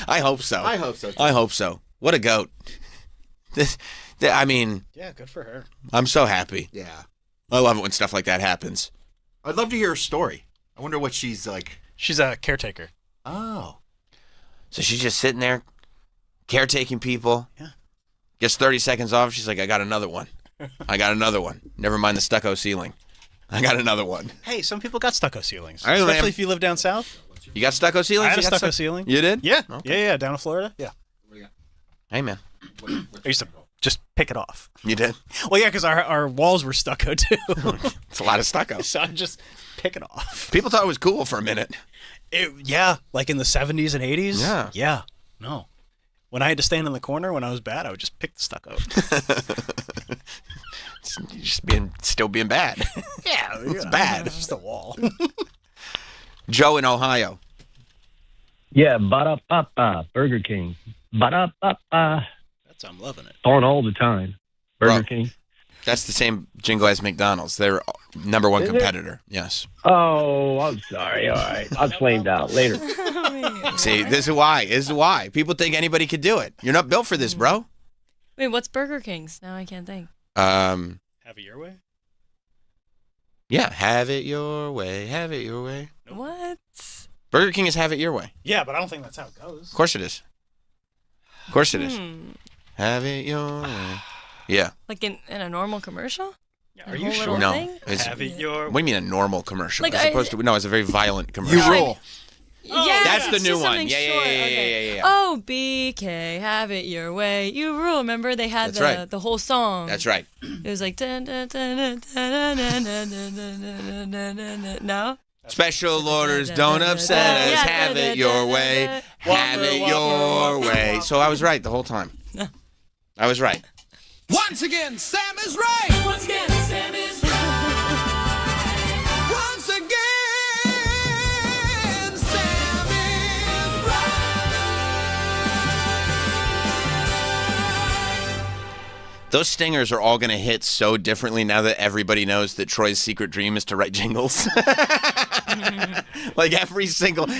Speaker 1: I hope so.
Speaker 3: I hope so.
Speaker 1: I hope so. What a goat. I mean.
Speaker 2: Yeah, good for her.
Speaker 1: I'm so happy.
Speaker 3: Yeah.
Speaker 1: I love it when stuff like that happens.
Speaker 3: I'd love to hear her story. I wonder what she's like.
Speaker 2: She's a caretaker.
Speaker 3: Oh.
Speaker 1: So she's just sitting there, caretaking people.
Speaker 2: Yeah.
Speaker 1: Gets 30 seconds off. She's like, I got another one. Never mind the stucco ceiling. I got another one.
Speaker 2: Hey, some people got stucco ceilings.
Speaker 1: Especially
Speaker 2: if you live down south.
Speaker 1: You got stucco ceilings?
Speaker 2: I had a stucco ceiling.
Speaker 1: You did?
Speaker 2: Yeah.
Speaker 1: Okay.
Speaker 2: Yeah, down in Florida. Yeah.
Speaker 1: Hey, man.
Speaker 2: I used to just pick it off.
Speaker 1: You did?
Speaker 2: Well, yeah, because our walls were stucco, too.
Speaker 1: It's a lot of stucco.
Speaker 2: So I just pick it off.
Speaker 1: People thought it was cool for a minute.
Speaker 2: Like in the 70s and 80s.
Speaker 1: Yeah.
Speaker 2: Yeah. No. When I had to stand in the corner when I was bad, I would just pick the stucco.
Speaker 1: Still being bad.
Speaker 2: Yeah.
Speaker 1: It's bad.
Speaker 2: It's just a wall.
Speaker 1: Joe in Ohio.
Speaker 18: Yeah, ba-da-ba-ba, Burger King. Ba-da-ba-ba.
Speaker 2: I'm loving it.
Speaker 18: On all the time. Burger King.
Speaker 1: That's the same jingle as McDonald's. They're number one competitor. Yes.
Speaker 18: Oh, I'm sorry. All right. I'll flamed out later.
Speaker 1: See, this is why. People think anybody could do it. You're not built for this, bro.
Speaker 4: Wait, what's Burger King's? Now I can't think.
Speaker 2: Have it your way?
Speaker 1: Yeah, have it your way. Have it your way.
Speaker 4: What?
Speaker 1: Burger King is have it your way.
Speaker 2: Yeah, but I don't think that's how it goes.
Speaker 1: Of course it is. Of course it is. Have it your way. Yeah.
Speaker 4: Like in a normal commercial?
Speaker 2: Are you sure?
Speaker 1: No.
Speaker 4: Thing?
Speaker 2: Have it your
Speaker 1: What do you mean a normal commercial?
Speaker 4: Like,
Speaker 1: As opposed to, no, it's a very violent commercial.
Speaker 3: You rule.
Speaker 4: Yeah,
Speaker 1: That's the
Speaker 4: it's
Speaker 1: new
Speaker 4: just
Speaker 1: one.
Speaker 4: something
Speaker 1: Yeah,
Speaker 4: short.
Speaker 1: yeah.
Speaker 4: Okay. Oh, BK, have it your way. You rule. Remember they had
Speaker 1: That's right.
Speaker 4: the whole song.
Speaker 1: That's right.
Speaker 4: It was like dun, dun, dun, dun, dun, dun, dun, dun, dun, dun, dun, dun, dun. No.
Speaker 1: Special orders don't upset us. Have it your way. Have it your way. So I was right the whole time. I was right.
Speaker 15: Once again, Sam is right. Once again, Sam is right. Once again, Sam is right.
Speaker 1: Those stingers are all going to hit so differently now that everybody knows that Troy's secret dream is to write jingles. Like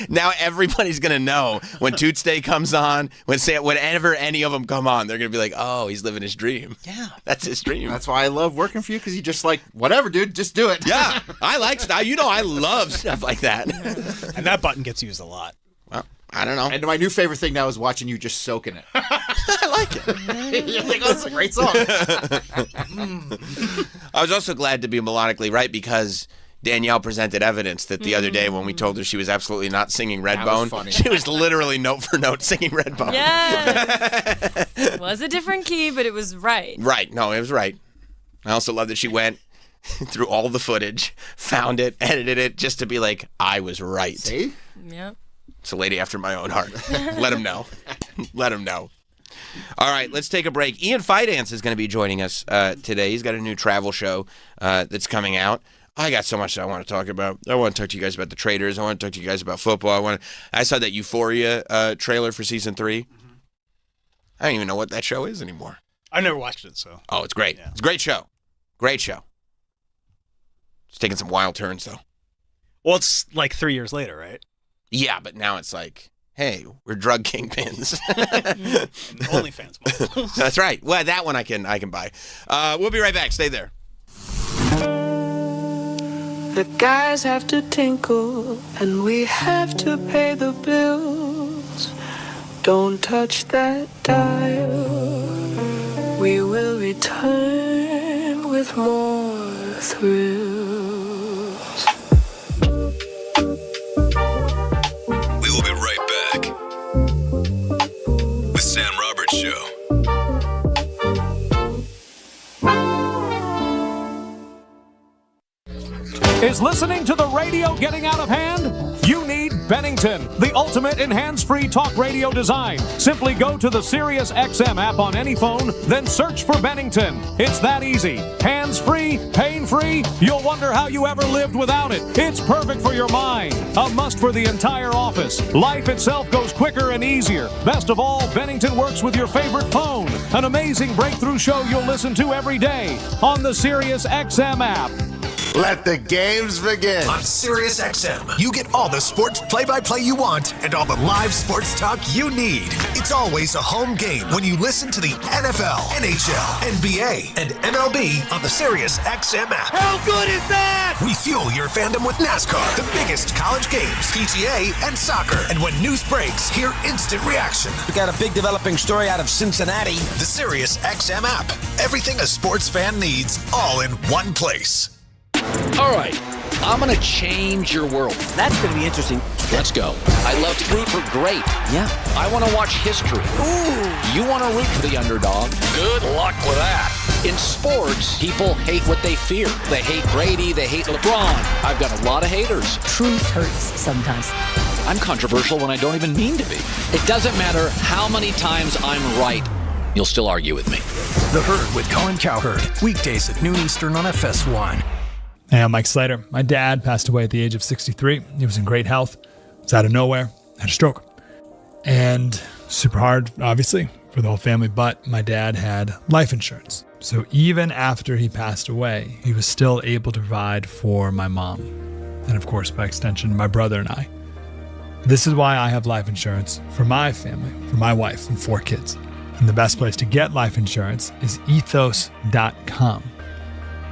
Speaker 1: now everybody's going to know when Toots Day comes on, whenever any of them come on, they're going to be like, oh, he's living his dream. Yeah. That's his dream.
Speaker 3: That's why I love working for you, because you just like, whatever, dude, just do it.
Speaker 1: Yeah. I like stuff. I love stuff like that.
Speaker 2: And that button gets used a lot.
Speaker 1: Well, I don't know.
Speaker 3: And my new favorite thing now is watching you just soak in it.
Speaker 1: I like it.
Speaker 3: You're like, oh, it's a great song.
Speaker 1: I was also glad to be melodically right because Danielle presented evidence that the other day when we told her she was absolutely not singing Redbone, she was literally note for note singing Redbone.
Speaker 4: Yes. It was a different key, but it was right.
Speaker 1: Right. No, it was right. I also love that she went through all the footage, found it, edited it, just to be like, I was right.
Speaker 3: See?
Speaker 4: Yep.
Speaker 1: It's a lady after my own heart. Let him know. Let him know. All right, let's take a break. Ian Fidance is going to be joining us today. He's got a new travel show that's coming out. I got so much that I want to talk about. I want to talk to you guys about the Traders. I want to talk to you guys about football. I saw that Euphoria trailer for season 3. Mm-hmm. I don't even know what that show is anymore.
Speaker 2: I never watched it, so.
Speaker 1: Oh, it's great. Yeah. It's a great show. Great show. It's taking some wild turns, though.
Speaker 2: Well, it's like 3 years later, right?
Speaker 1: Yeah, but now it's like, hey, we're drug kingpins.
Speaker 2: OnlyFans model.
Speaker 1: That's right. Well, that one I can buy. We'll be right back. Stay there.
Speaker 11: The guys have to tinkle and we have to pay the bills. Don't touch that dial. We will return with more thrills.
Speaker 19: We will be right back with Sam Roberts Show.
Speaker 20: Is listening to the radio getting out of hand? You need Bennington, the ultimate in hands-free talk radio design. Simply go to the Sirius XM app on any phone, then search for Bennington. It's that easy. Hands-free, pain-free. You'll wonder how you ever lived without it. It's perfect for your mind. A must for the entire office. Life itself goes quicker and easier. Best of all, Bennington works with your favorite phone. An amazing breakthrough show you'll listen to every day on the Sirius XM app.
Speaker 21: Let the games begin.
Speaker 22: On Sirius XM, you get all the sports play-by-play you want and all the live sports talk you need. It's always a home game when you listen to the NFL, NHL, NBA, and MLB on the Sirius XM app.
Speaker 21: How good is that?
Speaker 22: We fuel your fandom with NASCAR, the biggest college games, PGA, and soccer. And when news breaks, hear instant reaction.
Speaker 23: We got a big developing story out of Cincinnati.
Speaker 22: The Sirius XM app. Everything a sports fan needs, all in one place.
Speaker 24: All right, I'm going to change your world.
Speaker 23: That's going to be interesting.
Speaker 24: Let's go. I love to root for great.
Speaker 23: Yeah.
Speaker 24: I want to watch history.
Speaker 23: Ooh.
Speaker 24: You want to root for the underdog. Good luck with that. In sports, people hate what they fear. They hate Brady. They hate LeBron. I've got a lot of haters.
Speaker 25: Truth hurts sometimes.
Speaker 24: I'm controversial when I don't even mean to be. It doesn't matter how many times I'm right. You'll still argue with me.
Speaker 26: The Herd with Colin Cowherd. Weekdays at noon Eastern on FS1.
Speaker 27: Hey, I'm Mike Slater. My dad passed away at the age of 63. He was in great health. Was out of nowhere. Had a stroke. And super hard, obviously, for the whole family. But my dad had life insurance. So even after he passed away, he was still able to provide for my mom. And of course, by extension, my brother and I. This is why I have life insurance for my family, for my wife and 4 kids. And the best place to get life insurance is ethos.com.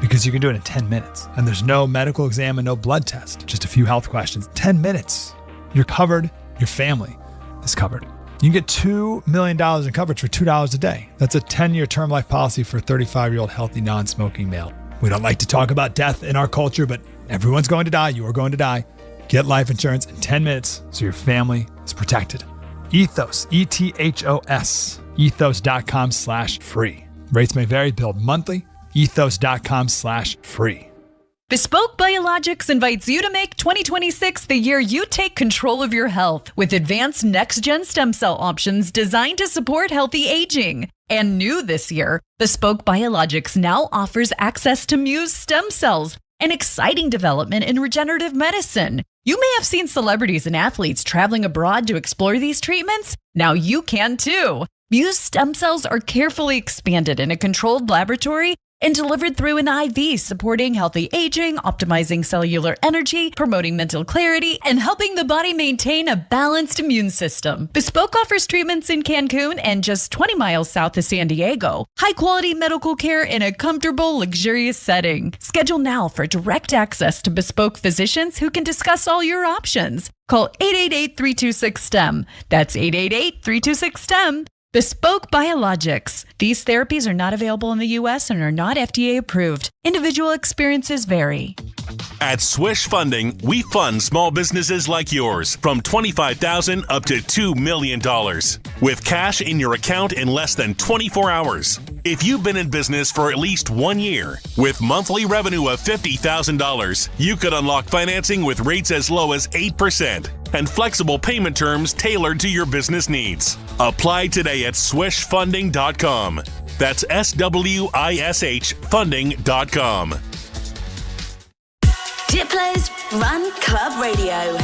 Speaker 27: because you can do it in 10 minutes. And there's no medical exam and no blood test, just a few health questions. 10 minutes. You're covered. Your family is covered. You can get $2 million in coverage for $2 a day. That's a 10-year term life policy for a 35-year-old healthy, non-smoking male. We don't like to talk about death in our culture, but everyone's going to die. You are going to die. Get life insurance in 10 minutes so your family is protected. Ethos, ETHOS, ethos.com/free. Rates may vary, billed monthly, ethos.com/free.
Speaker 5: Bespoke Biologics invites you to make 2026 the year you take control of your health with advanced next-gen stem cell options designed to support healthy aging. And new this year, Bespoke Biologics now offers access to Muse stem cells, an exciting development in regenerative medicine. You may have seen celebrities and athletes traveling abroad to explore these treatments. Now you can too. Muse stem cells are carefully expanded in a controlled laboratory and delivered through an IV, supporting healthy aging, optimizing cellular energy, promoting mental clarity, and helping the body maintain a balanced immune system. Bespoke offers treatments in Cancun and just 20 miles south of San Diego. High-quality medical care in a comfortable, luxurious setting. Schedule now for direct access to Bespoke physicians who can discuss all your options. Call 888-326-STEM. That's 888-326-STEM. Bespoke Biologics. These therapies are not available in the U.S. and are not FDA approved. Individual experiences vary.
Speaker 6: At Swish Funding, we fund small businesses like yours from $25,000 up to $2 million with cash in your account in less than 24 hours. If you've been in business for at least 1 year with monthly revenue of $50,000, you could unlock financing with rates as low as 8% and flexible payment terms tailored to your business needs. Apply today at swishfunding.com. That's SWISH funding.com.
Speaker 8: Diplo's Run Club Radio.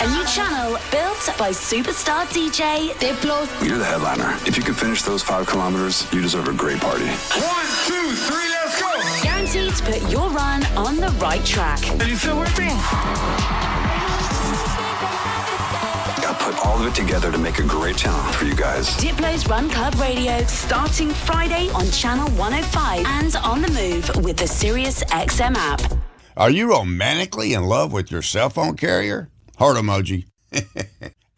Speaker 8: A new channel built by superstar DJ Diplo.
Speaker 9: You're the headliner. If you can finish those 5 kilometers, you deserve a great party.
Speaker 8: 1, 2, 3, let's go! Guaranteed to put your run on the right track. Do you feel worthy?
Speaker 9: I put all of it together to make a great channel for you guys.
Speaker 8: Diplo's Run Club Radio, starting Friday on Channel 105 and on the move with the Sirius XM app.
Speaker 10: Are you romantically in love with your cell phone carrier? Heart emoji.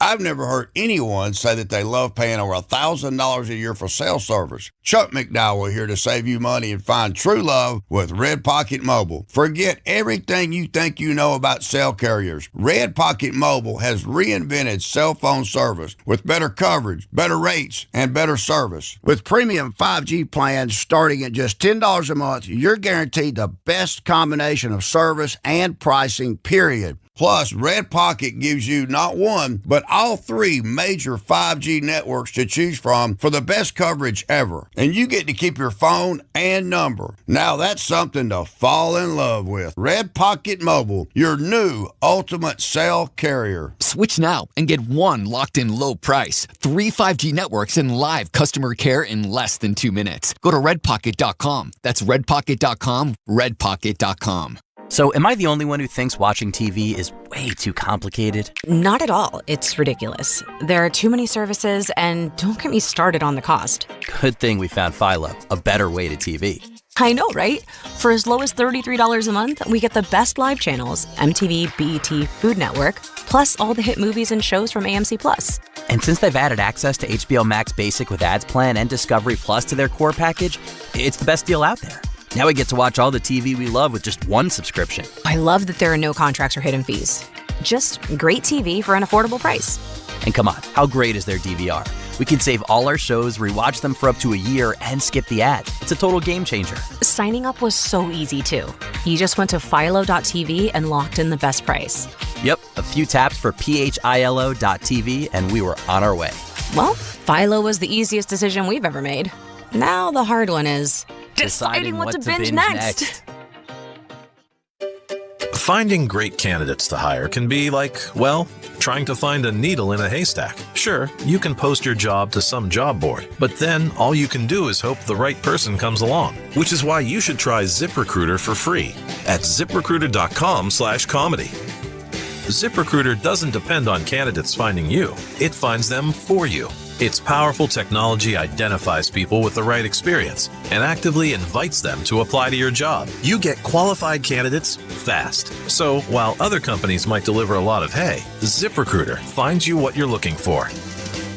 Speaker 10: I've never heard anyone say that they love paying over $1,000 a year for cell service. Chuck McDowell here to save you money and find true love with Red Pocket Mobile. Forget everything you think you know about cell carriers. Red Pocket Mobile has reinvented cell phone service with better coverage, better rates, and better service. With premium 5G plans starting at just $10 a month, you're guaranteed the best combination of service and pricing, period. Plus, Red Pocket gives you not one, but all 3 major 5G networks to choose from for the best coverage ever. And you get to keep your phone and number. Now that's something to fall in love with. Red Pocket Mobile, your new ultimate cell carrier.
Speaker 12: Switch now and get 1 locked-in low price, 3 5G networks, and live customer care in less than 2 minutes. Go to redpocket.com. That's redpocket.com, redpocket.com.
Speaker 13: So, am I the only one who thinks watching TV is way too complicated?
Speaker 28: Not at all. It's ridiculous. There are too many services, and don't get me started on the cost.
Speaker 13: Good thing we found Philo, a better way to TV.
Speaker 28: I know, right? For as low as $33 a month, we get the best live channels, MTV, BET, Food Network, plus all the hit movies and shows from AMC+.
Speaker 13: And since they've added access to HBO Max Basic with ads plan and Discovery Plus to their core package, it's the best deal out there. Now we get to watch all the TV we love with just 1 subscription.
Speaker 28: I love that there are no contracts or hidden fees. Just great TV for an affordable price.
Speaker 13: And come on, how great is their DVR? We can save all our shows, rewatch them for up to a year, and skip the ads. It's a total game changer.
Speaker 28: Signing up was so easy, too. You just went to philo.tv and locked in the best price.
Speaker 13: Yep, a few taps for philo.tv, and we were on our way.
Speaker 28: Well, Philo was the easiest decision we've ever made. Now the hard one is deciding what to binge next.
Speaker 29: Finding great candidates to hire can be like, well, trying to find a needle in a haystack. Sure, you can post your job to some job board, but then all you can do is hope the right person comes along, which is why you should try ZipRecruiter for free at ZipRecruiter.com/comedy. ZipRecruiter doesn't depend on candidates finding you. It finds them for you. Its powerful technology identifies people with the right experience and actively invites them to apply to your job. You get qualified candidates fast. So while other companies might deliver a lot of hay, ZipRecruiter finds you what you're looking for.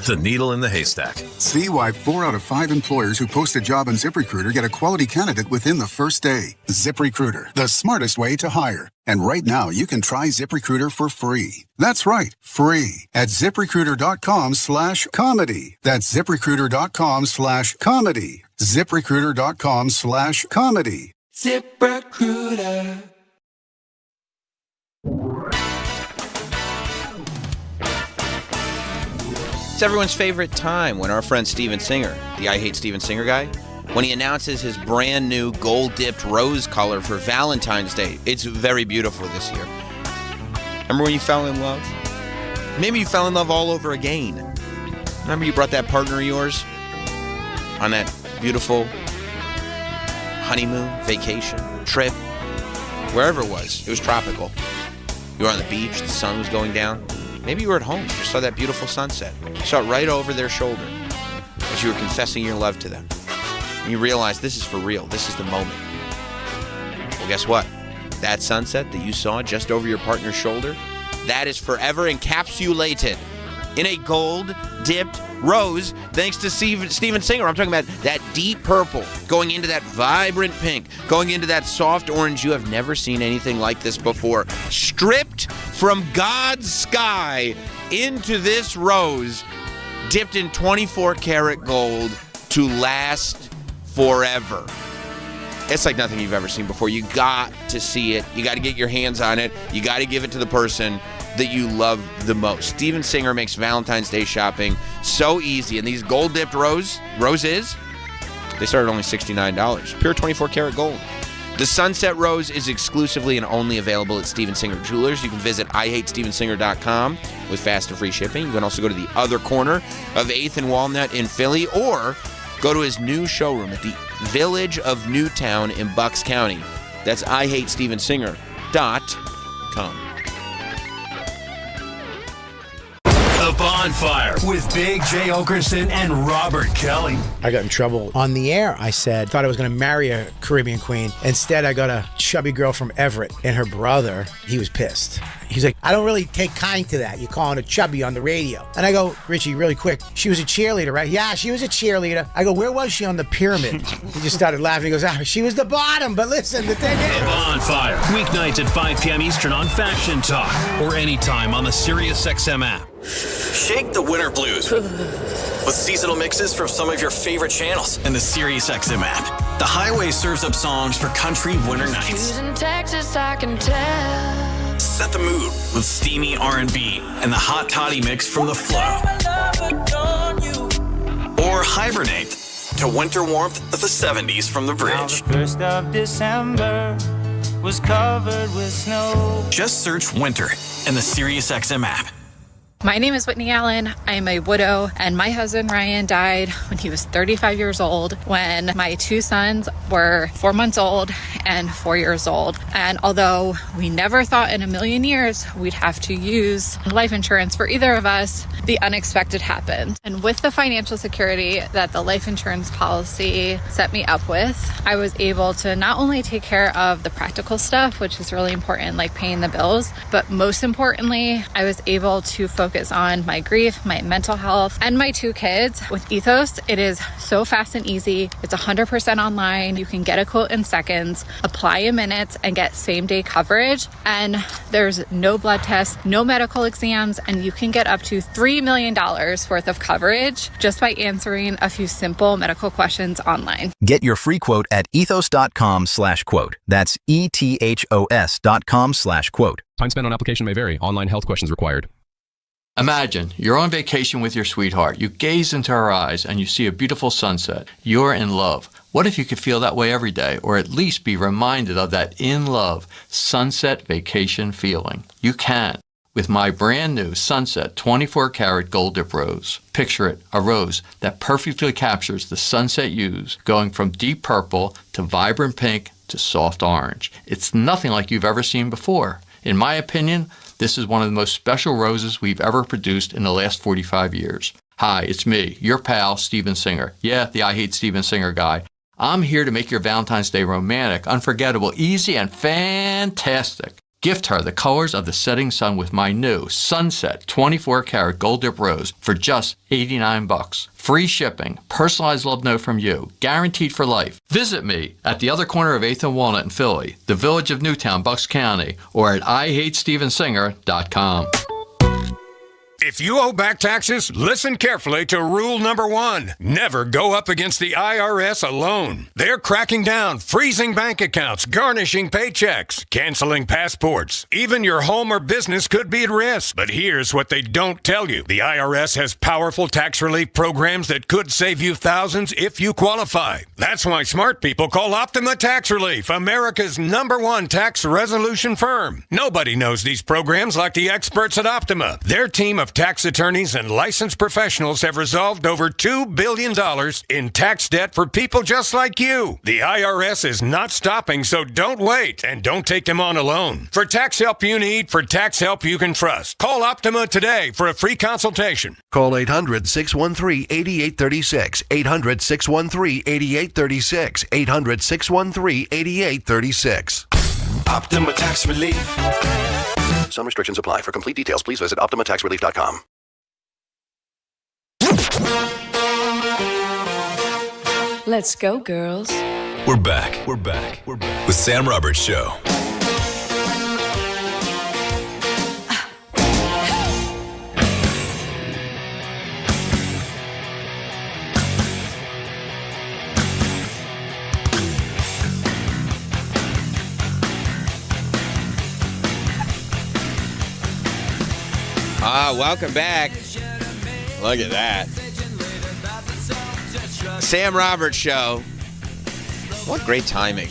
Speaker 29: The needle in the haystack.
Speaker 2: See why 4 out of 5 employers who post a job on ZipRecruiter get a quality candidate within the first day. ZipRecruiter, the smartest way to hire. And right now, you can try ZipRecruiter for free. That's right, free at ZipRecruiter.com/comedy. That's ZipRecruiter.com/comedy. ZipRecruiter.com/comedy.
Speaker 11: ZipRecruiter.
Speaker 1: It's everyone's favorite time when our friend Steven Singer, the I Hate Steven Singer guy, when he announces his brand new gold-dipped rose color for Valentine's Day. It's very beautiful this year. Remember when you fell in love? Maybe you fell in love all over again. Remember you brought that partner of yours on that beautiful honeymoon, vacation, trip, wherever it was. It was tropical. You were on the beach, the sun was going down. Maybe you were at home, you saw that beautiful sunset. You saw it right over their shoulder as you were confessing your love to them. And you realized this is for real, this is the moment. Well, guess what? That sunset that you saw just over your partner's shoulder, that is forever encapsulated in a gold-dipped rose thanks to Steven Singer. I'm talking about that deep purple going into that vibrant pink, going into that soft orange. You have never seen anything like this before. Stripped from God's sky into this rose, dipped in 24 karat gold to last forever. It's like nothing you've ever seen before. You got to see it. You got to get your hands on it. You got to give it to the person that you love the most. Steven Singer makes Valentine's Day shopping so easy. And these gold-dipped roses, they start at only $69. Pure 24 karat gold. The Sunset Rose is exclusively and only available at Steven Singer Jewelers. You can visit IHateStevenSinger.com with fast and free shipping. You can also go to the other corner of 8th and Walnut in Philly, or go to his new showroom at the Village of Newtown in Bucks County. That's IHateStevenSinger.com.
Speaker 22: The Bonfire with Big J. Okerson and Robert Kelly.
Speaker 3: I got in trouble on the air. I thought I was going to marry a Caribbean queen. Instead, I got a chubby girl from Everett, and her brother, he was pissed. He's like, I don't really take kind to that. You're calling her chubby on the radio. And I go, Richie, really quick, she was a cheerleader, right? Yeah, she was a cheerleader. I go, where was she on the pyramid? He just started laughing. He goes, she was the bottom. But listen, the thing is...
Speaker 22: The Bonfire, weeknights at 5 p.m. Eastern on Faction Talk, or anytime on the SiriusXM app.
Speaker 4: Shake the winter blues with seasonal mixes from some of your favorite channels and the SiriusXM app. The highway serves up songs for country winter nights.
Speaker 11: In Texas, I can tell.
Speaker 4: Set the mood with steamy R&B and the hot toddy mix from The Flow. Or hibernate to winter warmth of the 70s from The Bridge.
Speaker 7: The 1st of December was covered with snow.
Speaker 4: Just search winter in the SiriusXM app.
Speaker 14: My name is Whitney Allen. I'm a widow, and my husband Ryan died when he was 35 years old, when my 2 sons were 4 months old and 4 years old. And although we never thought in a million years we'd have to use life insurance for either of us, the unexpected happened. And with the financial security that the life insurance policy set me up with, I was able to not only take care of the practical stuff, which is really important, like paying the bills, but most importantly, I was able to focus on my grief, my mental health, and my 2 kids. With Ethos, it is so fast and easy. It's 100% online. You can get a quote in seconds, apply in minutes, and get same-day coverage. And there's no blood tests, no medical exams, and you can get up to $3 million worth of coverage just by answering a few simple medical questions online.
Speaker 15: Get your free quote at ethos.com/quote. That's ETHOS.com/quote.
Speaker 16: Time spent on application may vary. Online health questions required.
Speaker 17: Imagine you're on vacation with your sweetheart. You gaze into her eyes and you see a beautiful sunset. You're in love. What if you could feel that way every day, or at least be reminded of that in love sunset vacation feeling? You can with my brand new Sunset 24 karat gold dip rose. Picture it, a rose that perfectly captures the sunset hues, going from deep purple to vibrant pink to soft orange. It's nothing like you've ever seen before. In my opinion, this is one of the most special roses we've ever produced in the last 45 years. Hi, it's me, your pal, Steven Singer. Yeah, the I Hate Steven Singer guy. I'm here to make your Valentine's Day romantic, unforgettable, easy, and fantastic. Gift her the colors of the setting sun with my new Sunset 24-karat gold dip rose for just $89. Free shipping, personalized love note from you, guaranteed for life. Visit me at the other corner of 8th and Walnut in Philly, the village of Newtown, Bucks County, or at IHateStevenSinger.com.
Speaker 18: If you owe back taxes, listen carefully to rule number 1. Never go up against the IRS alone. They're cracking down, freezing bank accounts, garnishing paychecks, canceling passports. Even your home or business could be at risk. But here's what they don't tell you. The IRS has powerful tax relief programs that could save you thousands if you qualify. That's why smart people call Optima Tax Relief, America's #1 tax resolution firm. Nobody knows these programs like the experts at Optima. Their team of tax attorneys and licensed professionals have resolved over $2 billion in tax debt for people just like you. The IRS is not stopping, so don't wait and don't take them on alone. For tax help you need, for tax help you can trust, call Optima today for a free consultation.
Speaker 22: Call 800-613-8836. 800-613-8836. 800-613-8836. Optima Tax Relief.
Speaker 19: Some restrictions apply. For complete details, please visit OptimaTaxRelief.com.
Speaker 8: Let's go, girls.
Speaker 22: We're back. We're back. We're back. With Sam Roberts Show.
Speaker 1: Welcome back. Look at that. Sam Roberts Show. What great timing.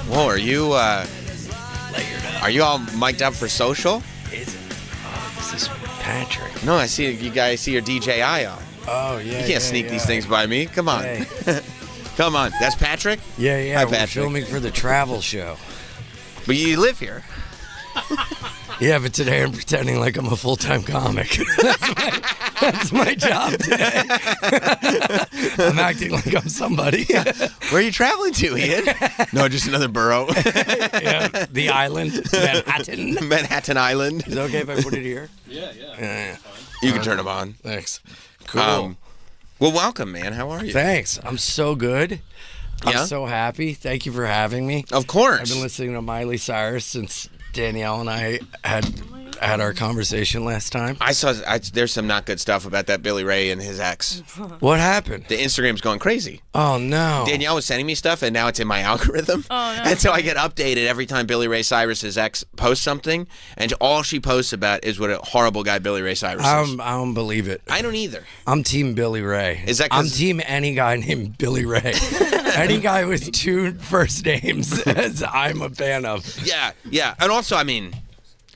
Speaker 1: Whoa, are you all mic'd up for social?
Speaker 20: This is Patrick.
Speaker 1: No, I see you guys see your DJI on.
Speaker 20: Oh, yeah.
Speaker 1: You can't sneak these things by me. Come on.
Speaker 20: Hey.
Speaker 1: Come on. That's Patrick?
Speaker 20: Yeah.
Speaker 1: Hi,
Speaker 20: We're
Speaker 1: Patrick.
Speaker 20: filming for the travel show.
Speaker 1: But you live here.
Speaker 20: Yeah, but today I'm pretending like I'm a full-time comic. That's my job today. I'm acting like I'm somebody.
Speaker 1: Yeah. Where are you traveling to, Ian? No, just another borough.
Speaker 20: Yeah, the island, Manhattan.
Speaker 1: Manhattan Island.
Speaker 20: Is it okay if I put it here?
Speaker 1: Yeah. You can turn them on.
Speaker 20: Thanks. Cool.
Speaker 1: Well, welcome, man. How are you?
Speaker 20: Thanks. I'm so good.
Speaker 1: Yeah?
Speaker 20: I'm so happy. Thank you for having me.
Speaker 1: Of course.
Speaker 20: I've been listening to Miley Cyrus since Danielle and I had our conversation last time.
Speaker 1: There's some not good stuff about that Billy Ray and his ex.
Speaker 20: What happened?
Speaker 1: The Instagram's going crazy.
Speaker 20: Oh, no.
Speaker 1: Danielle was sending me stuff, and now it's in my algorithm.
Speaker 20: Oh, no.
Speaker 1: And so I get updated every time Billy Ray Cyrus's ex posts something, and all she posts about is what a horrible guy Billy Ray Cyrus is.
Speaker 20: I don't believe it.
Speaker 1: I don't either.
Speaker 20: I'm Team Billy Ray.
Speaker 1: Is that
Speaker 20: I'm Team any guy named Billy Ray. Any guy with 2 first names, as I'm a fan of.
Speaker 1: Yeah. And also, I mean,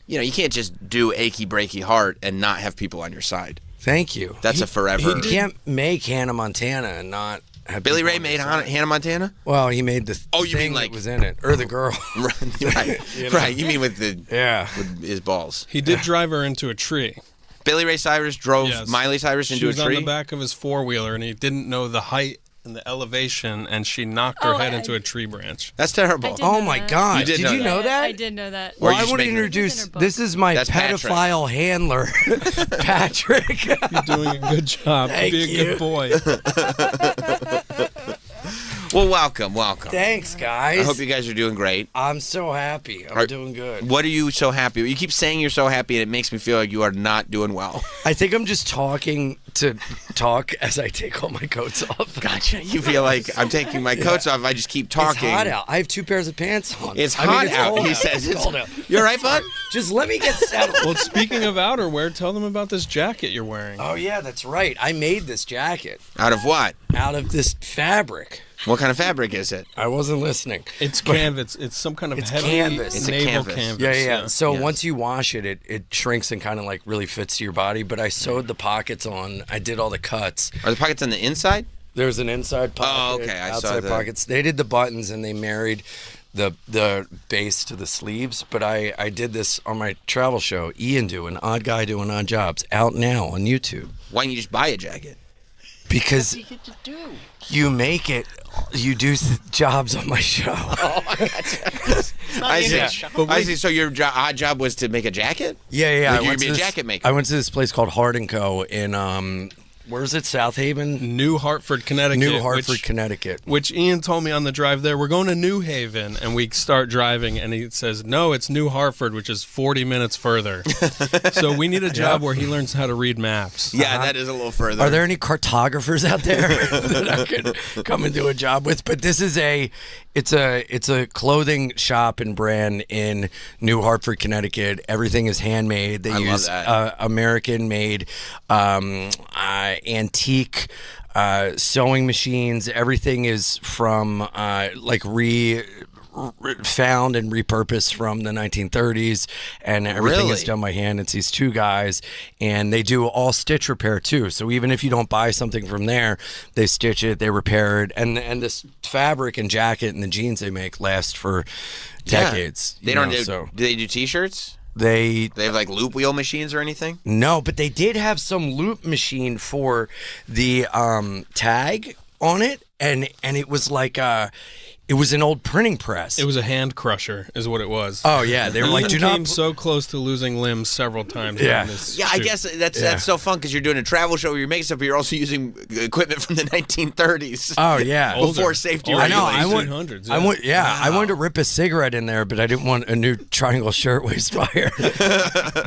Speaker 1: you can't just do Achy Breaky Heart and not have people on your side.
Speaker 20: Thank you.
Speaker 1: That's a forever.
Speaker 20: You can't make Hannah Montana and not have
Speaker 1: Billy
Speaker 20: people
Speaker 1: Ray
Speaker 20: on
Speaker 1: made
Speaker 20: your side.
Speaker 1: Hannah Montana?
Speaker 20: Well, he made the thing that was in it, or the girl.
Speaker 1: Right. Right. You mean with with his balls.
Speaker 21: He did drive her into a tree.
Speaker 1: Billy Ray Cyrus drove Miley Cyrus into a tree?
Speaker 21: She was on the back of his four-wheeler, and he didn't know the height and the elevation, and she knocked her head into a tree branch.
Speaker 1: That's terrible.
Speaker 20: Oh, my God.
Speaker 1: You
Speaker 20: did you know that?
Speaker 23: I did know that.
Speaker 20: Well, I want to introduce, this is my pedophile handler, Patrick.
Speaker 21: You're doing a good job.
Speaker 20: Thank
Speaker 21: Be a
Speaker 20: you.
Speaker 21: good boy.
Speaker 1: Well, welcome.
Speaker 20: Thanks, guys.
Speaker 1: I hope you guys are doing great.
Speaker 20: I'm so happy. I'm doing good.
Speaker 1: What are you so happy? You keep saying you're so happy, and it makes me feel like you are not doing well.
Speaker 20: I think I'm just talking to talk as I take all my coats off.
Speaker 1: Gotcha. You feel like I'm taking my coats off if I just keep talking.
Speaker 20: It's hot out. I have 2 pairs of pants on.
Speaker 1: It's hot out,
Speaker 20: cold
Speaker 1: he says.
Speaker 20: It's cold out.
Speaker 1: You all right, bud?
Speaker 20: Just let me get settled.
Speaker 21: Well, speaking of outerwear, tell them about this jacket you're wearing.
Speaker 20: Oh, yeah, that's right. I made this jacket.
Speaker 1: Out of what?
Speaker 20: Out of this fabric.
Speaker 1: What kind of fabric is it?
Speaker 20: I wasn't listening.
Speaker 21: It's canvas. It's some kind of heavy
Speaker 20: canvas.
Speaker 1: It's a
Speaker 21: naval
Speaker 1: canvas.
Speaker 20: Yeah. So once you wash it, it shrinks and kind of like really fits to your body. But I sewed the pockets on. I did all the cuts.
Speaker 1: Are the pockets on the inside?
Speaker 20: There's an inside pocket.
Speaker 1: Oh, okay. I saw
Speaker 20: outside
Speaker 1: that.
Speaker 20: pockets. They did the buttons and they married the base to the sleeves, but I did this on my travel show. Ian doing Odd Guy Doing Odd Jobs, out now on YouTube.
Speaker 1: Why don't you just buy a jacket?
Speaker 20: Because you make it. You do jobs on my show.
Speaker 1: Oh, I see. So your odd job was to make a jacket?
Speaker 20: Yeah.
Speaker 1: Like you could be a jacket maker.
Speaker 20: I went to this place called Hard & Co. in where is it? South Haven?
Speaker 21: New Hartford, Connecticut.
Speaker 20: New Hartford, Connectict.
Speaker 21: Which Ian told me on the drive there, we're going to New Haven, and we start driving, and he says, no, it's New Hartford, which is 40 minutes further. So we need a job where he learns how to read maps.
Speaker 1: Yeah, that is a little further.
Speaker 20: Are there any cartographers out there that I could come and do a job with? But this is it's a clothing shop and brand in New Hartford, Connecticut. Everything is handmade. They use American-made antique sewing machines. Everything is from found and repurposed from the 1930s, and everything is done by hand. It's these two guys, and they do all stitch repair too. So even if you don't buy something from there, they stitch it, they repair it, and this fabric and jacket and the jeans they make last for decades.
Speaker 1: They don't do they do t-shirts?
Speaker 20: They
Speaker 1: have like loop wheel machines or anything?
Speaker 20: No, but they did have some loop machine for the tag on it, and it was like it was an old printing press.
Speaker 21: It was a hand crusher, is what it was.
Speaker 20: Oh yeah, they were like,
Speaker 21: "Do not." Came so close to losing limbs several times.
Speaker 20: Yeah,
Speaker 1: I guess that's so fun because you're doing a travel show where you're making stuff, but you're also using equipment from the 1930s.
Speaker 20: Oh yeah,
Speaker 1: before safety regulations.
Speaker 20: I wanted to rip a cigarette in there, but I didn't want a new triangle shirtwaist fire.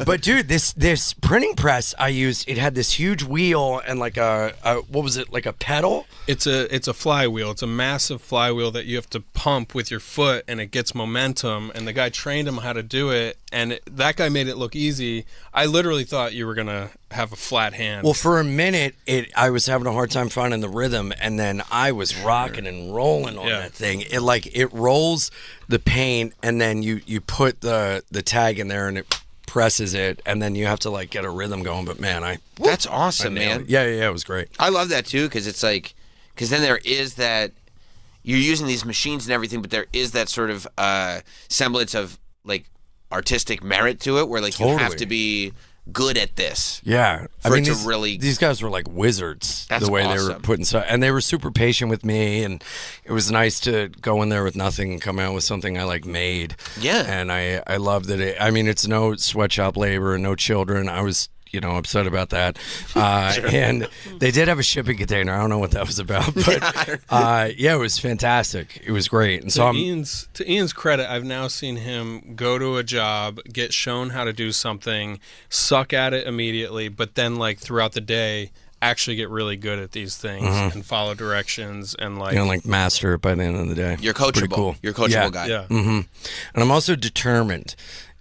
Speaker 20: But dude, this printing press I used, it had this huge wheel and like a what was it, like a pedal?
Speaker 21: It's a flywheel. It's a massive flywheel that you have to pump with your foot, and it gets momentum. And the guy trained him how to do it, and that guy made it look easy. I literally thought you were gonna have a flat hand.
Speaker 20: Well, for a minute, I was having a hard time finding the rhythm, and then I was rocking and rolling on that thing. It rolls the paint, and then you put the tag in there, and it presses it, and then you have to like get a rhythm going. But man,
Speaker 1: that's awesome, man.
Speaker 20: Yeah, it was great.
Speaker 1: I love that too, because it's like, because then there is that. You're using these machines and everything, but there is that sort of semblance of like artistic merit to it, where like you have to be good at this.
Speaker 20: Yeah, these guys were like wizards.
Speaker 1: That's
Speaker 20: the way
Speaker 1: awesome.
Speaker 20: They were putting stuff, and they were super patient with me, and it was nice to go in there with nothing and come out with something I like made.
Speaker 1: Yeah,
Speaker 20: and I loved it. It's no sweatshop labor and no children. I was upset about that. And they did have a shipping container. I don't know what that was about, but it was fantastic. It was great. And so
Speaker 21: to Ian's credit, I've now seen him go to a job, get shown how to do something, suck at it immediately, but then like throughout the day actually get really good at these things and follow directions and like
Speaker 20: master it by the end of the day.
Speaker 1: You're coachable.
Speaker 20: Cool.
Speaker 1: You're a coachable guy.
Speaker 21: Yeah.
Speaker 20: And I'm also determined,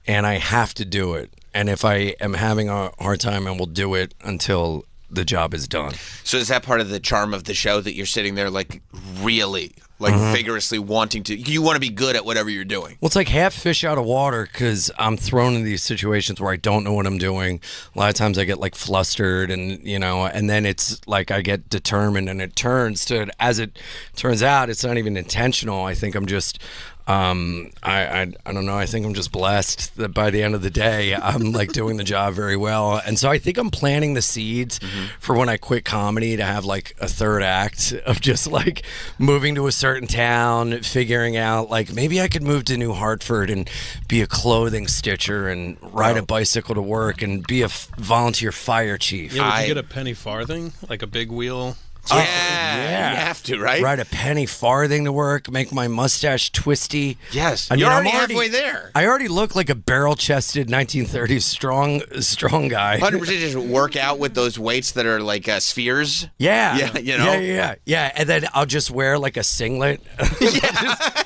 Speaker 20: and I have to do it. And if I am having a hard time, I will do it until the job is done.
Speaker 1: So is that part of the charm of the show, that you're sitting there like really vigorously wanting to, you want to be good at whatever you're doing?
Speaker 20: Well, it's like half fish out of water, because I'm thrown in these situations where I don't know what I'm doing. A lot of times I get like flustered, and and then it's like I get determined, and it turns out it's not even intentional. I think I'm just I don't know. I think I'm just blessed that by the end of the day, I'm like doing the job very well. And so I think I'm planting the seeds for when I quit comedy to have like a third act of just like moving to a certain town, figuring out like maybe I could move to New Hartford and be a clothing stitcher and ride a bicycle to work and be a volunteer fire chief.
Speaker 21: Yeah, would you get a penny farthing, like a big wheel?
Speaker 1: Yeah, you have to, right?
Speaker 20: Ride a penny farthing to work, make my mustache twisty.
Speaker 1: Yes,
Speaker 20: I mean,
Speaker 1: you're already halfway there.
Speaker 20: I already look like a barrel-chested 1930s strong guy.
Speaker 1: 100% just work out with those weights that are like spheres.
Speaker 20: Yeah.
Speaker 1: Yeah,
Speaker 20: Yeah, and then I'll just wear like a singlet. Just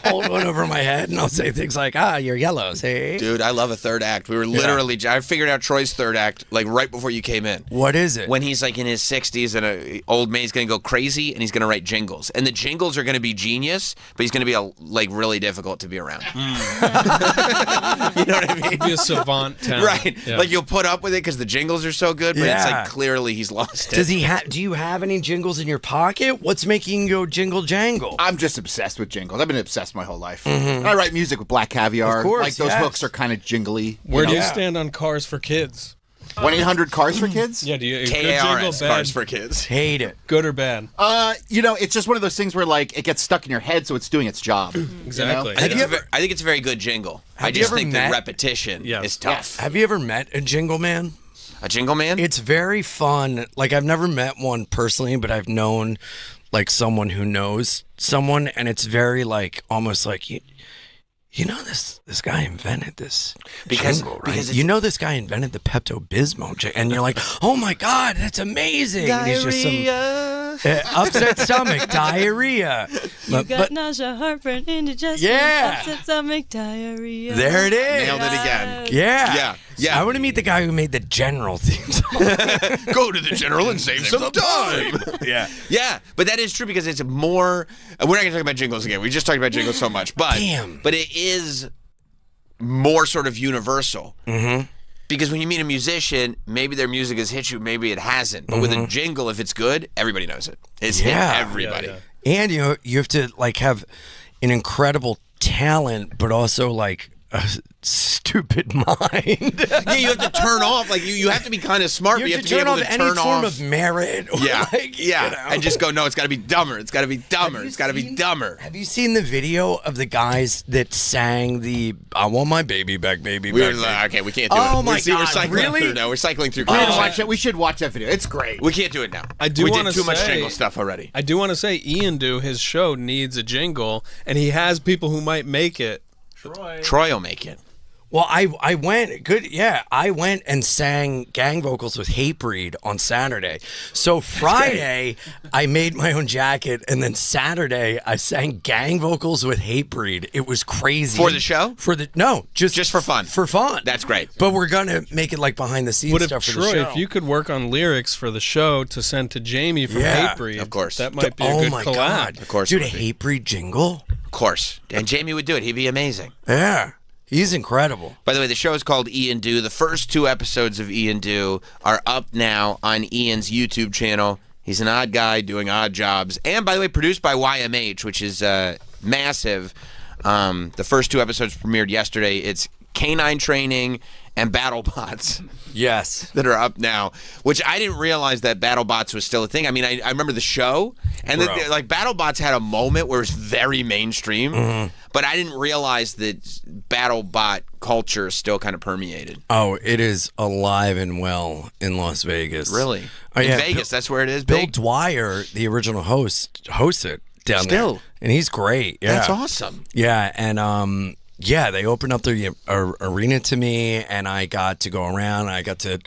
Speaker 20: hold one over my head, and I'll say things like, you're yellow, see?
Speaker 1: Dude, I love a third act. We were literally, I figured out Troy's third act like right before you came in.
Speaker 20: What is it?
Speaker 1: When he's like in his 60s and an old maid's going to go crazy and he's going to write jingles. And the jingles are going to be genius, but he's going to be really difficult to be around. You know what I mean?
Speaker 21: Be a savant talent.
Speaker 1: Right.
Speaker 21: Yeah.
Speaker 1: Like you'll put up with it because the jingles are so good, but it's like clearly he's lost it.
Speaker 20: Does he have? Do you have any jingles in your pocket? What's making you go jingle jangle?
Speaker 5: I'm just obsessed with jingles. I've been obsessed my whole life.
Speaker 20: Mhm.
Speaker 5: I write music with Black Caviar.
Speaker 20: Of course,
Speaker 5: like those hooks are kind of jingly.
Speaker 21: Where do you stand on Cars for Kids?
Speaker 5: 1-800 Cars for Kids?
Speaker 21: Yeah, do you good
Speaker 1: KARS,
Speaker 21: jingle, bad?
Speaker 1: Cars for Kids.
Speaker 20: Hate it.
Speaker 21: Good or bad?
Speaker 5: It's just one of those things where like it gets stuck in your head, so it's doing its job.
Speaker 21: Exactly.
Speaker 1: I think it's a very good jingle. I
Speaker 20: Have you
Speaker 1: just
Speaker 20: ever
Speaker 1: think
Speaker 20: met-
Speaker 1: the repetition is tough.
Speaker 20: Have you ever met a jingle man?
Speaker 1: A jingle man?
Speaker 20: It's very fun. Like I've never met one personally, but I've known like someone who knows someone, and it's very like almost like you know this guy invented this jingle, right?
Speaker 1: because
Speaker 20: you know this guy invented the Pepto-Bismol, and you're like, oh my god, that's amazing. And he's just some upset stomach, diarrhea.
Speaker 6: You got nausea, heartburn, indigestion, upset stomach, diarrhea.
Speaker 20: There it is.
Speaker 1: Nailed it again.
Speaker 20: Yeah. I want to meet the guy who made the General theme song.
Speaker 1: Go to the General and save some time. Yeah, but that is true because it's more. We're not going to talk about jingles again. We just talked about jingles so much, but it is more sort of universal.
Speaker 20: Mm-hmm.
Speaker 1: Because when you meet a musician, maybe their music has hit you, maybe it hasn't. But with a jingle, if it's good, everybody knows it. It's hit everybody.
Speaker 20: And you have to like have an incredible talent, but also like a stupid mind.
Speaker 1: Yeah, you have to turn off. Like you have to be kind of smart.
Speaker 20: You
Speaker 1: but
Speaker 20: have
Speaker 1: you
Speaker 20: to
Speaker 1: have to be able
Speaker 20: turn
Speaker 1: to
Speaker 20: off
Speaker 1: turn
Speaker 20: any form of merit. Or
Speaker 1: and just go. No, it's got to be dumber. It's got to be dumber. It's got to be dumber.
Speaker 20: Have you seen the video of the guys that sang the "I Want My Baby Back, Baby
Speaker 1: We
Speaker 20: Back"?
Speaker 1: were like, okay, we can't do it.
Speaker 20: Oh my
Speaker 1: We're
Speaker 20: god!
Speaker 1: cycling
Speaker 20: Really?
Speaker 1: through now. We're cycling through.
Speaker 5: We should watch that video. It's great.
Speaker 1: We can't do it now.
Speaker 21: I do
Speaker 1: we
Speaker 21: want
Speaker 1: did
Speaker 21: to
Speaker 1: too much jingle stuff already.
Speaker 21: I do want to say Ian Do, his show needs a jingle, and he has people who might make it.
Speaker 1: Troy will make it.
Speaker 20: Well, I went I went and sang gang vocals with Hatebreed on Saturday. So Friday I made my own jacket, and then Saturday I sang gang vocals with Hatebreed. It was crazy.
Speaker 1: For the show?
Speaker 20: Just
Speaker 1: for fun.
Speaker 20: For fun.
Speaker 1: That's great.
Speaker 20: But we're gonna make it like behind the scenes
Speaker 21: But if
Speaker 20: stuff for
Speaker 21: Troy,
Speaker 20: the show.
Speaker 21: if you could work on lyrics for the show to send to Jamie from Hatebreed,
Speaker 1: of course,
Speaker 21: that might be a good collab.
Speaker 20: God.
Speaker 1: Of course,
Speaker 20: dude,
Speaker 1: it
Speaker 20: a
Speaker 1: would be.
Speaker 20: Hatebreed jingle.
Speaker 1: Of course, and Jamie would do it. He'd be amazing.
Speaker 20: Yeah. He's incredible.
Speaker 1: By the way, the show is called Ian Do. The first 2 episodes of Ian Do are up now on Ian's YouTube channel. He's an odd guy doing odd jobs. And, by the way, produced by YMH, which is massive. The first 2 episodes premiered yesterday. It's Canine Training and BattleBots.
Speaker 20: Yes.
Speaker 1: That are up now, which I didn't realize that BattleBots was still a thing. I mean, I remember the show, and like BattleBots had a moment where it was very mainstream, but I didn't realize that BattleBot culture still kind of permeated.
Speaker 20: Oh, it is alive and well in Las Vegas.
Speaker 1: Really?
Speaker 20: Oh,
Speaker 1: In
Speaker 20: yeah.
Speaker 1: Vegas, that's where it is,
Speaker 20: Bill
Speaker 1: big?
Speaker 20: Dwyer, the original host, hosts it down
Speaker 1: Still?
Speaker 20: there. And he's great. Yeah.
Speaker 1: That's awesome.
Speaker 20: Yeah, and they opened up the arena to me, and I got to go around. I got to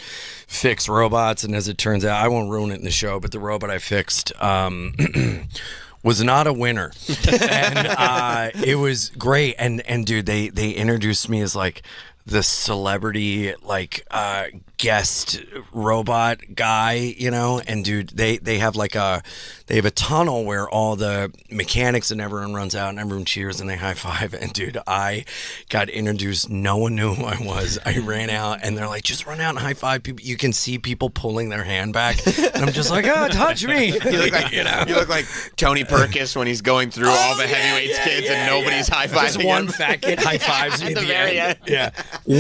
Speaker 20: fix robots, and as it turns out, I won't ruin it in the show, but the robot I fixed was not a winner, and it was great. And dude, they introduced me as like the celebrity guest robot guy, you know, and dude, they have a tunnel where all the mechanics and everyone runs out and everyone cheers and they high five. And dude, I got introduced. No one knew who I was. I ran out and they're like, just run out and high five people. You can see people pulling their hand back, and I'm just like, oh, touch me.
Speaker 1: You look like, you look like Tony Perkis when he's going through all the heavyweights kids and nobody's high-fiving
Speaker 20: Just one
Speaker 1: him.
Speaker 20: fat kid high fives me
Speaker 1: At
Speaker 20: at
Speaker 1: the
Speaker 20: the
Speaker 1: very
Speaker 20: end.
Speaker 1: end.
Speaker 20: Yeah.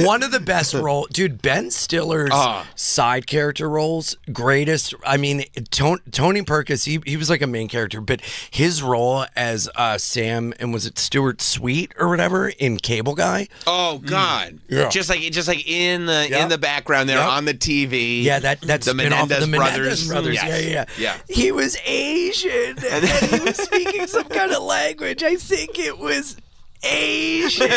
Speaker 20: One of the best roles, dude, Ben Stiller's side character roles, greatest. I mean, Tony Perkis, he was like a main character, but his role as Sam, and was it Stuart Sweet or whatever in Cable Guy?
Speaker 1: Oh God!
Speaker 20: Yeah.
Speaker 1: Just like in the background there on the TV.
Speaker 20: Yeah, that's
Speaker 1: the Menendez brothers.
Speaker 20: Yes.
Speaker 1: Yeah.
Speaker 20: He was Asian and he was speaking some kind of language. I think it was Asian.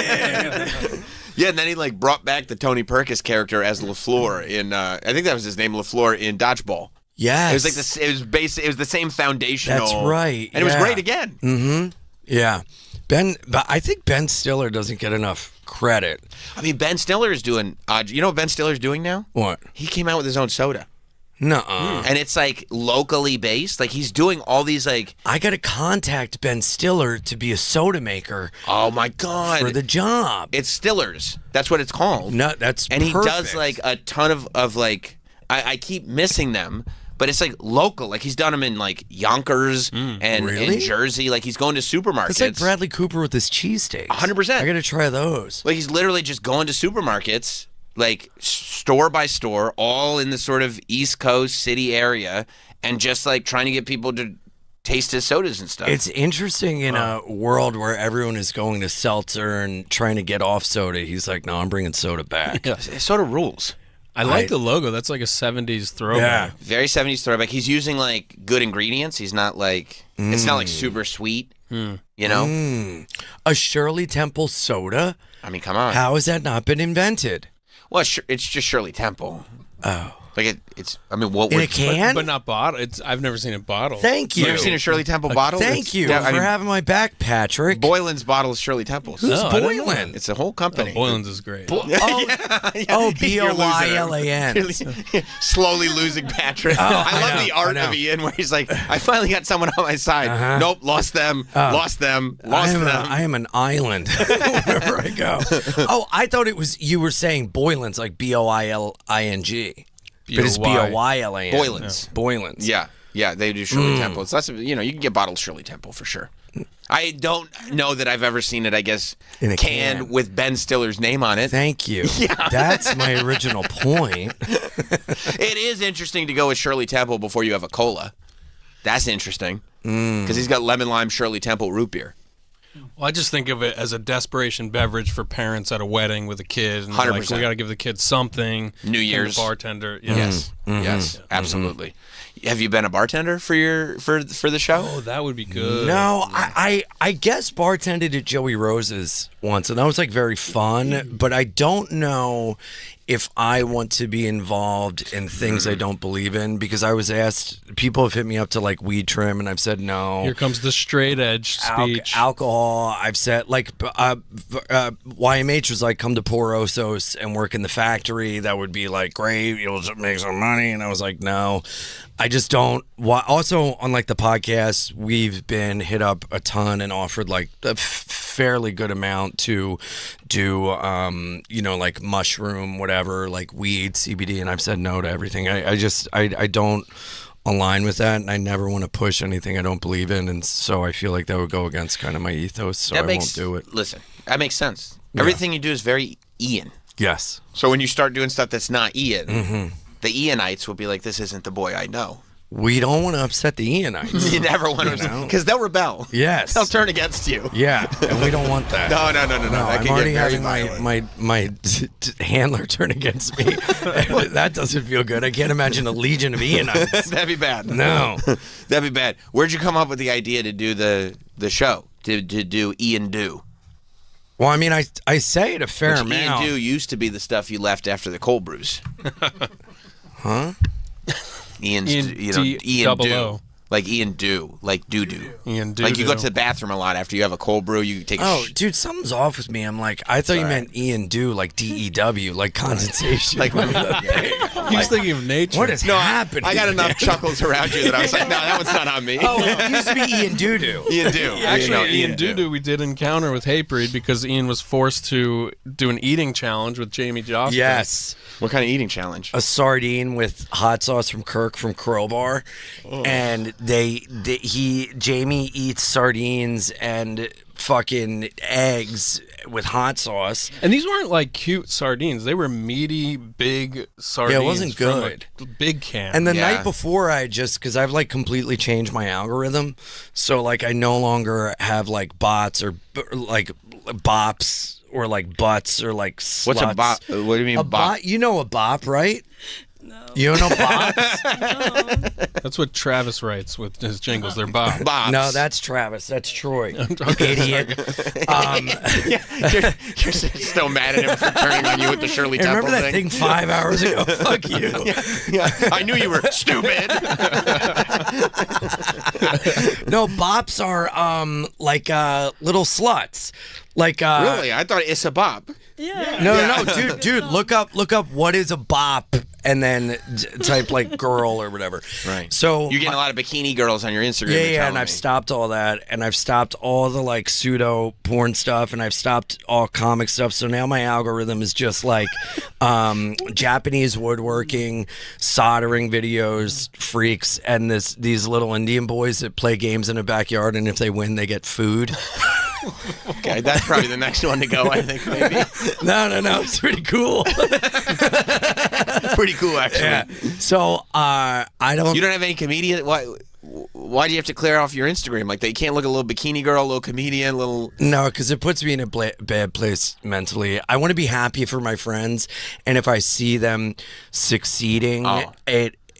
Speaker 1: Yeah, and then he like brought back the Tony Perkis character as LaFleur in I think that was his name, LaFleur in Dodgeball.
Speaker 20: Yes.
Speaker 1: It was like this. It was the same foundational.
Speaker 20: That's right.
Speaker 1: And it was great again.
Speaker 20: Mm-hmm. Yeah. But I think Ben Stiller doesn't get enough credit.
Speaker 1: I mean, Ben Stiller is doing. You know what Ben Stiller's doing now?
Speaker 20: What?
Speaker 1: He came out with his own soda.
Speaker 20: Nuh-uh.
Speaker 1: And it's like locally based. Like he's doing all these like.
Speaker 20: I got to contact Ben Stiller to be a soda maker.
Speaker 1: Oh my God.
Speaker 20: For the job.
Speaker 1: It's Stiller's. That's what it's called.
Speaker 20: No, that's
Speaker 1: And
Speaker 20: perfect.
Speaker 1: he does like a ton of like. I keep missing them. But it's like local. Like he's done them in like Yonkers and
Speaker 20: Really?
Speaker 1: in Jersey. Like he's going to supermarkets.
Speaker 20: It's like Bradley Cooper with his cheesesteaks.
Speaker 1: 100%.
Speaker 20: I got to try those.
Speaker 1: Like he's literally just going to supermarkets, like store by store, all in the sort of East Coast city area, and just like trying to get people to taste his sodas and stuff.
Speaker 20: It's interesting in a world where everyone is going to seltzer and trying to get off soda. He's like, no, I'm bringing soda back.
Speaker 1: Soda rules.
Speaker 21: I like the logo. That's like a 70s throwback.
Speaker 1: Yeah, very 70s throwback. He's using like good ingredients. He's not like it's not like super sweet. You know,
Speaker 20: a Shirley Temple soda.
Speaker 1: I mean, come on.
Speaker 20: How has that not been invented?
Speaker 1: Well, it's just Shirley Temple.
Speaker 20: Oh.
Speaker 1: Like it's. I mean, what
Speaker 20: In
Speaker 1: would
Speaker 20: a can?
Speaker 21: But not bottle. I've never seen it bottled.
Speaker 20: Thank you.
Speaker 1: You ever seen a Shirley Temple bottle?
Speaker 20: Thank you for having my back, Patrick.
Speaker 1: Boylan's bottle is Shirley Temple's.
Speaker 20: Who's
Speaker 1: I didn't know
Speaker 20: Boylan?
Speaker 1: that. It's a whole company.
Speaker 21: Boylan's is great.
Speaker 20: B-O-Y-L-A-N.
Speaker 1: Slowly losing Patrick. I love the art of Ian where he's like, I finally got someone on my side. Nope, lost them, lost them.
Speaker 20: I am an island wherever I go. Oh, I thought you were saying Boylan's, like B-O-I-L-I-N-G. But it's B-O-Y-L-A-N.
Speaker 1: Boylan's.
Speaker 20: Boylan's.
Speaker 1: Yeah, they do Shirley Temple. It's less, you can get bottled Shirley Temple for sure. I don't know that I've ever seen it, I guess,
Speaker 20: in a
Speaker 1: canned
Speaker 20: can
Speaker 1: with Ben Stiller's name on it.
Speaker 20: Thank you.
Speaker 1: Yeah.
Speaker 20: That's my original point.
Speaker 1: It is interesting to go with Shirley Temple before you have a cola. That's interesting. Because he's got lemon lime Shirley Temple root beer.
Speaker 21: Well, I just think of it as a desperation beverage for parents at a wedding with a kid. And
Speaker 1: 100%.
Speaker 21: like, we got to give the kid something.
Speaker 1: New Year's.
Speaker 21: The bartender.
Speaker 1: Yes. Yes, absolutely. Have you been a bartender for the show?
Speaker 21: Oh, that would be good.
Speaker 20: No, I guess bartended at Joey Rose's once, and that was like very fun, but I don't know if I want to be involved in things I don't believe in, because I was asked, people have hit me up to like weed trim, and I've said no.
Speaker 21: Here comes the straight edge speech.
Speaker 20: Alcohol, I've said, like, YMH was like, come to Porosos and work in the factory. That would be like, great, you'll make some money. And I was like, no. I just don't. Also, on like the podcast, we've been hit up a ton and offered like a fairly good amount to do, like mushroom, whatever, like weed, CBD, and I've said no to everything. I don't align with that, and I never want to push anything I don't believe in, and so I feel like that would go against kind of my ethos, so I won't do it.
Speaker 1: Listen, that makes sense. Everything you do is very Ian.
Speaker 20: Yes.
Speaker 1: So when you start doing stuff that's not Ian, the Ianites will be like, this isn't the boy I know.
Speaker 20: We don't want to upset the Ianites.
Speaker 1: You never want to, because they'll rebel.
Speaker 20: Yes.
Speaker 1: They'll turn against you.
Speaker 20: Yeah, and we don't want that.
Speaker 1: No.
Speaker 20: I'm
Speaker 1: can
Speaker 20: already
Speaker 1: get very
Speaker 20: having my handler turn against me. That doesn't feel good. I can't imagine a legion of Ianites.
Speaker 1: That'd be bad.
Speaker 20: No.
Speaker 1: That'd be bad. Where'd you come up with the idea to do the show, to do Ian Do?
Speaker 20: Well, I mean, I say it a fair amount.
Speaker 1: Ian Do used to be the stuff you left after the cold brews.
Speaker 20: Huh?
Speaker 1: Ian
Speaker 21: double
Speaker 1: Do.
Speaker 21: O.
Speaker 1: Like Ian Do. Like doo-doo.
Speaker 21: Ian Do.
Speaker 1: Like you go to the bathroom a lot after you have a cold brew, you take a
Speaker 20: dude, something's off with me. I'm like, I thought you meant Ian Do, like DEW, like condensation.
Speaker 1: Like
Speaker 21: He was thinking of nature.
Speaker 20: What is happening?
Speaker 1: I got enough chuckles around you that I was like, no, that one's not on me.
Speaker 20: Oh, it used to be Ian Doo-Doo.
Speaker 1: Ian Do.
Speaker 21: Actually, Ian Doo-Doo we did encounter with Hatebreed because Ian was forced to do an eating challenge with Jamie Joffrey.
Speaker 20: Yes.
Speaker 1: What kind of eating challenge?
Speaker 20: A sardine with hot sauce from Kirk from Crowbar, and Jamie eats sardines and fucking eggs with hot sauce.
Speaker 21: And these weren't like cute sardines; they were meaty, big sardines.
Speaker 20: Yeah, it wasn't good.
Speaker 21: From a big can.
Speaker 20: And the night before, because I've like completely changed my algorithm, so like I no longer have like bots or like bops. Or like butts or like sluts.
Speaker 1: What's a bop? What do you mean bop?
Speaker 20: You know a bop, right? No. You don't know bops?
Speaker 21: No. That's what Travis writes with his jingles. They're bops.
Speaker 20: No, that's Travis. That's Troy. Idiot.
Speaker 1: You're still mad at him for turning on you with the Shirley Temple
Speaker 20: remember that thing 5 hours ago? Fuck you.
Speaker 1: Yeah. I knew you were stupid.
Speaker 20: No, bops are like little sluts. Like
Speaker 1: really? I thought it's a bop.
Speaker 6: Yeah.
Speaker 20: No, dude, look up what is a bop and then type like girl or whatever.
Speaker 1: Right.
Speaker 20: So
Speaker 1: you're getting a lot of bikini girls on your Instagram.
Speaker 20: Yeah, and I've stopped all that, and I've stopped all the like pseudo porn stuff, and I've stopped all comic stuff. So now my algorithm is just like Japanese woodworking, soldering videos, freaks, and these little Indian boys that play games in a backyard, and if they win, they get food.
Speaker 1: Okay, that's probably the next one to go, I think, maybe.
Speaker 20: No, it's pretty cool.
Speaker 1: Pretty cool, actually.
Speaker 20: Yeah. So, I don't...
Speaker 1: You don't have any comedian? Why do you have to clear off your Instagram? Like, they can't look a little bikini girl, a little comedian, little...
Speaker 20: No, because it puts me in a bad place mentally. I want to be happy for my friends, and if I see them succeeding,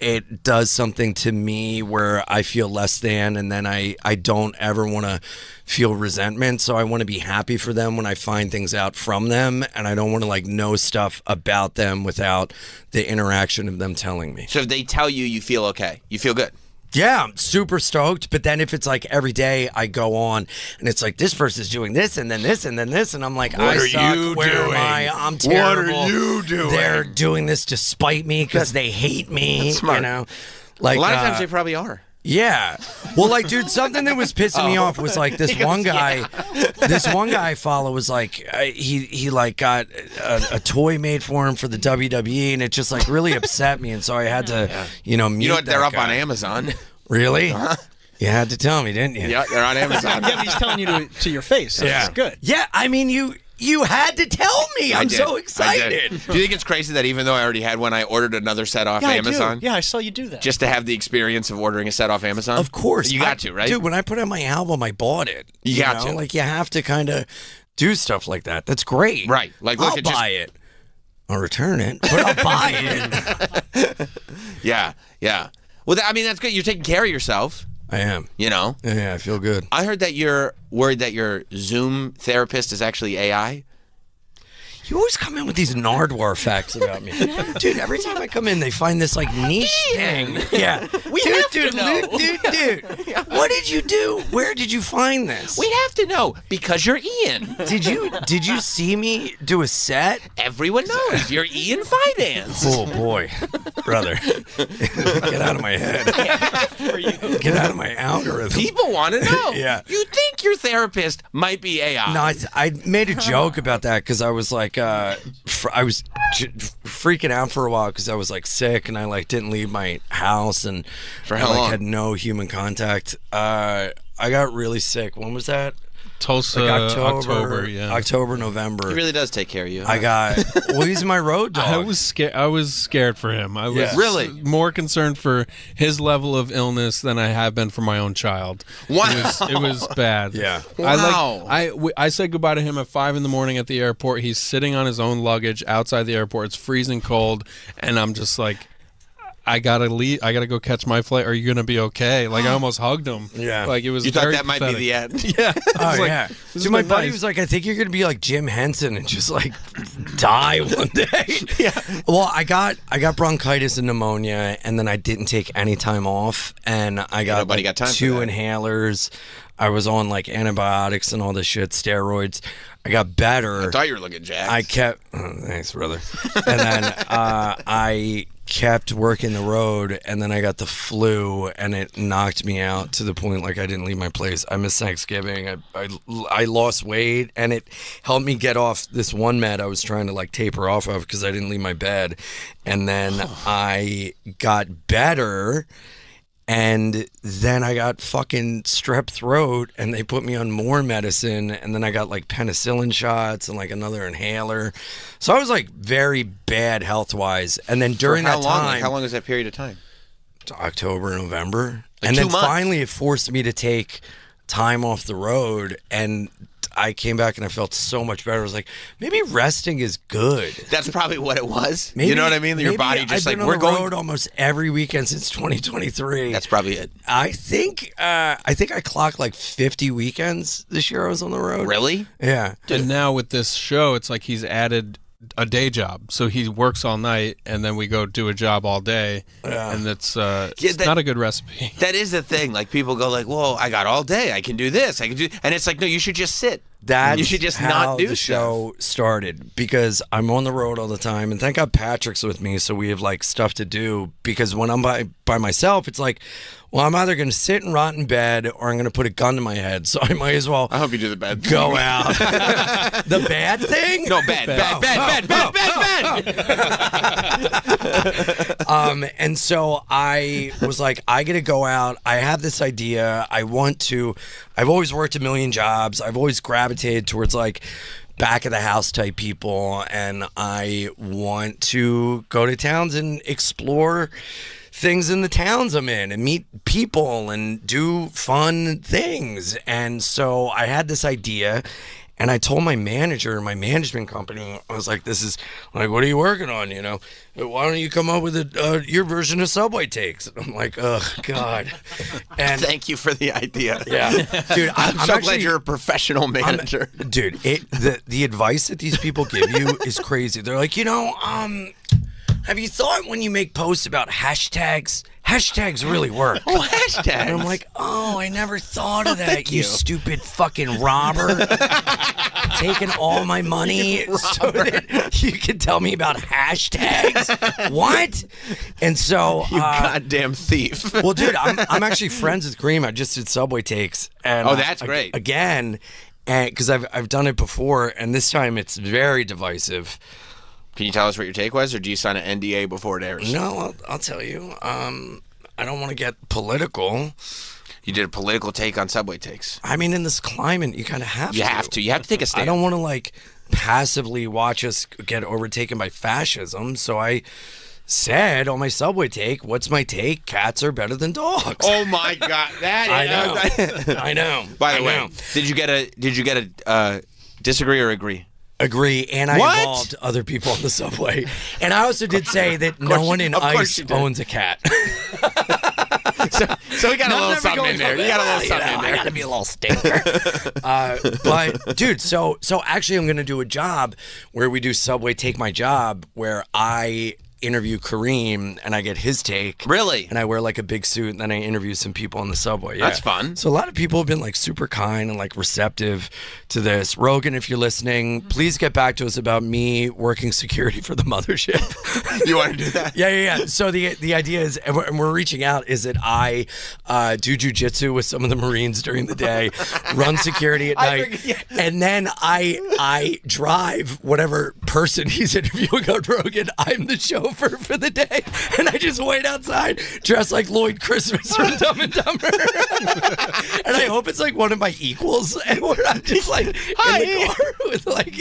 Speaker 20: it does something to me where I feel less than, and then I don't ever want to feel resentment. So I want to be happy for them when I find things out from them, and I don't want to like know stuff about them without the interaction of them telling me.
Speaker 1: So if they tell you, you feel okay. You feel good.
Speaker 20: Yeah, I'm super stoked. But then if it's like every day I go on and it's like this person's doing this and then this and then this, and I'm like,
Speaker 1: What
Speaker 20: I
Speaker 1: are
Speaker 20: suck.
Speaker 1: you
Speaker 20: Where
Speaker 1: doing?
Speaker 20: am I? I'm terrible.
Speaker 1: What are you doing?
Speaker 20: They're doing this to spite me because they hate me.
Speaker 1: That's smart.
Speaker 20: You know, like
Speaker 1: a lot of times they probably are.
Speaker 20: Yeah. Well, like, dude, something that was pissing me off was like this one guy. This one guy I follow was like he like got a toy made for him for the WWE, and it just like really upset me, and so I had to mute
Speaker 1: You know what? They're
Speaker 20: that
Speaker 1: up
Speaker 20: guy.
Speaker 1: on Amazon.
Speaker 20: Really? You had to tell me, didn't you?
Speaker 1: Yeah, they're on Amazon.
Speaker 9: Yeah, but he's telling you to your face. So
Speaker 20: Yeah.
Speaker 9: it's good.
Speaker 20: Yeah, I mean, you had to tell me.
Speaker 1: I
Speaker 20: I'm
Speaker 1: did.
Speaker 20: so
Speaker 1: I
Speaker 20: excited.
Speaker 1: did. Do you think it's crazy that even though I already had one, I ordered another set off
Speaker 9: Yeah,
Speaker 1: Amazon?
Speaker 9: I do. Yeah, I saw you do that.
Speaker 1: Just to have the experience of ordering a set off Amazon?
Speaker 20: Of course.
Speaker 1: You got to, right?
Speaker 20: Dude, when I put out my album, I bought it.
Speaker 1: You got
Speaker 20: know?
Speaker 1: to.
Speaker 20: Like, you have to kind of do stuff like that. That's great.
Speaker 1: Right. Like, look,
Speaker 20: I'll
Speaker 1: it just-
Speaker 20: buy it. I'll return it, but I'll buy it.
Speaker 1: Yeah. Well, I mean, that's good. You're taking care of yourself.
Speaker 20: I am.
Speaker 1: You know?
Speaker 20: Yeah, I feel good.
Speaker 1: I heard that you're worried that your Zoom therapist is actually AI.
Speaker 20: You always come in with these Nardwar facts about me. Dude, every time I come in, they find this like niche thing. Yeah.
Speaker 1: We have to know.
Speaker 20: Dude. What did you do? Where did you find this?
Speaker 1: We have to know because you're Ian.
Speaker 20: Did you see me do a set?
Speaker 1: Everyone knows you're Ian Finance.
Speaker 20: Oh boy, brother, get out of my head. Get out of my algorithm.
Speaker 1: People want to know.
Speaker 20: Yeah.
Speaker 1: You think your therapist might be AI?
Speaker 20: No, I made a joke about that because I was like, I was freaking out for a while because I was like sick and I like didn't leave my house and
Speaker 1: For
Speaker 20: I
Speaker 1: how
Speaker 20: like
Speaker 1: long?
Speaker 20: had no human contact. I got really sick. When was that?
Speaker 21: Tulsa,
Speaker 20: Like
Speaker 21: October, yeah.
Speaker 20: October, November.
Speaker 1: He really does take care of you.
Speaker 20: I got. Well, he's my road dog.
Speaker 21: I was scared for him. I was
Speaker 20: Yeah.
Speaker 1: Really?
Speaker 21: more concerned for his level of illness than I have been for my own child.
Speaker 1: Wow.
Speaker 21: It was bad.
Speaker 20: Yeah.
Speaker 1: Wow.
Speaker 21: I said goodbye to him at 5 a.m. at the airport. He's sitting on his own luggage outside the airport. It's freezing cold, and I'm just like, I gotta leave. I gotta go catch my flight. Are you gonna be okay? Like I almost hugged him.
Speaker 20: Yeah.
Speaker 21: Like it was.
Speaker 1: You thought
Speaker 21: very
Speaker 1: that might be
Speaker 21: pathetic.
Speaker 1: the end?
Speaker 21: Yeah.
Speaker 20: Oh
Speaker 21: It's like,
Speaker 20: yeah.
Speaker 21: this
Speaker 20: So
Speaker 21: has
Speaker 20: my
Speaker 21: been
Speaker 20: buddy
Speaker 21: nice.
Speaker 20: was like, "I think you're gonna be like Jim Henson and just like die one day." Yeah. Well, I got bronchitis and pneumonia, and then I didn't take any time off, and I got,
Speaker 1: nobody
Speaker 20: like,
Speaker 1: got time for
Speaker 20: 2
Speaker 1: that.
Speaker 20: inhalers. I was on like antibiotics and all this shit, steroids. I got better.
Speaker 1: I thought you were looking jacked.
Speaker 20: I kept. Oh, thanks, brother. And then I kept working the road, and then I got the flu, and it knocked me out to the point like I didn't leave my place. I missed Thanksgiving. I lost weight, and it helped me get off this one med I was trying to like taper off of because I didn't leave my bed, and then I got better. And then I got fucking strep throat, and they put me on more medicine, and then I got like penicillin shots and like another inhaler. So I was like very bad health wise. And then during
Speaker 1: For how
Speaker 20: that
Speaker 1: long?
Speaker 20: time,
Speaker 1: Like, how long is that period of time?
Speaker 20: October, November,
Speaker 1: Like
Speaker 20: and
Speaker 1: 2
Speaker 20: then
Speaker 1: months.
Speaker 20: finally it forced me to take time off the road, and I came back and I felt so much better. I was like, maybe resting is good.
Speaker 1: That's probably what it was.
Speaker 20: Maybe,
Speaker 1: You know what I mean? Your
Speaker 20: maybe
Speaker 1: body just
Speaker 20: I've
Speaker 1: like
Speaker 20: been on
Speaker 1: we're
Speaker 20: the
Speaker 1: going.
Speaker 20: road almost every weekend since 2023.
Speaker 1: That's probably it.
Speaker 20: I think I clocked like 50 weekends this year I was on the road.
Speaker 1: Really?
Speaker 20: Yeah.
Speaker 21: And now with this show, it's like he's added a day job. So he works all night, and then we go do a job all day.
Speaker 20: Yeah.
Speaker 21: And it's
Speaker 1: that-
Speaker 21: not a good recipe.
Speaker 1: That is the thing. Like people go like, "Whoa, I got all day. I can do this. I can do," and it's like, no, you should just sit.
Speaker 20: That's
Speaker 1: You should just
Speaker 20: how
Speaker 1: not do
Speaker 20: the
Speaker 1: stuff.
Speaker 20: show started, because I'm on the road all the time, and thank God Patrick's with me, so we have like stuff to do. Because when I'm by myself, it's like, well, I'm either going to sit and rot in bed, or I'm going to put a gun to my head. So I might as well.
Speaker 1: I hope you do the bad thing.
Speaker 20: Go out. The bad thing?
Speaker 1: No, bad.
Speaker 20: And so I was like, I got to go out. I have this idea. I've always worked a million jobs. I've always gravitated towards like back of the house type people. And I want to go to towns and explore things in the towns I'm in and meet people and do fun things. And so I had this idea, and I told my manager, my management company, I was like, this is like, what are you working on? You know, why don't you come up with your version of Subway Takes? And I'm like, oh God. And
Speaker 1: thank you for the idea.
Speaker 20: Yeah, dude, I'm
Speaker 1: so
Speaker 20: actually
Speaker 1: glad you're a professional manager.
Speaker 20: Dude, the advice that these people give you is crazy. They're like, have you thought when you make posts about hashtags really work?
Speaker 1: Oh, hashtags.
Speaker 20: And I'm like, I never thought of that,
Speaker 1: thank
Speaker 20: you
Speaker 1: you.
Speaker 20: stupid fucking robber. Taking all my money so that you can tell me about hashtags. What? And so
Speaker 1: You goddamn thief.
Speaker 20: well, dude, I'm actually friends with Cream. I just did Subway Takes. And
Speaker 1: that's great.
Speaker 20: Again, because I've done it before, and this time it's very divisive.
Speaker 1: Can you tell us what your take was, or do you sign an NDA before it airs?
Speaker 20: No, I'll tell you. I don't want to get political.
Speaker 1: You did a political take on Subway Takes.
Speaker 20: I mean, in this climate, you kind of have to.
Speaker 1: You have to. You have to take a stand.
Speaker 20: I don't want to like passively watch us get overtaken by fascism. So I said on my Subway Take, what's my take? Cats are better than dogs.
Speaker 1: Oh my God, that
Speaker 20: I know. I know.
Speaker 1: By the way, did you get a disagree or agree?
Speaker 20: Agree, and I
Speaker 1: What?
Speaker 20: involved other people on the subway. And I also did say that no one in
Speaker 1: of course
Speaker 20: ICE
Speaker 1: you did.
Speaker 20: owns a cat.
Speaker 1: So we got a
Speaker 20: None
Speaker 1: little
Speaker 20: of them are
Speaker 1: something in
Speaker 20: going
Speaker 1: there.
Speaker 20: to-
Speaker 1: You got a
Speaker 20: well,
Speaker 1: little something in
Speaker 20: I
Speaker 1: there.
Speaker 20: gotta be a little stinker. But dude, so actually I'm gonna do a job where we do Subway Take My Job, where I interview Kareem and I get his take.
Speaker 1: Really?
Speaker 20: And I wear like a big suit, and then I interview some people on the subway. Yeah.
Speaker 1: That's fun.
Speaker 20: So a lot of people have been like super kind and like receptive to this. Rogan, if you're listening, please get back to us about me working security for the mothership.
Speaker 1: You want to do that?
Speaker 20: Yeah. So the idea is, and we're reaching out, is that I do jujitsu with some of the Marines during the day, run security at night, and then I drive whatever person he's interviewing on Rogan. I'm the chauffeur for the day, and I just wait outside dressed like Lloyd Christmas from Dumb and Dumber. And I hope it's like one of my equals, and we're not just like in the car with like,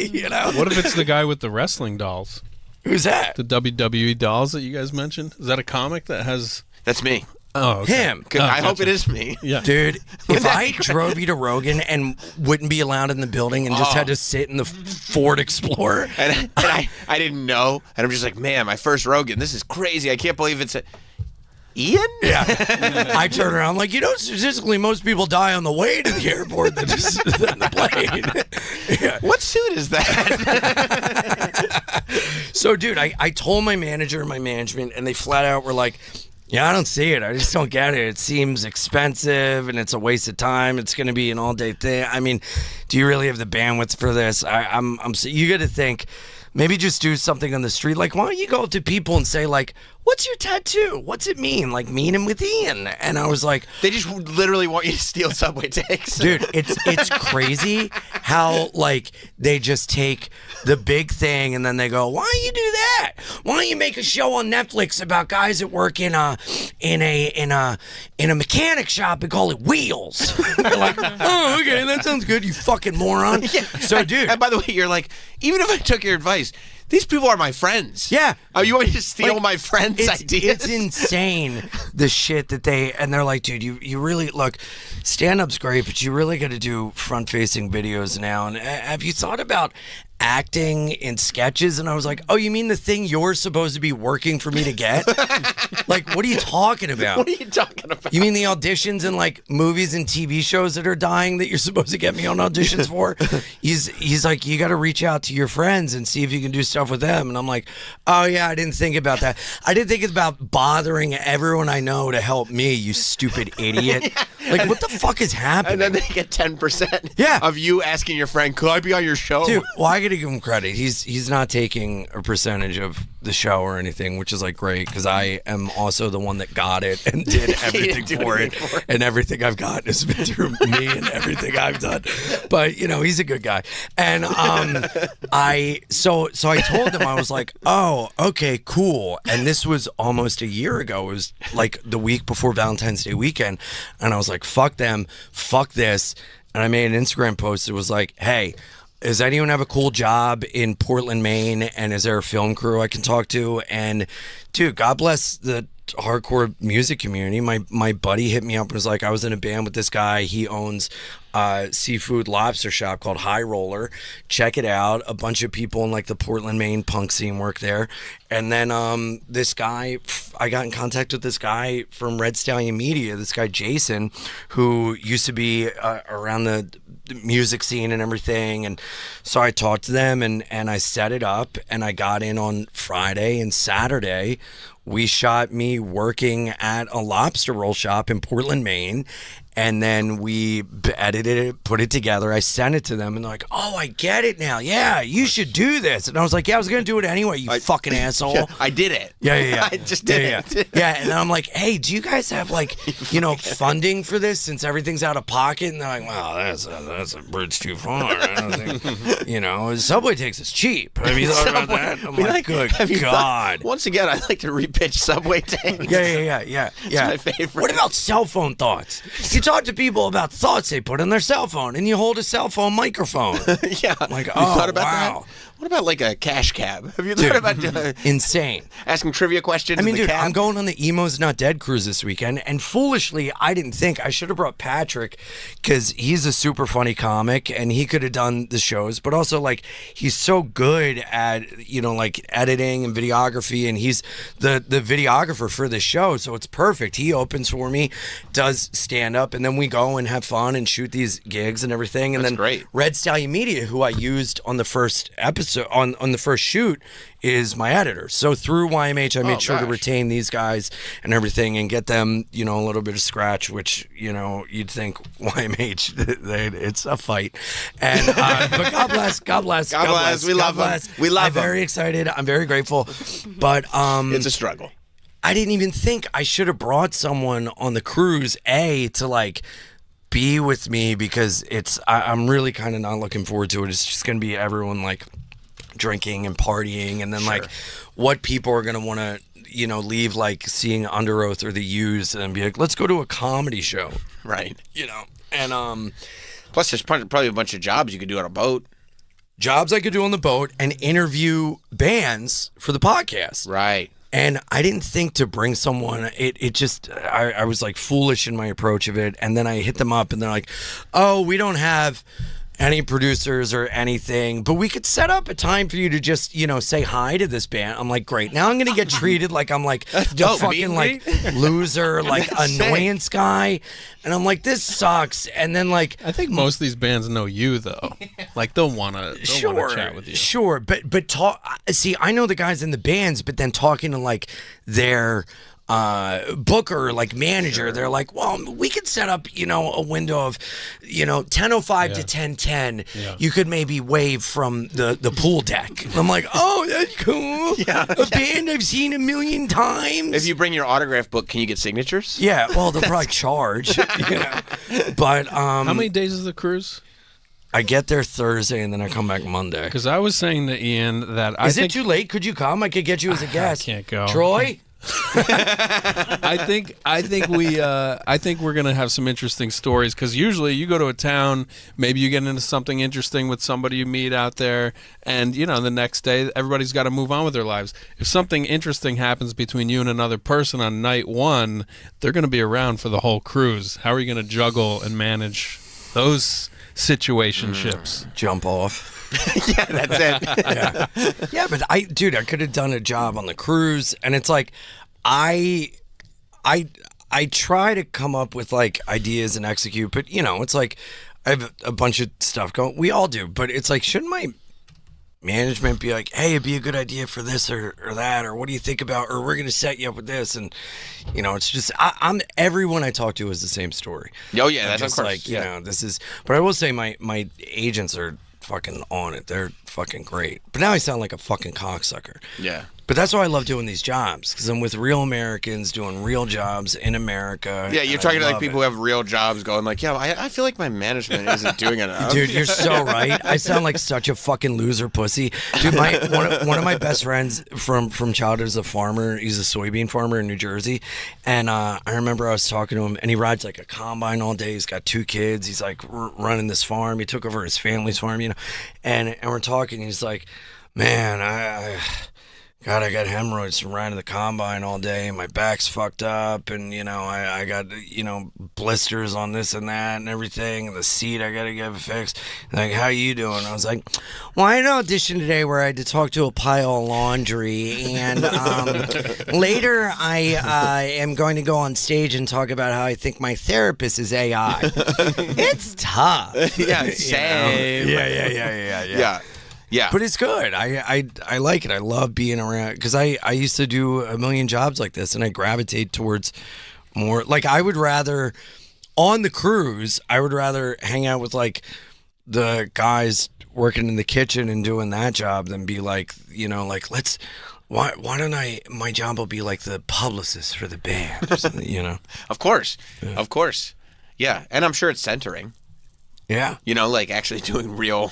Speaker 21: What if it's the guy with the wrestling dolls?
Speaker 20: Who's that?
Speaker 21: The WWE dolls that you guys mentioned? Is that a comic that has...
Speaker 1: That's me.
Speaker 21: Oh, okay.
Speaker 20: Him.
Speaker 1: I hope it is me.
Speaker 21: Yeah.
Speaker 20: Dude, if I drove you to Rogan and wouldn't be allowed in the building and just had to sit in the Ford Explorer.
Speaker 1: And I didn't know. And I'm just like, man, my first Rogan. This is crazy. I can't believe it's Ian?
Speaker 20: Yeah. I turn around like, statistically, most people die on the way to the airport than the plane. Yeah.
Speaker 1: What suit is that?
Speaker 20: So, dude, I told my manager and my management, and they flat out were like, yeah, I don't see it. I just don't get it. It seems expensive, and it's a waste of time. It's going to be an all-day thing. I mean, do you really have the bandwidth for this? You got to think, maybe just do something on the street. Like, why don't you go up to people and say, like, what's your tattoo? What's it mean? Like, meet him with Ian. And I was like...
Speaker 1: They just literally want you to steal Subway Takes.
Speaker 20: Dude, it's crazy how, like, they just take the big thing and then they go, why don't you do that? Why don't you make a show on Netflix about guys that work in a mechanic shop and call it Wheels? They're like, oh, okay, that sounds good, you fucking moron.
Speaker 1: Yeah.
Speaker 20: So, dude...
Speaker 1: And by the way, you're like, even if I took your advice... These people are my friends.
Speaker 20: Yeah.
Speaker 1: Oh, you want me to steal my friends' ideas?
Speaker 20: It's insane, the shit that and they're like, dude, you really, look, stand-up's great, but you really got to do front-facing videos now. And have you thought about acting in sketches? And I was like, oh, you mean the thing you're supposed to be working for me to get? Like, what are you talking about?
Speaker 1: What are you talking about?
Speaker 20: You mean the auditions in like movies and TV shows that are dying that you're supposed to get me on auditions for? He's like, you got to reach out to your friends and see if you can do stuff with them. And I'm like, oh yeah, I didn't think about that. I didn't think about bothering everyone I know to help me, you stupid idiot. Like, what the fuck is happening?
Speaker 1: And then they get 10%
Speaker 20: Yeah.
Speaker 1: of you asking your friend, could I be on your show?
Speaker 20: Dude, well, I gotta give him credit. He's not taking a percentage of the show or anything, which is like great because I am also the one that got it and did everything for it, and everything I've gotten has been through me and everything I've done. But you know, he's a good guy, and I told him, I was like, oh, okay, cool. And this was almost a year ago. It was like the week before Valentine's Day weekend, and I was like, fuck them, fuck this. And I made an Instagram post. It was like, hey, does anyone have a cool job in Portland, Maine? And is there a film crew I can talk to? And dude, God bless the hardcore music community. My buddy hit me up and was like, I was in a band with this guy. He owns a seafood lobster shop called High Roller. Check it out. A bunch of people in like the Portland, Maine punk scene work there. And then this guy, I got in contact with this guy from Red Stallion Media, this guy Jason, who used to be around the music scene and everything. And so I talked to them and I set it up, and I got in on Friday, and Saturday we shot me working at a lobster roll shop in Portland, Maine. And then we edited it, put it together. I sent it to them, and they're like, oh, I get it now. Yeah, you should do this. And I was like, yeah, I was going to do it anyway, you fucking asshole.
Speaker 1: Yeah, I did it.
Speaker 20: Yeah.
Speaker 1: I just did it.
Speaker 20: Yeah, and then I'm like, hey, do you guys have like, funding for this since everything's out of pocket? And they're like, wow, that's a bridge too far. I don't think, Subway takes us cheap. Have you thought about that? I'm like, good God.
Speaker 1: Once again, I like to repitch Subway tanks.
Speaker 20: Yeah.
Speaker 1: It's my favorite.
Speaker 20: What about cell phone thoughts? You talk to people about thoughts they put on their cell phone, and you hold a cell phone microphone.
Speaker 1: Yeah.
Speaker 20: Like,
Speaker 1: you
Speaker 20: oh,
Speaker 1: thought about
Speaker 20: wow.
Speaker 1: that? What about like a cash cab? Have you thought about
Speaker 20: insane
Speaker 1: asking trivia questions?
Speaker 20: I mean,
Speaker 1: in the
Speaker 20: dude,
Speaker 1: cab?
Speaker 20: I'm going on the Emo's Not Dead cruise this weekend, and foolishly, I didn't think I should have brought Patrick because he's a super funny comic and he could have done the shows, but also like he's so good at like editing and videography, and he's the videographer for the show, so it's perfect. He opens for me, does stand up, and then we go and have fun and shoot these gigs and everything. And
Speaker 1: That's
Speaker 20: then
Speaker 1: great.
Speaker 20: Red Stallion Media, who I used on the first episode, on the first shoot, is my editor. So through YMH, I made sure to retain these guys and everything and get them, a little bit of scratch, which, you'd think YMH, it's a fight. And but God bless.
Speaker 1: We love them. We love them.
Speaker 20: I'm very excited. I'm very grateful. But
Speaker 1: it's a struggle.
Speaker 20: I didn't even think I should have brought someone on the cruise, to like be with me, because I'm really kind of not looking forward to it. It's just going to be everyone like drinking and partying, and then like what people are going to want to leave like seeing Under Oath or The Used and be like, let's go to a comedy show,
Speaker 1: right?
Speaker 20: And
Speaker 1: plus there's probably a bunch of jobs you could do on a boat.
Speaker 20: Jobs I could do on the boat and interview bands for the podcast,
Speaker 1: right?
Speaker 20: And I didn't think to bring someone. It just, I was like foolish in my approach of it. And then I hit them up and they're like, oh, we don't have any producers or anything, but we could set up a time for you to just, say hi to this band. I'm like, great. Now I'm going to get treated like I'm like the fucking like loser, like annoyance guy. And I'm like, this sucks. And then like,
Speaker 21: I think most of these bands know you though. Like they'll want to chat with you.
Speaker 20: Sure. But see, I know the guys in the bands, but then talking to like their booker, like manager, they're like, well, we could set up a window of 10:05 to 10:10. You could maybe wave from the pool deck. I'm like, oh, that's cool. A band I've seen a million times.
Speaker 1: If you bring your autograph book, can you get signatures?
Speaker 20: Yeah, well, they'll probably charge. But
Speaker 21: how many days is the cruise?
Speaker 20: I get there Thursday and then I come back Monday.
Speaker 21: Because I was saying to Ian that
Speaker 20: Is it too late? Could you come? I could get you as a guest.
Speaker 21: I can't go.
Speaker 20: Troy?
Speaker 21: I think we're gonna have some interesting stories, because usually you go to a town, maybe you get into something interesting with somebody you meet out there, and the next day everybody's got to move on with their lives. If something interesting happens between you and another person on night one, they're gonna be around for the whole cruise. How are you gonna juggle and manage those situationships?
Speaker 20: Jump off.
Speaker 1: Yeah, that's it.
Speaker 20: Yeah, but I could have done a job on the cruise, and it's like I try to come up with like ideas and execute, but it's like I have a bunch of stuff going. We all do, but it's like, shouldn't my management be like, hey, it'd be a good idea for this or that, or what do you think about, or we're going to set you up with this. And, you know, it's just, I'm everyone I talk to is the same story.
Speaker 1: Oh, yeah,
Speaker 20: I'm
Speaker 1: that's
Speaker 20: just
Speaker 1: of course.
Speaker 20: like, you know, this is, but I will say my agents are fucking on it. They're fucking great. But now I sound like a fucking cocksucker.
Speaker 1: Yeah.
Speaker 20: But that's why I love doing these jobs, because I'm with real Americans doing real jobs in America.
Speaker 1: Yeah, you're
Speaker 20: and
Speaker 1: talking
Speaker 20: I
Speaker 1: to like
Speaker 20: love
Speaker 1: people
Speaker 20: it.
Speaker 1: who have real jobs going like, yeah, I feel like my management isn't doing enough.
Speaker 20: Dude, you're so right. I sound like such a fucking loser pussy. Dude, one of my best friends from childhood is a farmer. He's a soybean farmer in New Jersey. And I remember I was talking to him, and he rides like a combine all day. He's got 2 kids. He's like running this farm. He took over his family's farm, you know. And we're talking. He's like, man, God, I got hemorrhoids from riding the combine all day, and my back's fucked up, and, you know, I got, you know, blisters on this and that and everything, and the seat I got to get fixed. Like, how you doing? I was like, well, I had an audition today where I had to talk to a pile of laundry, and later I am going to go on stage and talk about how I think my therapist is AI. It's tough.
Speaker 1: Yeah,
Speaker 20: You
Speaker 1: same.
Speaker 20: know? Yeah.
Speaker 1: Yeah.
Speaker 20: But it's good. I like it. I love being around, because I used to do a million jobs like this, and I gravitate towards more. Like, I would rather, on the cruise, I would rather hang out with like the guys working in the kitchen and doing that job than be like, you know, like, why don't my job will be like the publicist for the band or something, you know?
Speaker 1: Of course. Of course. Yeah. And I'm sure it's centering.
Speaker 20: Yeah.
Speaker 1: You know, like actually doing real.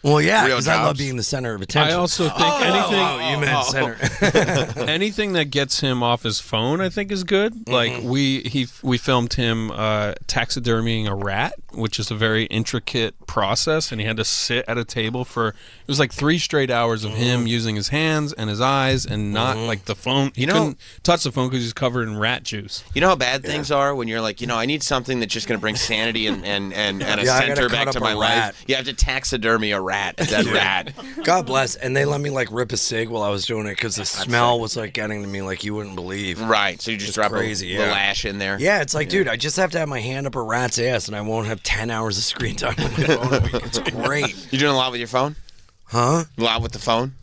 Speaker 20: Well, yeah,
Speaker 1: real
Speaker 20: because I love
Speaker 1: jobs.
Speaker 20: being the center of attention.
Speaker 21: I also think anything.
Speaker 20: you meant center.
Speaker 21: Anything that gets him off his phone, I think, is good. Like we filmed him taxidermying a rat, which is a very intricate process, and he had to sit at a table for it was like 3 straight hours of him using his hands and his eyes and not like the phone. He couldn't touch the phone because he's covered in rat juice.
Speaker 1: You know how bad things are when you're like, you know, I need something that's just going to bring sanity and a
Speaker 20: Yeah, I
Speaker 1: center
Speaker 20: gotta
Speaker 1: back
Speaker 20: cut
Speaker 1: to
Speaker 20: up
Speaker 1: my
Speaker 20: a
Speaker 1: life.
Speaker 20: rat.
Speaker 1: You have to taxidermy a rat, a dead rat.
Speaker 20: God bless. And they let me like rip a cig while I was doing it because the smell was like getting to me like you wouldn't believe.
Speaker 1: Right. So you just
Speaker 20: It's
Speaker 1: drop
Speaker 20: crazy,
Speaker 1: a lash in there.
Speaker 20: Yeah, it's like, dude, I just have to have my hand up a rat's ass and I won't have 10 hours of screen time on my phone a week. It's great.
Speaker 1: You doing a lot with your phone?
Speaker 20: Huh?
Speaker 1: A lot with the phone?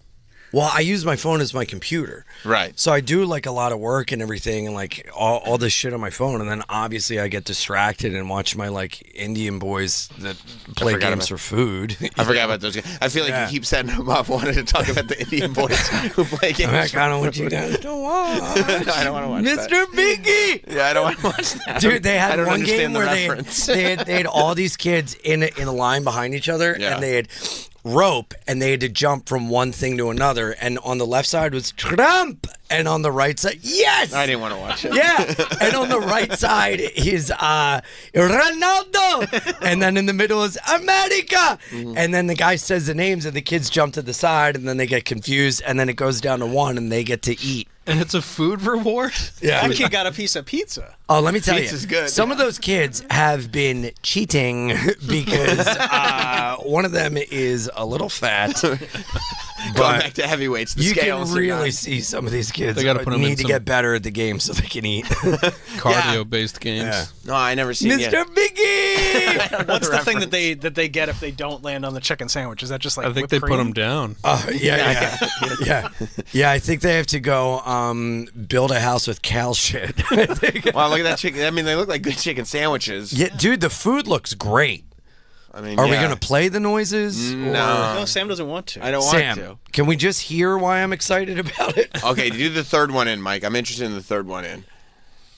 Speaker 20: Well, I use my phone as my computer.
Speaker 1: Right.
Speaker 20: So I do like a lot of work and everything and like all this shit on my phone. And then obviously I get distracted and watch my like Indian boys that play
Speaker 1: forgot
Speaker 20: games
Speaker 1: about-
Speaker 20: for food.
Speaker 1: I forgot about those guys. I feel like you keep setting them up wanting to talk about the Indian boys who play games.
Speaker 20: I kind of want you guys to watch.
Speaker 1: I don't want to watch that.
Speaker 20: Mr. Biggie!
Speaker 1: Yeah, I don't want to watch that.
Speaker 20: Dude, they
Speaker 1: I
Speaker 20: had
Speaker 1: don't
Speaker 20: one
Speaker 1: understand
Speaker 20: game
Speaker 1: the
Speaker 20: where
Speaker 1: reference.
Speaker 20: they had all these kids in a line behind each other,
Speaker 1: Yeah.
Speaker 20: and they had rope, and they had to jump from one thing to another. And on the left side was Trump, and on the right side, yes,
Speaker 1: I didn't want to watch it.
Speaker 20: yeah, and on the right side is Ronaldo, and then in the middle is America, and then the guy says the names, and the kids jump to the side, and then they get confused, and then it goes down to one, and they get to eat.
Speaker 21: And it's a food reward?
Speaker 20: Yeah.
Speaker 9: That kid got a piece of pizza.
Speaker 20: Oh, let me tell
Speaker 1: Pizza's
Speaker 20: you,
Speaker 1: good.
Speaker 20: some of those kids have been cheating because one of them is a little fat.
Speaker 1: Going
Speaker 20: But
Speaker 1: back to heavyweights, the
Speaker 20: you
Speaker 1: scales
Speaker 20: can
Speaker 1: are
Speaker 20: really
Speaker 1: not-
Speaker 20: see some of these kids
Speaker 21: They gotta put 'em in
Speaker 20: need to
Speaker 21: some-
Speaker 20: get better at the game so they can eat.
Speaker 21: Cardio-based games.
Speaker 20: Yeah.
Speaker 1: No, I never seen
Speaker 20: Mr.
Speaker 1: it.
Speaker 20: Biggie!
Speaker 9: What's the thing that they get if they don't land on the chicken sandwich? Is that just like
Speaker 21: I think
Speaker 9: whipped
Speaker 21: they put
Speaker 9: cream?
Speaker 21: him down.
Speaker 20: Yeah. I think they have to go build a house with cow shit.
Speaker 1: Wow, look at that chicken. I mean, they look like good chicken sandwiches.
Speaker 20: Yeah, dude, the food looks great.
Speaker 1: I mean,
Speaker 20: Are we
Speaker 1: yeah.
Speaker 20: going to play the noises?
Speaker 1: No.
Speaker 9: No, Sam doesn't want to.
Speaker 1: I don't
Speaker 20: Sam,
Speaker 1: want
Speaker 20: can we just hear why I'm excited about it?
Speaker 1: to. Okay, do the third one in, Mike. I'm interested in the third one in.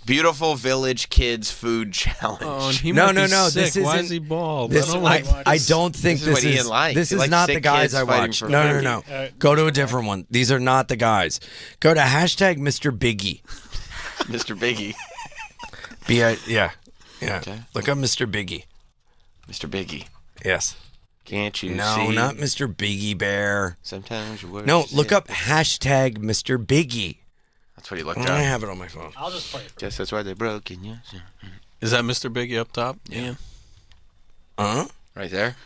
Speaker 1: Beautiful Village Kids Food Challenge.
Speaker 21: Oh, and he
Speaker 20: No,
Speaker 21: might be
Speaker 20: no,
Speaker 21: sick.
Speaker 20: this
Speaker 21: Why
Speaker 20: isn't-
Speaker 21: is he bald?
Speaker 20: This,
Speaker 21: I don't like
Speaker 20: I don't think
Speaker 1: This is what
Speaker 20: this
Speaker 1: Ian likes.
Speaker 20: this
Speaker 1: He
Speaker 20: is
Speaker 1: likes
Speaker 20: not the
Speaker 1: sick
Speaker 20: guys
Speaker 1: kids
Speaker 20: I
Speaker 1: fighting
Speaker 20: watch.
Speaker 1: for
Speaker 20: No,
Speaker 1: food.
Speaker 20: no, no. Go to a different one. These are not the guys. Go to hashtag Mr. Biggie.
Speaker 1: Mr. Biggie.
Speaker 20: Yeah.
Speaker 1: Okay.
Speaker 20: Look up Mr. Biggie.
Speaker 1: Mr. Biggie.
Speaker 20: Yes.
Speaker 1: Can't you
Speaker 20: No,
Speaker 1: see?
Speaker 20: not Mr. Biggie Bear.
Speaker 1: Sometimes your words
Speaker 20: No,
Speaker 1: just
Speaker 20: look
Speaker 1: say-
Speaker 20: up hashtag Mr. Biggie.
Speaker 1: That's what he looked
Speaker 20: I
Speaker 1: up.
Speaker 20: have it on my phone.
Speaker 9: I'll just play it.
Speaker 1: Guess that's why they broke in you.
Speaker 21: Is that Mr. Biggie up top? Yeah.
Speaker 20: Huh?
Speaker 1: Right there.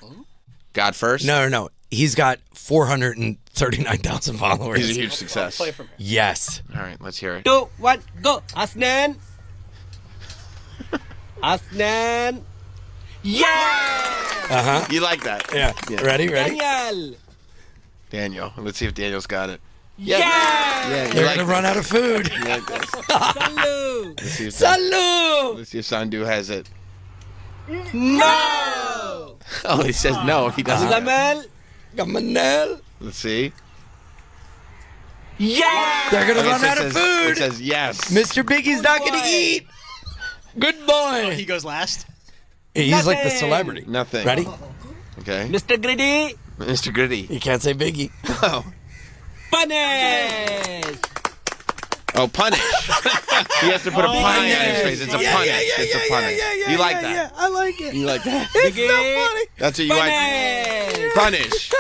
Speaker 1: God first.
Speaker 20: No. He's got 439,000 followers.
Speaker 1: He's a huge success.
Speaker 9: Play from here.
Speaker 20: Yes.
Speaker 1: All right, let's hear it.
Speaker 10: 2, 1, go. Asnan. Asnan. Yeah!
Speaker 20: Uh-huh.
Speaker 1: You like that?
Speaker 20: Yeah. Ready?
Speaker 10: Daniel.
Speaker 1: Daniel. Let's see if Daniel's got it.
Speaker 10: Yeah!
Speaker 1: Yeah,
Speaker 20: They're going to run out of food.
Speaker 10: Salud!
Speaker 1: Let's see if
Speaker 10: Salud!
Speaker 1: Let's see if Sandu has it.
Speaker 10: No!
Speaker 1: Oh, he says no. He doesn't.
Speaker 10: Gamel?
Speaker 20: Gamanel.
Speaker 1: Let's see.
Speaker 10: Yeah!
Speaker 20: They're going to
Speaker 1: Okay,
Speaker 20: run
Speaker 1: so
Speaker 20: out
Speaker 1: it
Speaker 20: of
Speaker 1: says-
Speaker 20: food.
Speaker 1: It says yes.
Speaker 20: Mr. Biggie's not going to eat. Good boy.
Speaker 9: He goes last.
Speaker 20: He's like the
Speaker 10: Nothing.
Speaker 20: celebrity.
Speaker 1: Nothing.
Speaker 20: Ready?
Speaker 1: Okay.
Speaker 10: Mr. Greedy?
Speaker 1: Mr. Gritty.
Speaker 20: You can't say Biggie.
Speaker 1: Oh.
Speaker 10: Punish!
Speaker 1: Oh, punish. He has to put a pun in his face. It's a punish. It's a punish. You like that?
Speaker 3: Yeah, I like it.
Speaker 1: You like that?
Speaker 10: It's
Speaker 3: so funny.
Speaker 1: That's what you like? Punish.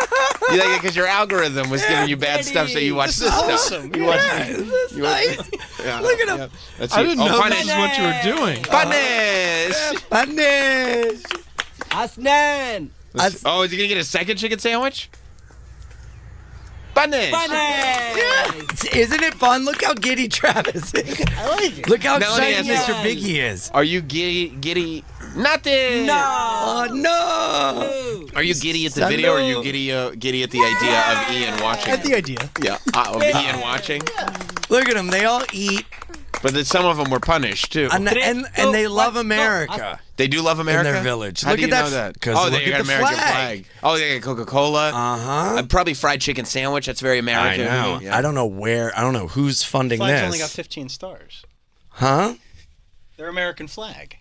Speaker 1: You like it because your algorithm was giving you bad stuff, so you watch this stuff.
Speaker 3: Awesome.
Speaker 1: You watch
Speaker 3: This is nice.
Speaker 1: Yeah.
Speaker 3: Look at him.
Speaker 1: Yeah. That's
Speaker 21: I
Speaker 1: you.
Speaker 21: didn't
Speaker 1: Oh,
Speaker 21: know
Speaker 1: punish.
Speaker 21: this is what you were doing.
Speaker 1: Punish.
Speaker 20: Punish.
Speaker 10: Asnan!
Speaker 1: Oh, is he going to get a second chicken sandwich? Punish.
Speaker 10: Punish!
Speaker 20: Isn't it fun? Look how giddy Travis is.
Speaker 3: I like it.
Speaker 20: Look how
Speaker 1: Melanie
Speaker 20: excited
Speaker 1: has
Speaker 20: Mr. Biggie is.
Speaker 1: Are you giddy? Nothing.
Speaker 10: No!
Speaker 20: Oh, no.
Speaker 1: Are you giddy at the video, or are you giddy at the idea of Ian watching?
Speaker 3: At the idea.
Speaker 1: Yeah, of Ian watching.
Speaker 20: Look at them. They all eat.
Speaker 1: But then some of them were punished too.
Speaker 20: And they love America.
Speaker 1: They do love America
Speaker 20: in their village.
Speaker 1: How
Speaker 20: Look
Speaker 1: do you
Speaker 20: at
Speaker 1: know
Speaker 20: that.
Speaker 1: that?
Speaker 20: 'Cause
Speaker 1: Oh,
Speaker 20: look
Speaker 1: they
Speaker 20: at
Speaker 1: got
Speaker 20: the
Speaker 1: American
Speaker 20: flag.
Speaker 1: Oh, they got Coca-Cola. Probably fried chicken sandwich. That's very
Speaker 20: I
Speaker 1: American.
Speaker 20: know.
Speaker 1: Yeah.
Speaker 20: I don't know where. I don't know who's funding
Speaker 9: Flag's
Speaker 20: this.
Speaker 9: only got 15 stars.
Speaker 20: Huh?
Speaker 9: Their American flag.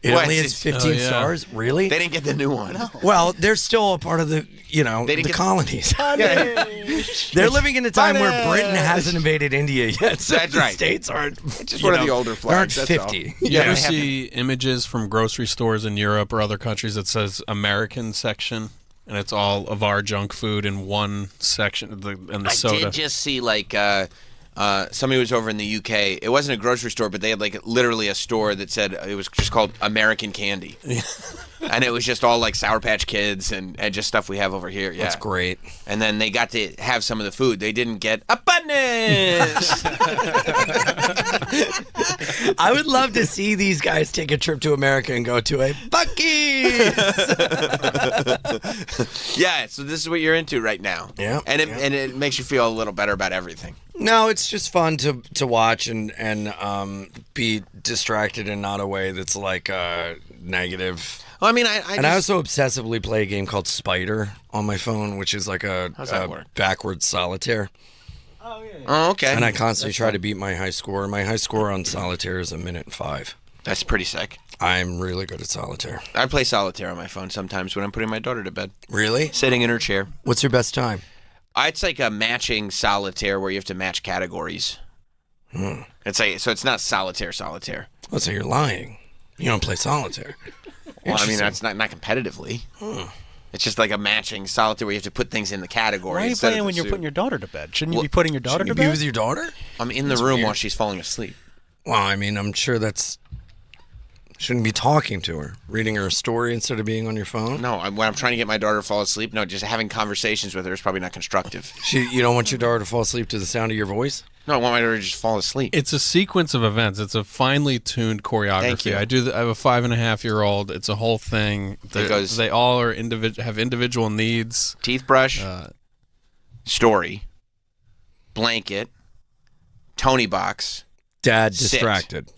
Speaker 20: It
Speaker 1: What?
Speaker 20: only has 15 stars? Really?
Speaker 1: They didn't get the new one.
Speaker 20: Well, they're still a part of the,
Speaker 1: They didn't
Speaker 20: the
Speaker 1: get-
Speaker 20: colonies.
Speaker 3: Punish.
Speaker 20: They're living in a time where Britain hasn't invaded India yet. So
Speaker 1: That's
Speaker 20: the
Speaker 1: right.
Speaker 20: states aren't.
Speaker 1: It's just one of the older flags.
Speaker 20: Aren't
Speaker 1: that's all.
Speaker 20: 50.
Speaker 21: You ever see images from grocery stores in Europe or other countries that says American section, and it's all of our junk food in one section, and the
Speaker 1: I
Speaker 21: soda.
Speaker 1: did just see somebody was over in the UK. It wasn't a grocery store, but they had literally a store that said it was just called American Candy. And it was just all Sour Patch Kids and just stuff we have over here. Yeah.
Speaker 20: That's great.
Speaker 1: And then they got to have some of the food. They didn't get a punish.
Speaker 20: I would love to see these guys take a trip to America and go to a Buc-ee's.
Speaker 1: Yeah, so this is what you're into right now.
Speaker 20: Yeah.
Speaker 1: And it makes you feel a little better about everything.
Speaker 20: No, it's just fun to watch and be distracted in not a way that's negative.
Speaker 1: Well, I mean,
Speaker 20: I also obsessively play a game called Spider on my phone, which is like
Speaker 1: How's that
Speaker 20: a
Speaker 1: work?
Speaker 20: backwards solitaire.
Speaker 1: Oh, okay.
Speaker 20: And I constantly try to beat my high score. My high score on solitaire is 1:05.
Speaker 1: That's pretty sick.
Speaker 20: I'm really good at solitaire.
Speaker 1: I play solitaire on my phone sometimes when I'm putting my daughter to bed.
Speaker 20: Really?
Speaker 1: Sitting in her chair.
Speaker 20: What's your best time?
Speaker 1: It's like a matching solitaire where you have to match categories. It's it's not solitaire.
Speaker 20: Oh, so you're lying. You don't play solitaire.
Speaker 1: Well, I mean, that's not competitively. It's just like a matching solitaire where you have to put things in the category.
Speaker 9: Why are you
Speaker 1: instead of
Speaker 9: playing
Speaker 1: the
Speaker 9: when you're
Speaker 1: suit.
Speaker 9: putting your daughter to bed? Shouldn't you be putting your daughter to
Speaker 20: Shouldn't you
Speaker 9: bed?
Speaker 20: be with your daughter?
Speaker 1: I'm in the room while she's falling asleep.
Speaker 20: Well, I mean, I'm sure that's... Shouldn't be talking to her, reading her a story instead of being on your phone.
Speaker 1: No, when I'm trying to get my daughter to fall asleep, no, just having conversations with her is probably not constructive.
Speaker 20: You don't want your daughter to fall asleep to the sound of your voice?
Speaker 1: No, I want my daughter to just fall asleep.
Speaker 21: It's a sequence of events. It's a finely tuned choreography.
Speaker 1: Thank you.
Speaker 21: I have a 5.5-year-old. It's a whole thing. They all are have individual needs.
Speaker 1: Teeth brush, story, blanket, Tony box,
Speaker 20: Dad
Speaker 1: sit.
Speaker 20: distracted.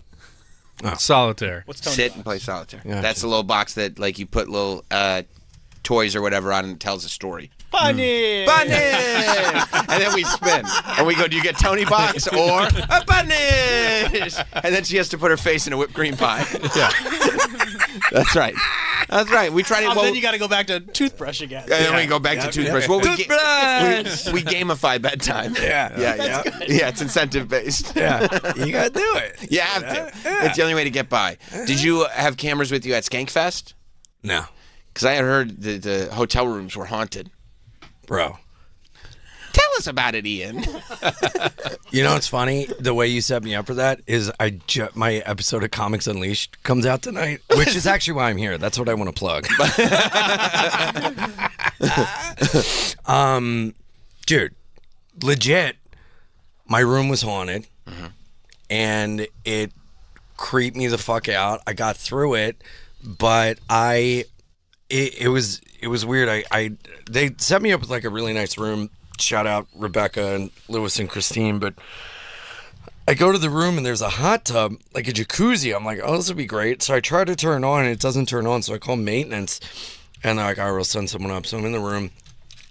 Speaker 21: Solitaire.
Speaker 9: What's Tony
Speaker 1: Sit
Speaker 9: box?
Speaker 1: and play solitaire.
Speaker 20: Gotcha.
Speaker 1: That's a little box that you put little toys or whatever on and it tells a story.
Speaker 9: Bunny!
Speaker 1: Bunny! And then we spin. And we go, do you get Tony box or a bunny? And then she has to put her face in a whipped cream pie.
Speaker 21: Yeah.
Speaker 1: That's right. That's right. We try to...
Speaker 9: Then you got to go back to toothbrush again.
Speaker 1: And then we go back to toothbrush. Well,
Speaker 20: Toothbrush!
Speaker 1: we gamify bedtime.
Speaker 20: Yeah.
Speaker 1: Yeah, it's incentive based.
Speaker 20: Yeah, you gotta do it.
Speaker 1: You have to. It's the only way to get by. Did you have cameras with you at Skankfest?
Speaker 20: No.
Speaker 1: Because I had heard the hotel rooms were haunted.
Speaker 20: Bro.
Speaker 1: Tell us about it, Ian.
Speaker 20: You know what's funny? The way you set me up for that is my episode of Comics Unleashed comes out tonight, which is actually why I'm here. That's what I want to plug. Dude, legit, my room was haunted, and it creeped me the fuck out. I got through it, but it was weird. They set me up with like a really nice room shout out Rebecca and Lewis and Christine, but I go to the room and there's a hot tub, like a jacuzzi. I'm like, oh, this would be great. So I try to turn it on and it doesn't turn on. So I call maintenance and they're like, I will send someone up. So I'm in the room.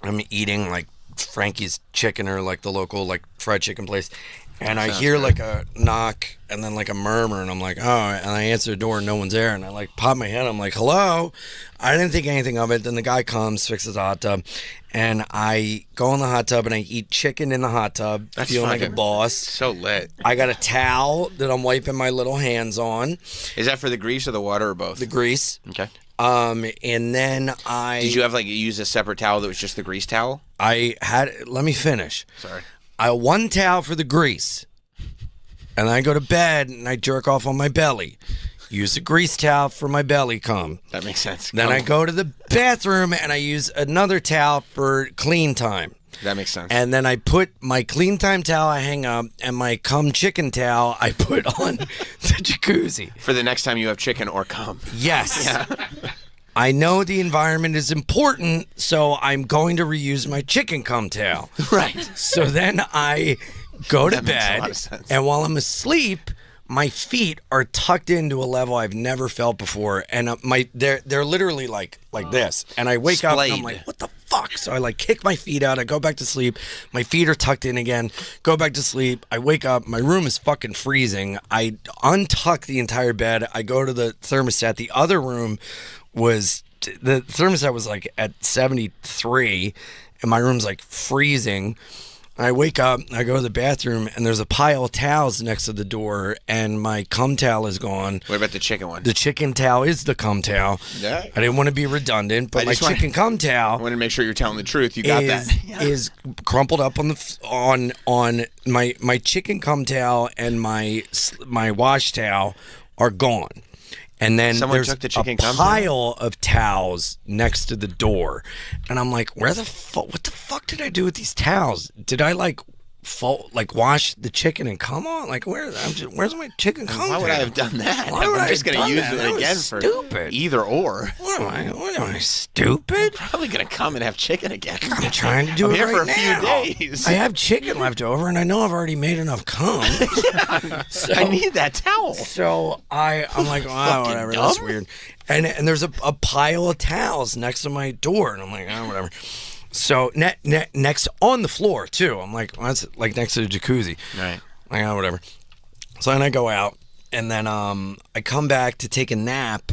Speaker 20: I'm eating like Frankie's Chicken or like the local like fried chicken place. And I hear like a knock and then like a murmur and I'm like, oh, and I answer the door and no one's there. And I like pop my head. I'm like, hello. I didn't think anything of it. Then the guy comes, fixes the hot tub. And I go in the hot tub and I eat chicken in the hot tub.
Speaker 1: That's
Speaker 20: feeling like a
Speaker 1: fucking
Speaker 20: boss.
Speaker 1: So lit.
Speaker 20: I got a towel that I'm wiping my little hands on.
Speaker 1: Is that for the grease or the water or both?
Speaker 20: The grease.
Speaker 1: Okay.
Speaker 20: And then
Speaker 1: Did you have like use a separate towel that was just the grease towel?
Speaker 20: Let me finish.
Speaker 1: Sorry.
Speaker 20: I one towel for the grease. And then I go to bed and I jerk off on my belly. Use a grease towel for my belly cum.
Speaker 1: That makes sense.
Speaker 20: Then I go to the bathroom and I use another towel for clean time.
Speaker 1: That makes sense.
Speaker 20: And then I put my clean time towel I hang up and my cum chicken towel I put on the jacuzzi.
Speaker 1: For the next time you have chicken or cum.
Speaker 20: Yes.
Speaker 1: Yeah.
Speaker 20: I know the environment is important, so I'm going to reuse my chicken cum towel.
Speaker 1: Right.
Speaker 20: So then I go to
Speaker 1: That makes a
Speaker 20: bed,
Speaker 1: lot of sense.
Speaker 20: and while I'm asleep, my feet are tucked into a level I've never felt before, and they're literally like this. And I wake up and I'm like, what the fuck? So I like kick my feet out. I go back to sleep. My feet are tucked in again. Go back to sleep. I wake up. My room is fucking freezing. I untuck the entire bed. I go to the thermostat. The other room the thermostat was like at 73, and my room's like freezing. I wake up, I go to the bathroom, and there's a pile of towels next to the door, and my cum towel is gone.
Speaker 1: What about the chicken one?
Speaker 20: The chicken towel is the cum towel.
Speaker 1: Yeah.
Speaker 20: I didn't want to be redundant, but my chicken cum towel.
Speaker 1: I want to make sure you're telling the truth. You got that.
Speaker 20: Is crumpled up on my chicken cum towel and my wash towel are gone. And then
Speaker 1: Someone
Speaker 20: there's
Speaker 1: took the chicken
Speaker 20: a
Speaker 1: cum
Speaker 20: pile of towels next to the door. And I'm like, what the fuck did I do with these towels? Did I wash the chicken and cum on? Like, where's my chicken cum?
Speaker 1: Why would I have done that?
Speaker 20: Why would
Speaker 1: I'm
Speaker 20: I
Speaker 1: just
Speaker 20: have
Speaker 1: going to
Speaker 20: done
Speaker 1: use
Speaker 20: that?
Speaker 1: it
Speaker 20: That
Speaker 1: again
Speaker 20: was
Speaker 1: for
Speaker 20: stupid.
Speaker 1: either or.
Speaker 20: What am I, stupid?
Speaker 1: Probably going to come and have chicken again.
Speaker 20: I'm trying to do
Speaker 1: I'm
Speaker 20: it
Speaker 1: here
Speaker 20: right
Speaker 1: for a
Speaker 20: now.
Speaker 1: few days.
Speaker 20: I have chicken left over, and I know I've already made enough cum.
Speaker 1: I need that towel.
Speaker 20: So I'm like, oh, whatever,
Speaker 1: dumb.
Speaker 20: that's weird. And there's a pile of towels next to my door, and I'm like, oh, whatever. So next on the floor too. I'm like, well, that's like next to the jacuzzi.
Speaker 1: Right.
Speaker 20: Like, oh, whatever. So then I go out, and then I come back to take a nap,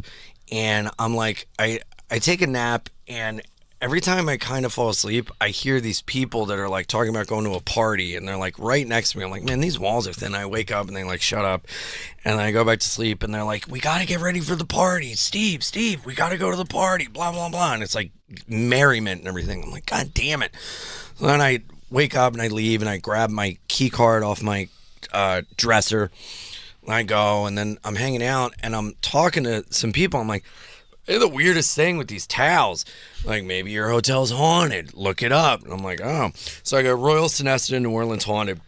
Speaker 20: and I'm like, I take a nap, and every time I kind of fall asleep, I hear these people that are like talking about going to a party, and they're like right next to me. I'm like, man, these walls are thin. I wake up and they like shut up, and then I go back to sleep, and they're like, we got to get ready for the party. Steve, we got to go to the party, blah, blah, blah. And it's like merriment and everything. I'm like, God damn it. So then I wake up and I leave, and I grab my key card off my dresser, and I go, and then I'm hanging out, and I'm talking to some people. I'm like, they're the weirdest thing with these towels. Like, maybe your hotel's haunted. Look it up. And I'm like, oh. So I go, Royal Sonesta in New Orleans haunted.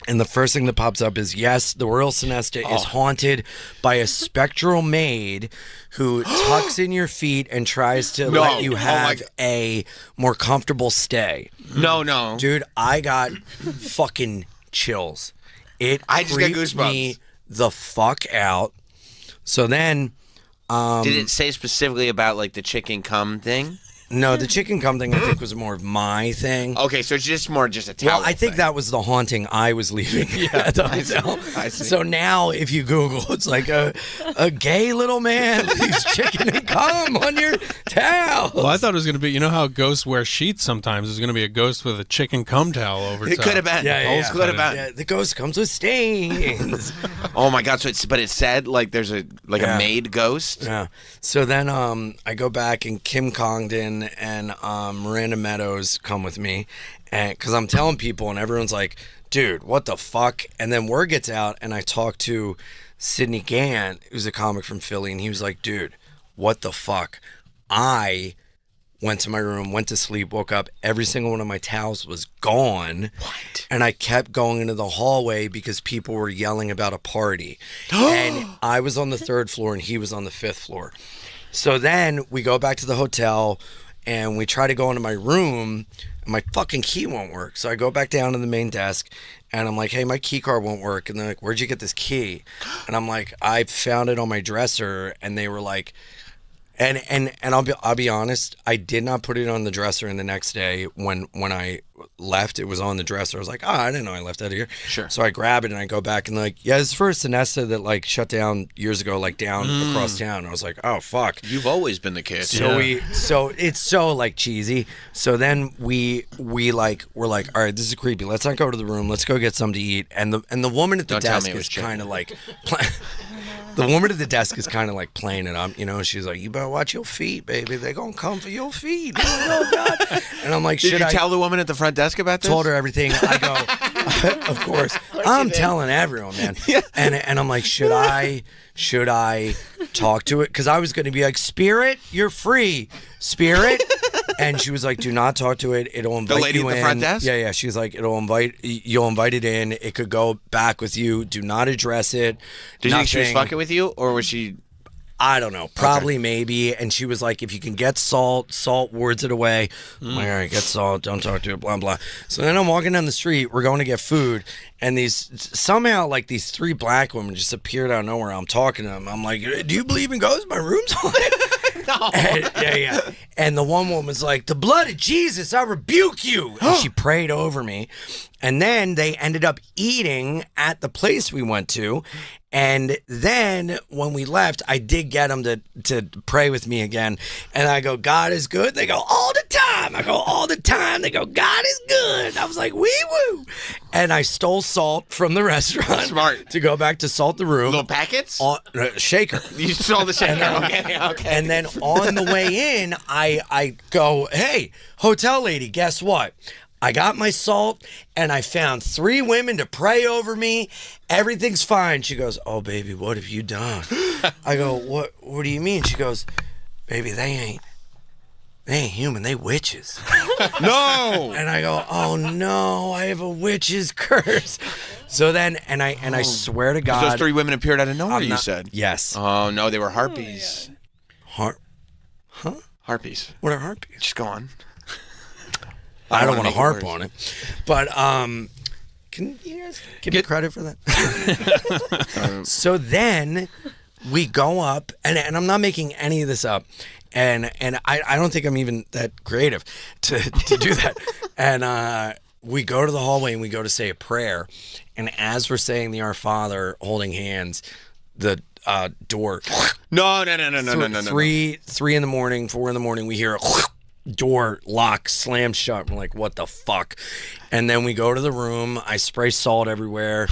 Speaker 20: And the first thing that pops up is, yes, the Royal Sonesta is haunted by a spectral maid who tucks in your feet and tries to let you have a more comfortable stay.
Speaker 1: No.
Speaker 20: Dude, I got fucking chills.
Speaker 1: I just got
Speaker 20: creeped
Speaker 1: goosebumps.
Speaker 20: me the fuck out. So then...
Speaker 1: Did it say specifically about like the chicken cum thing?
Speaker 20: No, the chicken cum thing I think was more of my thing.
Speaker 1: Okay, so it's just more just a towel.
Speaker 20: Well, I think that was the haunting I was leaving at the hotel.
Speaker 1: I see.
Speaker 20: So now, if you Google, it's like a gay little man leaves chicken and cum on your towel.
Speaker 21: Well, I thought it was going to be, you know how ghosts wear sheets sometimes? There's going to be a ghost with a chicken cum towel over top.
Speaker 1: It could have been.
Speaker 20: Yeah.
Speaker 1: Could have been.
Speaker 20: Yeah, the ghost comes with stains.
Speaker 1: Oh my God! So it said like there's a maid ghost.
Speaker 20: Yeah. So then I go back, and Kim Congdon and Miranda Meadows come with me, and because I'm telling people, and everyone's like, dude, what the fuck? And then word gets out, and I talk to Sidney Gant, who's a comic from Philly, and he was like, dude, what the fuck? I went to my room, went to sleep, woke up, every single one of my towels was gone. What? And I kept going into the hallway because people were yelling about a party. And I was on the 3rd floor and he was on the 5th floor. So then we go back to the hotel, and we try to go into my room, and my fucking key won't work. So I go back down to the main desk, and I'm like, hey, my key card won't work. And they're like, where'd you get this key? And I'm like, I found it on my dresser. And they were like, and I'll be honest, I did not put it on the dresser. And the next day when I left, it was on the dresser. I was like, I didn't know I left that here.
Speaker 1: Sure.
Speaker 20: So I grab it and I go back and like, yeah, this is for Sonesta that like shut down years ago, like down across town. I was like, oh fuck.
Speaker 1: You've always been the kid.
Speaker 20: So so it's so like cheesy. So then we're like, all right, this is creepy. Let's not go to the room. Let's go get something to eat. And the woman at the desk is kind of like, the woman at the desk is kind of like playing it up. You know, she's like, you better watch your feet, baby. They're gonna come for your feet. Oh God. And I'm like,
Speaker 1: Did you tell the woman at the front desk about this?
Speaker 20: Told her everything. I go, of course. I'm telling everyone, man. And I'm like, should I talk to it? Because I was going to be like, Spirit, you're free, Spirit. And she was like, do not talk to it. It'll invite you in.
Speaker 1: The lady at the front desk?
Speaker 20: Yeah. She's like, you'll invite it in. It could go back with you. Do not address it.
Speaker 1: Did you think she was fucking with you, or was she?
Speaker 20: I don't know. Probably, maybe. And she was like, if you can get salt wards it away. I'm like, all right, get salt. Don't talk to it, blah, blah. So then I'm walking down the street. We're going to get food. And somehow, like, these 3 black women just appeared out of nowhere. I'm talking to them. I'm like, do you believe in ghosts? My room's haunted. No. Yeah. And the one woman's like, the blood of Jesus, I rebuke you. And she prayed over me. And then they ended up eating at the place we went to. And then when we left, I did get them to pray with me again. And I go, God is good. They go, all the time. I go, all the time. They go, God is good. I was like, wee woo. And I stole salt from the restaurant.
Speaker 1: Smart.
Speaker 20: To go back to salt the room.
Speaker 1: Little packets?
Speaker 20: Shaker.
Speaker 1: You stole the shaker. Okay.
Speaker 20: And then on the way in, I go, hey, hotel lady, guess what? I got my salt, and I found 3 women to pray over me. Everything's fine. She goes, oh, baby, what have you done? I go, what do you mean? She goes, baby, they ain't human. They witches.
Speaker 1: No.
Speaker 20: And I go, oh, no, I have a witch's curse. So then, and I swear to God.
Speaker 1: Those 3 women appeared out of nowhere, you said?
Speaker 20: Yes.
Speaker 1: Oh, no, they were harpies.
Speaker 20: Huh?
Speaker 1: Harpies.
Speaker 20: What are harpies?
Speaker 1: Just go on.
Speaker 20: I don't want to harp on it, but can you guys give me credit for that? So then we go up, and I'm not making any of this up, and I don't think I'm even that creative to do that. And we go to the hallway and we go to say a prayer, and as we're saying the Our Father, holding hands, the door.
Speaker 1: No.
Speaker 20: 3 in the morning, 4 in the morning, we hear a door lock slam shut. We're like, what the fuck? And then we go to the room. I spray salt everywhere.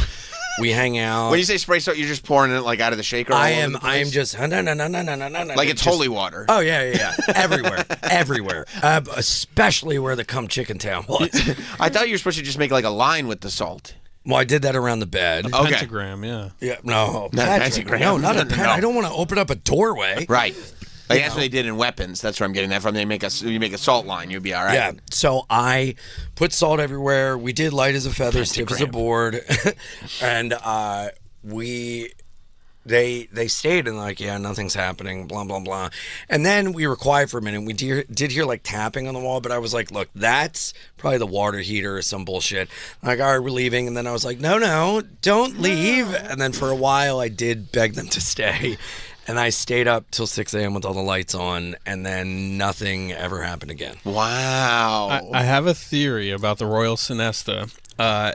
Speaker 20: We hang out.
Speaker 1: When you say spray salt, you're just pouring it like out of the shaker.
Speaker 20: I am just
Speaker 1: like it's holy water.
Speaker 20: Oh yeah. everywhere, especially where the Cum Chicken Town was.
Speaker 1: I thought you were supposed to just make like a line with the salt.
Speaker 20: Well, I did that around the bed.
Speaker 1: Okay.
Speaker 21: Pentagram, yeah.
Speaker 20: Yeah, no,
Speaker 1: pentagram.
Speaker 20: No, not a pen. I don't want to open up a doorway.
Speaker 1: Right. Like that's what they did in weapons. That's where I'm getting that from. You make a salt line, you'd be all right.
Speaker 20: Yeah. So I put salt everywhere. We did light as a feather, stiff as a board, and they stayed and like, yeah, nothing's happening, blah blah blah. And then we were quiet for a minute. We did hear like tapping on the wall, but I was like, look, that's probably the water heater or some bullshit. Like, all right, we're leaving. And then I was like, no, don't leave. And then for a while, I did beg them to stay. And I stayed up till 6 a.m. with all the lights on, and then nothing ever happened again.
Speaker 1: Wow.
Speaker 21: I have a theory about the Royal Sonesta.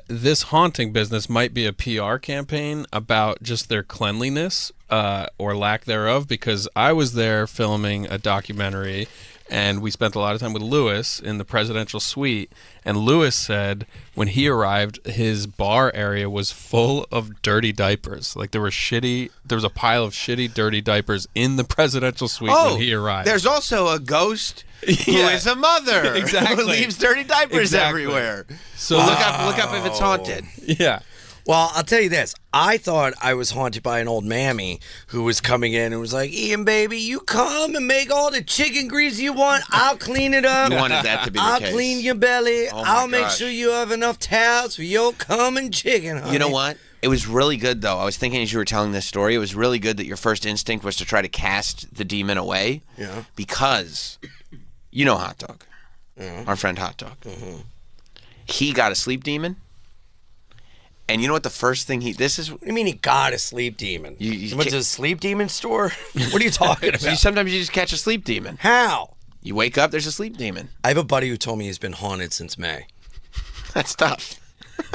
Speaker 21: This haunting business might be a PR campaign about just their cleanliness or lack thereof, because I was there filming a documentary, and we spent a lot of time with Lewis in the presidential suite, and Lewis said when he arrived, his bar area was full of dirty diapers. Like there was a pile of shitty, dirty diapers in the presidential suite when he arrived.
Speaker 1: There's also a ghost who is a mother.
Speaker 21: Exactly.
Speaker 1: Who leaves dirty diapers everywhere.
Speaker 21: So
Speaker 1: look up if it's haunted.
Speaker 21: Yeah.
Speaker 20: Well, I'll tell you this. I thought I was haunted by an old mammy who was coming in and was like, Ian, baby, you come and make all the chicken grease you want. I'll clean it up.
Speaker 1: You wanted that to be the
Speaker 20: I'll
Speaker 1: case.
Speaker 20: clean your belly.
Speaker 1: Oh my
Speaker 20: I'll make
Speaker 1: gosh.
Speaker 20: sure you have enough towels for your coming chicken, honey.
Speaker 1: You know what? It was really good, though. I was thinking as you were telling this story, it was really good that your first instinct was to try to cast the demon away.
Speaker 20: Yeah.
Speaker 1: Because You know Hot Dog. Our friend Hot Dog. He got a sleep demon. And you know what the first thing what
Speaker 20: do you mean he got a sleep demon? You went to a sleep demon store? What are you talking about?
Speaker 1: Sometimes you just catch a sleep demon.
Speaker 20: How?
Speaker 1: You wake up, there's a sleep demon.
Speaker 20: I have a buddy who told me he's been haunted since May.
Speaker 1: That's tough.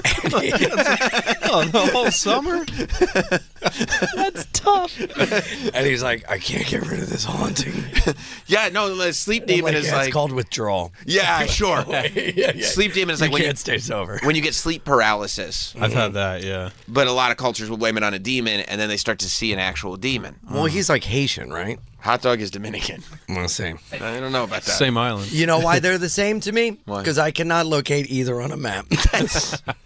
Speaker 21: The whole summer?
Speaker 6: That's tough.
Speaker 20: And he's like, I can't get rid of this haunting.
Speaker 1: Yeah, no, the sleep demon is
Speaker 20: it's called withdrawal.
Speaker 1: Yeah, sure. Sleep demon is like
Speaker 20: you can't stay sober.
Speaker 1: When you get sleep paralysis.
Speaker 21: I've had that, yeah.
Speaker 1: But a lot of cultures will blame it on a demon, and then they start to see an actual demon.
Speaker 20: Well, he's like Haitian, right?
Speaker 1: Hot Dog is Dominican.
Speaker 20: I'm gonna say.
Speaker 1: I don't know about that.
Speaker 21: Same island.
Speaker 20: You know why they're the same to me?
Speaker 1: Why?
Speaker 20: Because I cannot locate either on a map.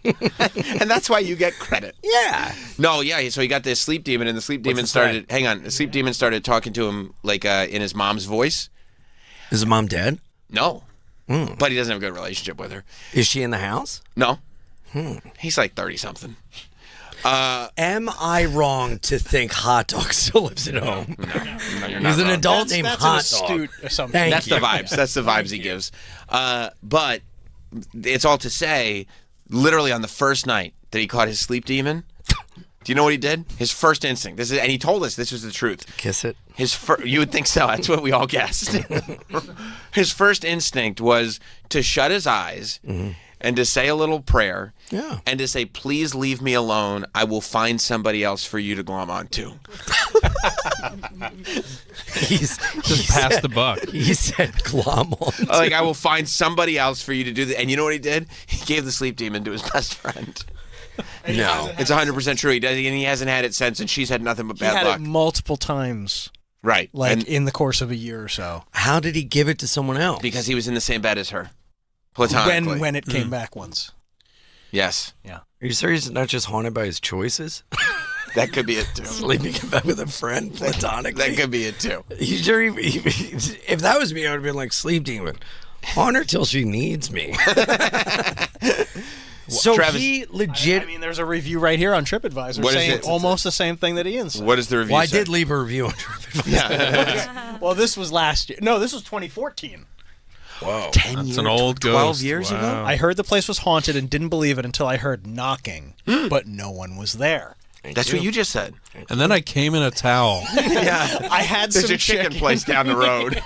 Speaker 1: And that's why you get credit.
Speaker 20: Yeah.
Speaker 1: No, yeah. So he got this sleep demon, and the sleep demon started. Hang on. The sleep demon started talking to him like in his mom's voice.
Speaker 20: Is his mom dead?
Speaker 1: No. But he doesn't have a good relationship with her.
Speaker 20: Is she in the house?
Speaker 1: No. He's like 30-something.
Speaker 20: Am I wrong to think Hot Dog still lives at home?
Speaker 1: No, you're not
Speaker 20: He's an
Speaker 1: wrong.
Speaker 20: adult named
Speaker 9: That's
Speaker 20: Hot
Speaker 9: an astute
Speaker 20: Dog.
Speaker 9: assumption.
Speaker 1: That's the vibes. That's the vibes he gives. But it's all to say, literally on the first night that he caught his sleep demon, do you know what he did? His first instinct. And he told us this was the truth.
Speaker 20: Kiss it.
Speaker 1: You would think so. That's what we all guessed. His first instinct was to shut his eyes and to say a little prayer.
Speaker 20: Yeah.
Speaker 1: And to say, please leave me alone. I will find somebody else for you to glom onto.
Speaker 21: He's passed the buck.
Speaker 20: He said glom on.
Speaker 1: Like, I will find somebody else for you to do that. And you know what he did? He gave the sleep demon to his best friend.
Speaker 20: No.
Speaker 1: It's 100% true. He does, and he hasn't had it since, and she's had nothing but
Speaker 9: He
Speaker 1: bad
Speaker 9: had
Speaker 1: luck.
Speaker 9: it multiple times.
Speaker 1: Right.
Speaker 9: Like
Speaker 1: And
Speaker 9: in the course of a year or so.
Speaker 20: How did he give it to someone else?
Speaker 1: because he was in the same bed as her. Platonically.
Speaker 9: When it came back once.
Speaker 1: Yes.
Speaker 9: Yeah.
Speaker 20: Are you serious? He's not just haunted by his choices?
Speaker 1: That could be it, too.
Speaker 20: Sleeping in bed with a friend platonically?
Speaker 1: That could be it, too.
Speaker 20: You sure if that was me, I would have been like, sleep demon. Haunt her till she needs me. So
Speaker 1: Travis,
Speaker 20: he legit.
Speaker 9: I mean, there's a review right here on TripAdvisor
Speaker 1: What is
Speaker 9: saying
Speaker 1: it?
Speaker 9: almost the same thing that Ian said.
Speaker 1: What does the review
Speaker 20: Well, I
Speaker 1: say?
Speaker 20: did leave a review on TripAdvisor.
Speaker 1: Yeah.
Speaker 9: Well, this was last year. No, this was 2014.
Speaker 20: Whoa.
Speaker 1: 10
Speaker 21: That's
Speaker 1: years,
Speaker 21: an old
Speaker 1: 12
Speaker 21: ghost.
Speaker 1: years ago?
Speaker 21: Wow.
Speaker 9: I heard the place was haunted and didn't believe it until I heard knocking, but no one was there.
Speaker 1: That's what you just said.
Speaker 21: And then I came in a towel.
Speaker 1: Yeah.
Speaker 9: I had
Speaker 1: There's
Speaker 9: some
Speaker 1: a chicken place down the road.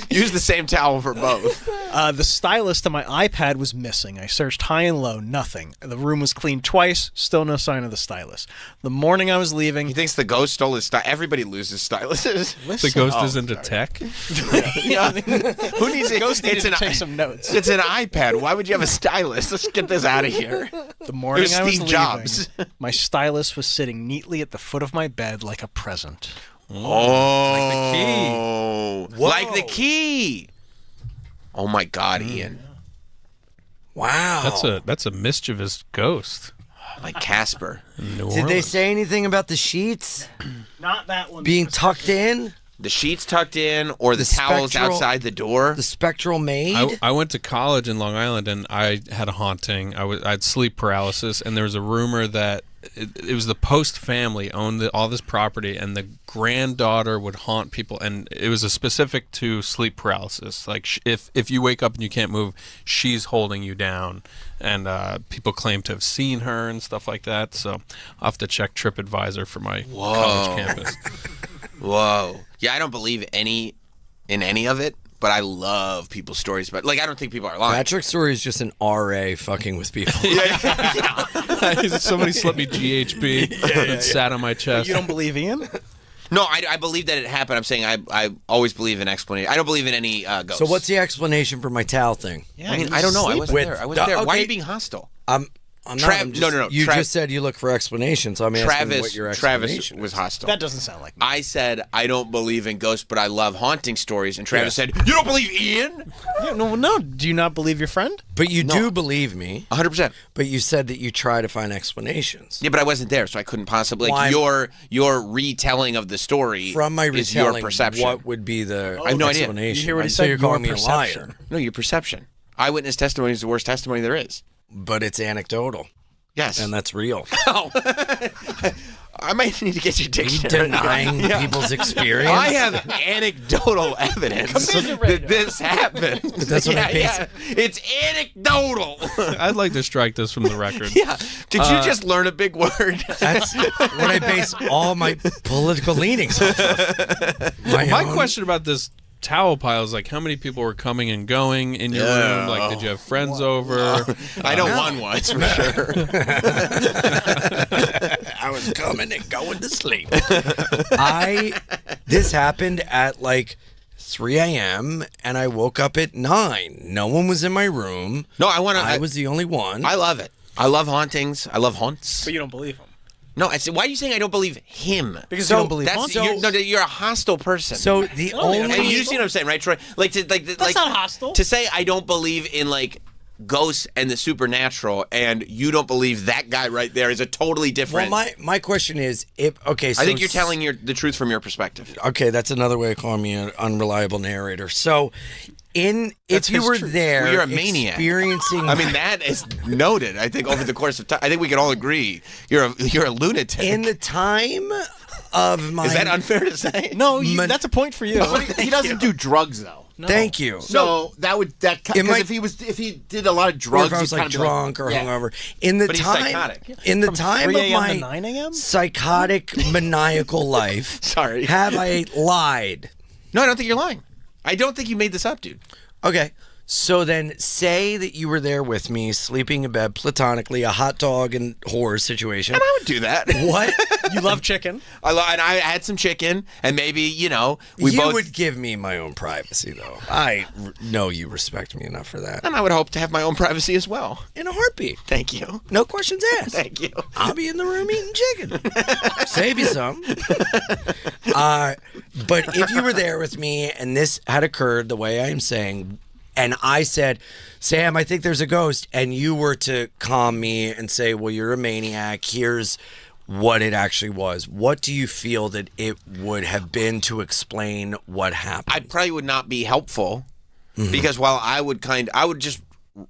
Speaker 1: Use the same towel for both.
Speaker 9: The stylus to my iPad was missing. I searched high and low, nothing. The room was cleaned twice, still no sign of the stylus. The morning I was leaving...
Speaker 1: He thinks the ghost stole his stylus. Everybody loses styluses.
Speaker 21: The ghost is into tech.
Speaker 1: Yeah. Who needs it?
Speaker 9: Ghost needed to take some notes.
Speaker 1: It's an iPad. Why would you have a stylus? Let's get this out of here.
Speaker 9: The morning
Speaker 1: It was
Speaker 9: I was
Speaker 1: Steve
Speaker 9: leaving,
Speaker 1: Jobs.
Speaker 9: my stylus was sitting neatly at the foot of my bed like a present.
Speaker 1: Oh.
Speaker 20: Whoa.
Speaker 1: Like the key. Oh, my God, Ian.
Speaker 20: Wow.
Speaker 21: That's a mischievous ghost.
Speaker 1: Like Casper.
Speaker 20: Did they say anything about the sheets
Speaker 9: Not that one.
Speaker 20: being tucked in?
Speaker 1: The sheets tucked in or the towels
Speaker 20: spectral-
Speaker 1: outside the door?
Speaker 20: The spectral maid?
Speaker 21: I went to college in Long Island and I had a haunting. I had sleep paralysis, and there was a rumor that it was the Post family owned all this property, and the granddaughter would haunt people, and it was a specific to sleep paralysis. Like if you wake up and you can't move, she's holding you down, and people claim to have seen her and stuff like that. So I'll have to check TripAdvisor for my college campus.
Speaker 1: Whoa. Yeah, I don't believe in any of it, but I love people's stories. But like, I don't think people are lying.
Speaker 20: Patrick's story is just an RA fucking with people.
Speaker 21: Somebody slipped me GHB and sat on my chest.
Speaker 9: You don't believe Ian?
Speaker 1: No, I believe that it happened. I'm saying I always believe in explanation. I don't believe in any ghosts.
Speaker 20: So what's the explanation for my towel thing?
Speaker 1: Yeah, I mean, I don't know. I wasn't there. I wasn't there. Why are you being hostile?
Speaker 20: I'm not. I'm just,
Speaker 1: no.
Speaker 20: You just said you look for explanations, so I'm asking what your explanation
Speaker 1: Travis was hostile.
Speaker 9: That doesn't sound like me.
Speaker 1: I said, I don't believe in ghosts, but I love haunting stories. And Travis said, you don't believe Ian?
Speaker 9: Yeah, no. Do you not believe your friend?
Speaker 20: But you do believe me.
Speaker 1: 100%.
Speaker 20: But you said that you try to find explanations.
Speaker 1: Yeah, but I wasn't there, so I couldn't possibly. Like, your retelling of the story
Speaker 20: From my
Speaker 1: is
Speaker 20: retelling,
Speaker 1: your perception.
Speaker 20: what would be the
Speaker 1: I have no idea.
Speaker 20: explanation?
Speaker 9: You hear what he
Speaker 20: So
Speaker 9: said?
Speaker 20: you're calling
Speaker 9: Your
Speaker 20: me a liar.
Speaker 9: perception.
Speaker 1: No, your perception. Eyewitness testimony is the worst testimony there is.
Speaker 20: But it's anecdotal.
Speaker 1: Yes.
Speaker 20: And that's real.
Speaker 1: Oh. I might need to get your dictionary.
Speaker 20: Denying people's experience.
Speaker 1: I have anecdotal evidence that this happened.
Speaker 20: But that's what I base.
Speaker 1: It's anecdotal.
Speaker 21: I'd like to strike this from the record.
Speaker 1: Yeah. Did you just learn a big word?
Speaker 20: That's what I base all my political leanings off of.
Speaker 21: My question about this towel pile is like, how many people were coming and going in your room? Like, did you have friends over?
Speaker 1: I know one was for sure.
Speaker 20: I was coming and going to sleep. This happened at like 3 a.m. and I woke up at 9. No one was in my room.
Speaker 1: No,
Speaker 20: I was the only one.
Speaker 1: I love it. I love hauntings. I love haunts.
Speaker 9: But you don't believe him.
Speaker 1: No, I said, why are you saying I don't believe him?
Speaker 9: Because you don't believe
Speaker 1: haunting. You're a hostile person.
Speaker 20: So the only...
Speaker 1: And you see what I'm saying, right, Troy? That's
Speaker 9: not hostile.
Speaker 1: To say I don't believe in, like, ghosts and the supernatural, and you don't believe that guy right there is a totally different...
Speaker 20: Well, my question is, so
Speaker 1: I think you're telling the truth from your perspective.
Speaker 20: Okay, that's another way of calling me an unreliable narrator. So... if you were there,
Speaker 1: well, you're a maniac.
Speaker 20: Experiencing.
Speaker 1: I mean, that is noted. I think over the course of time, I think we can all agree you're a lunatic.
Speaker 20: In the time of my,
Speaker 1: is that unfair to say?
Speaker 9: No, that's a point for you.
Speaker 5: He doesn't do drugs though.
Speaker 20: No. Thank you.
Speaker 5: So because if he did a lot of drugs,
Speaker 20: or if I was like drunk or hungover. In the time of my
Speaker 9: 9 a.m.
Speaker 20: psychotic maniacal life,
Speaker 1: sorry,
Speaker 20: have I lied?
Speaker 1: No, I don't think you're lying. I don't think you made this up, dude.
Speaker 20: Okay. So then say that you were there with me, sleeping in bed platonically, a hot dog and horror situation.
Speaker 1: And I would do that.
Speaker 20: What?
Speaker 9: You love chicken.
Speaker 1: And I had some chicken, and maybe, you
Speaker 20: would give me my own privacy, though. I know you respect me enough for that.
Speaker 1: And I would hope to have my own privacy as well.
Speaker 20: In a heartbeat.
Speaker 1: Thank you.
Speaker 20: No questions asked.
Speaker 1: Thank you.
Speaker 20: I'll be in the room eating chicken. Save you some. But if you were there with me and this had occurred the way I'm saying, and I said, Sam, I think there's a ghost, and you were to calm me and say, well, you're a maniac, here's what it actually was, what do you feel that it would have been to explain what happened?
Speaker 1: I probably would not be helpful, because while I would just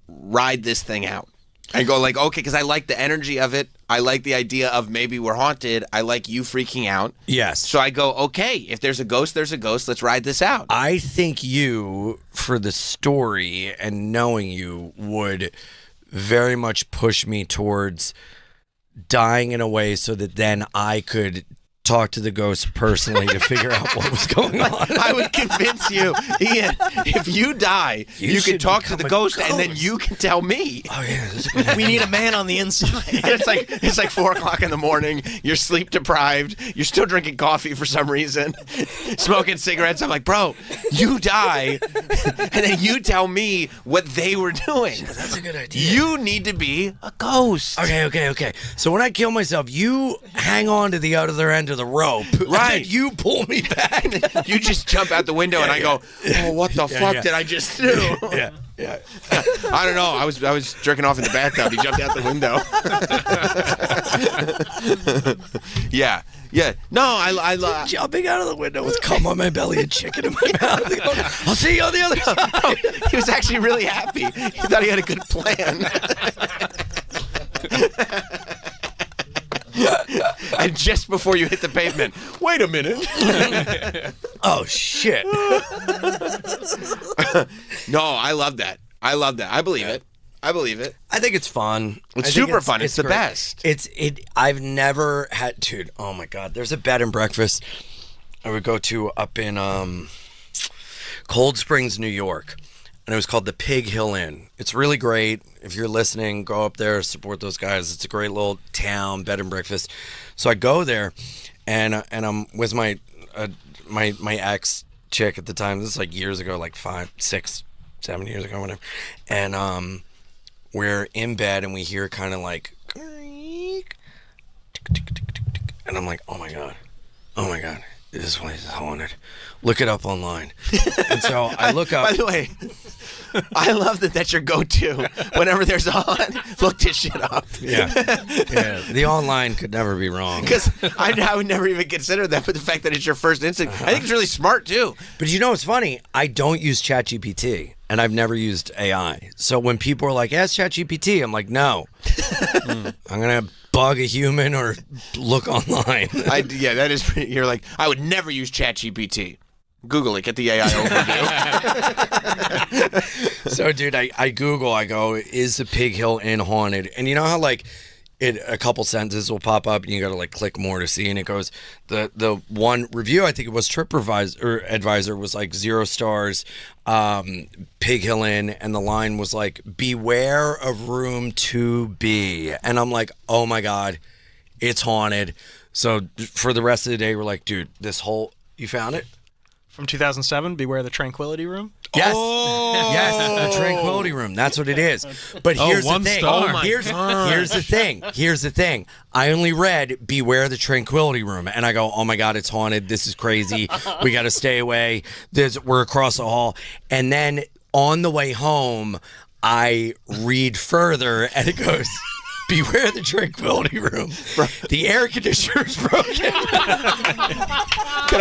Speaker 1: ride this thing out. I go like, okay, because I like the energy of it. I like the idea of maybe we're haunted. I like you freaking out.
Speaker 20: Yes.
Speaker 1: So I go, okay, if there's a ghost, there's a ghost. Let's ride this out.
Speaker 20: I think you, for the story and knowing you, would very much push me towards dying in a way so that then I could talk to the ghost personally to figure out what was going on.
Speaker 1: I would convince you, Ian, if you die, you can talk to the ghost, and then you can tell me.
Speaker 20: Oh yeah,
Speaker 9: we need a man on the inside.
Speaker 1: It's like 4:00 in the morning. You're sleep deprived. You're still drinking coffee for some reason, smoking cigarettes. I'm like, bro, you die, and then you tell me what they were doing.
Speaker 20: Yeah, that's a good idea.
Speaker 1: You need to be a ghost.
Speaker 20: Okay. So when I kill myself, you hang on to the other end of the rope,
Speaker 1: right?
Speaker 20: You pull me back.
Speaker 1: You just jump out the window, and I go, "Oh, what the fuck did I just do?"
Speaker 20: Yeah.
Speaker 1: I don't know. I was jerking off in the bathtub. He jumped out the window. Yeah. No, I love
Speaker 20: jumping out of the window with cum on my belly and chicken in my mouth. I'll see you on the other side.
Speaker 1: He was actually really happy. He thought he had a good plan. And just before you hit the pavement, wait a minute.
Speaker 20: Oh, shit.
Speaker 1: No, I love that. I believe it.
Speaker 20: I think it's fun.
Speaker 1: It's super fun. It's the best.
Speaker 20: I've never had, dude, oh my God. There's a bed and breakfast I would go to up in Cold Springs, New York. And it was called the Pig Hill Inn. It's really great. If you're listening, go up there, support those guys. It's a great little town, bed and breakfast. So I go there, and I'm with my ex chick at the time. This is like years ago, like 5, 6, 7 years ago, whatever. And we're in bed, and we hear kind of like, and I'm like, oh my god, this place is haunted. Look it up online. And so I look up.
Speaker 1: By the way, I love that that's your go-to. Whenever there's a haunt, look this shit up.
Speaker 20: Yeah. The online could never be wrong.
Speaker 1: Because I would never even consider that, but the fact that it's your first instinct, I think it's really smart too.
Speaker 20: But you know what's funny? I don't use ChatGPT. and I've never used AI. So when people are like, ask ChatGPT, I'm like, no. I'm going to bug a human or look online.
Speaker 1: Yeah, that is pretty, you're like, I would never use ChatGPT. Google it, get the AI overview.
Speaker 20: So, dude, I Google, I go, is the Pig Hill Inn haunted? And you know how, like, a couple sentences will pop up and you got to, like, click more to see, and it goes, the one review, I think it was TripAdvisor was like 0 stars, Pig Hill Inn, and the line was like, beware of room 2B. And I'm like, oh my God, it's haunted. So for the rest of the day, we're like, dude, you found it?
Speaker 9: From 2007, Beware the Tranquility Room?
Speaker 20: Yes. Yes, the Tranquility Room. That's what it is. But here's the thing. Here's the thing. I only read Beware the Tranquility Room, and I go, oh my God, it's haunted. This is crazy. We got to stay away. We're across the hall. And then on the way home, I read further, and it goes, Beware the Tranquility Room. The air conditioner is broken.
Speaker 1: Can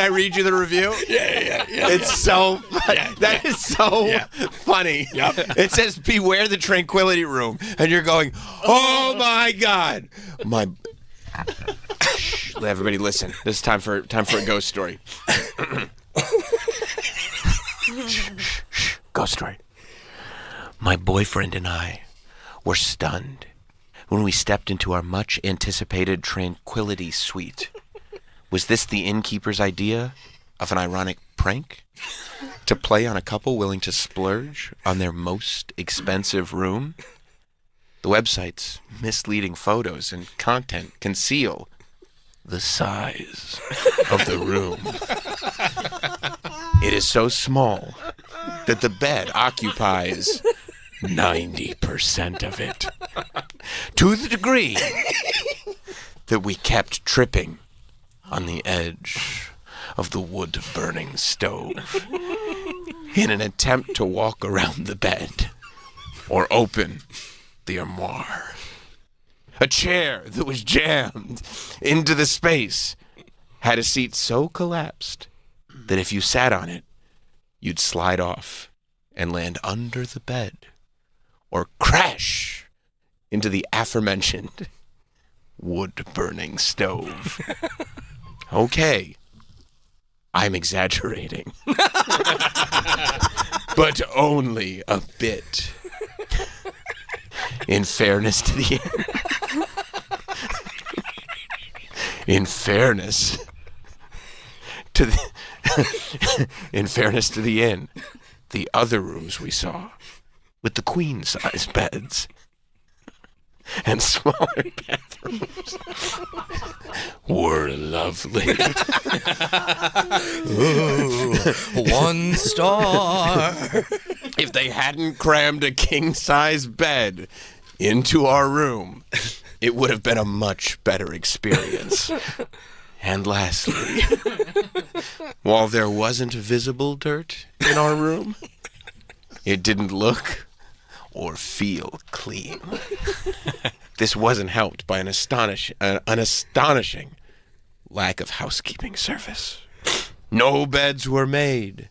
Speaker 1: I read you the review?
Speaker 20: Yeah.
Speaker 1: It's so funny. That is so funny.
Speaker 20: Yep.
Speaker 1: It says, beware the Tranquility Room. And you're going, oh my God. Shh, let everybody listen. This is time for a ghost story. Shh. Ghost story. My boyfriend and I were stunned when we stepped into our much-anticipated Tranquility Suite. Was this the innkeeper's idea of an ironic prank? To play on a couple willing to splurge on their most expensive room? The website's misleading photos and content conceal the size of the room. It is so small that the bed occupies 90% of it. To the degree that we kept tripping on the edge of the wood-burning stove in an attempt to walk around the bed or open the armoire. A chair that was jammed into the space had a seat so collapsed that if you sat on it, you'd slide off and land under the bed or crash into the aforementioned wood-burning stove. Okay, I'm exaggerating. But only a bit. In fairness to the inn. In fairness to the inn, the other rooms we saw, with the queen-size beds and smaller bathrooms, were lovely.
Speaker 20: Ooh, 1 star.
Speaker 1: If they hadn't crammed a king-size bed into our room, it would have been a much better experience. And lastly, while there wasn't visible dirt in our room, it didn't look or feel clean. This wasn't helped by an astonishing lack of housekeeping service. No beds were made.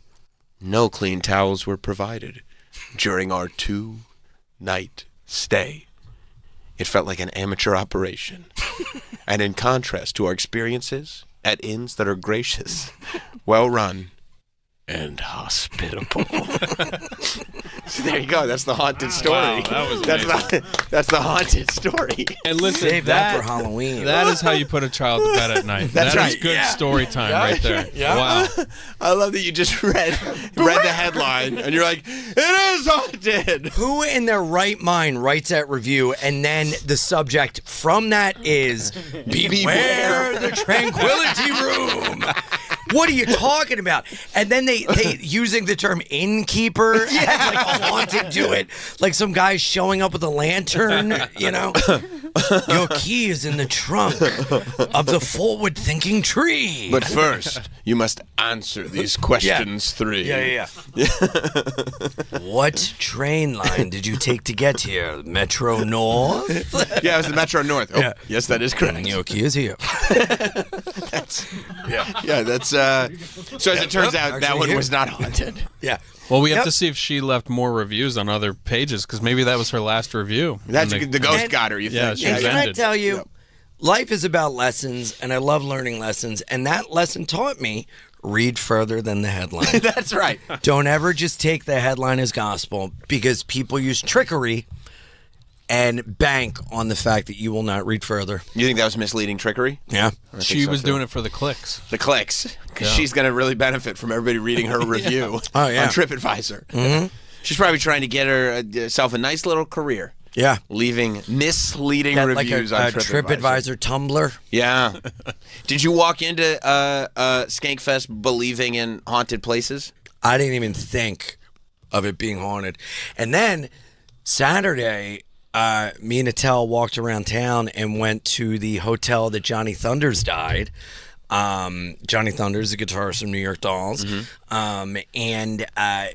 Speaker 1: No clean towels were provided during our 2-night stay. It felt like an amateur operation. And in contrast to our experiences at inns that are gracious, well-run, and hospitable. So there you go. That's the haunted story.
Speaker 21: Wow, that was
Speaker 1: that's the haunted story.
Speaker 21: And listen,
Speaker 20: Save that for Halloween.
Speaker 21: That is how you put a child to bed at night.
Speaker 1: That's
Speaker 21: That
Speaker 1: right.
Speaker 21: is good
Speaker 1: Yeah.
Speaker 21: story time right there.
Speaker 20: Yeah.
Speaker 21: Wow.
Speaker 1: I love that you just read the headline and you're like, it is haunted.
Speaker 20: Who in their right mind writes that review and then the subject from that is Beware the Tranquility Room? What are you talking about? And then they using the term innkeeper has like a haunted to it. Like some guy showing up with a lantern, you know? Your key is in the trunk of the forward-thinking tree.
Speaker 1: But first, you must answer these questions 3.
Speaker 20: Yeah. What train line did you take to get here? Metro North?
Speaker 1: Yeah, it was the Metro North. Oh, yes, that is correct.
Speaker 20: Your key is here.
Speaker 1: Yeah, that's. So as it turns out, that one was not haunted.
Speaker 20: Yeah.
Speaker 21: Well, we have to see if she left more reviews on other pages, because maybe that was her last review.
Speaker 1: That's the ghost got her, you
Speaker 21: Yeah,
Speaker 1: think?
Speaker 21: she
Speaker 20: And
Speaker 21: was
Speaker 20: can I
Speaker 21: ended.
Speaker 20: tell you, life is about lessons, and I love learning lessons. And that lesson taught me, read further than the headline.
Speaker 1: That's right.
Speaker 20: Don't ever just take the headline as gospel, because people use trickery and bank on the fact that you will not read further.
Speaker 1: You think that was misleading trickery?
Speaker 20: Yeah.
Speaker 21: She was doing it for the clicks.
Speaker 1: The clicks. Because
Speaker 21: Yeah.
Speaker 1: she's going to really benefit from everybody reading her review
Speaker 20: Oh, yeah.
Speaker 1: on TripAdvisor.
Speaker 20: Mm-hmm.
Speaker 1: She's probably trying to get herself a nice little career.
Speaker 20: Yeah.
Speaker 1: Leaving misleading
Speaker 20: Got like
Speaker 1: reviews
Speaker 20: a
Speaker 1: on
Speaker 20: TripAdvisor Tumblr.
Speaker 1: Yeah. Did you walk into Skankfest believing in haunted places?
Speaker 20: I didn't even think of it being haunted. And then Saturday, me and Attell walked around town and went to the hotel that Johnny Thunders died. Johnny Thunders, the guitarist from New York Dolls, and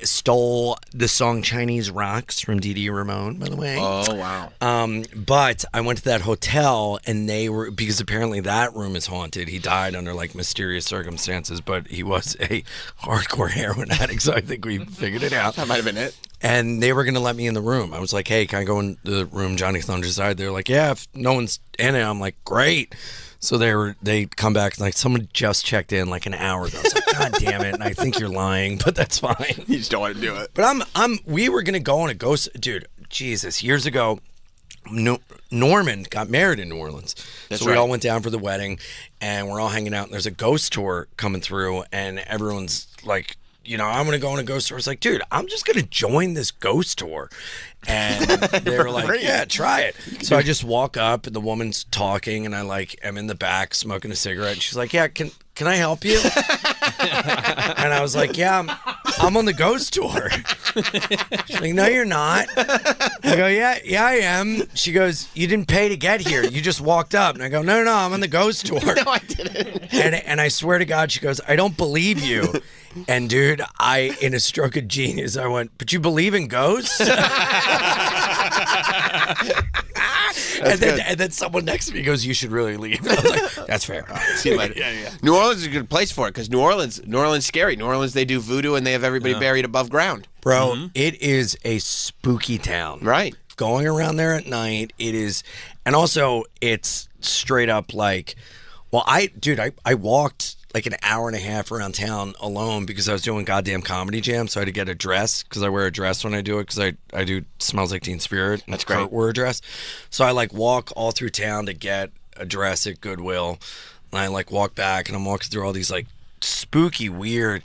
Speaker 20: stole the song Chinese Rocks from Dee Dee Ramone, by the way.
Speaker 1: Oh, wow.
Speaker 20: But I went to that hotel, and they were, because apparently that room is haunted. He died under like mysterious circumstances, but he was a hardcore heroin addict, so I think we figured it out.
Speaker 1: That might have been it.
Speaker 20: And they were going to let me in the room. I was like, hey, can I go in the room Johnny Thunders died? They're like, yeah, if no one's in it. I'm like, great. So they come back and like, someone just checked in like an hour ago. I was like, God damn it. And I think you're lying, but that's fine.
Speaker 1: You just don't want to do it.
Speaker 20: But we were going to go on a ghost, dude, Jesus, years ago, Norman got married in New Orleans.
Speaker 1: That's
Speaker 20: so we
Speaker 1: right.
Speaker 20: all went down for the wedding, and we're all hanging out, and there's a ghost tour coming through, and everyone's like, you know, I'm going to go on a ghost tour. It's like, dude, I'm just going to join this ghost tour. And they were like, yeah, try it. So I just walk up, and the woman's talking, and I like am in the back smoking a cigarette. And she's like, yeah, can I help you? And I was like, yeah, I'm on the ghost tour. She's like, no, you're not. I go, yeah, I am. She goes, you didn't pay to get here. You just walked up. And I go, no, I'm on the ghost tour.
Speaker 1: No, I didn't.
Speaker 20: And I swear to God, she goes, I don't believe you. And dude, in a stroke of genius, I went, but you believe in ghosts? And then someone next to me goes, you should really leave. I was like, that's fair.
Speaker 1: See you later. Yeah. New Orleans is a good place for it, because New Orleans scary. New Orleans, they do voodoo, and they have everybody buried above ground.
Speaker 20: Bro, It is a spooky town.
Speaker 1: Right.
Speaker 20: Going around there at night, it is, and also it's straight up like, well, I walked like an hour and a half around town alone because I was doing goddamn Comedy Jam, so I had to get a dress, because I wear a dress when I do it, because I do Smells Like Teen Spirit.
Speaker 1: That's great.
Speaker 20: Kurt wore a dress. So I like walk all through town to get a dress at Goodwill, and I like walk back, and I'm walking through all these like spooky, weird,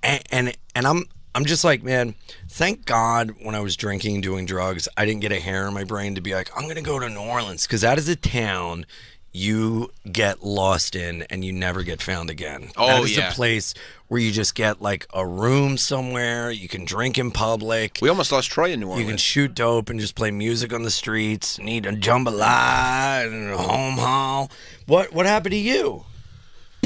Speaker 20: and I'm just like, man, thank God when I was drinking and doing drugs, I didn't get a hair in my brain to be like, I'm going to go to New Orleans, because that is a town you get lost in and you never get found again.
Speaker 1: Oh,
Speaker 20: that is
Speaker 1: yeah.
Speaker 20: a place where you just get like a room somewhere, you can drink in public.
Speaker 1: We almost lost Troy in New Orleans.
Speaker 20: You can shoot dope and just play music on the streets, need a jambalaya and a home haul. What happened to you?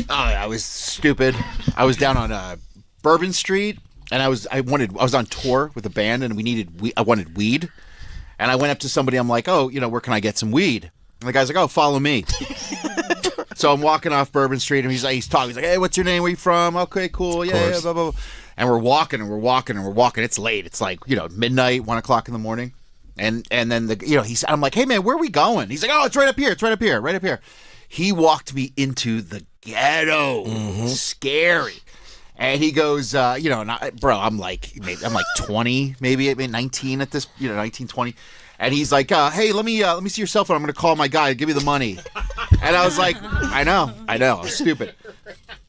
Speaker 5: Oh, I was stupid. I was down on Bourbon Street, and I was on tour with a band, and I wanted weed, and I went up to somebody. I'm like, oh, where can I get some weed? And the guy's like, oh, follow me. So I'm walking off Bourbon Street, and he's talking. He's like, hey, what's your name? Where you from? Okay, cool. Yeah, blah, blah, blah. And we're walking. It's late. It's like, midnight, 1 o'clock in the morning. And then I'm like, hey man, where are we going? He's like, oh, it's right up here. He walked me into the ghetto.
Speaker 20: Mm-hmm.
Speaker 5: Scary. And he goes, bro, I'm like 20, maybe 19 at this, 19, 20. And he's like, hey, let me see your cell phone. I'm going to call my guy. Give me the money. And I was like, I know. I'm stupid.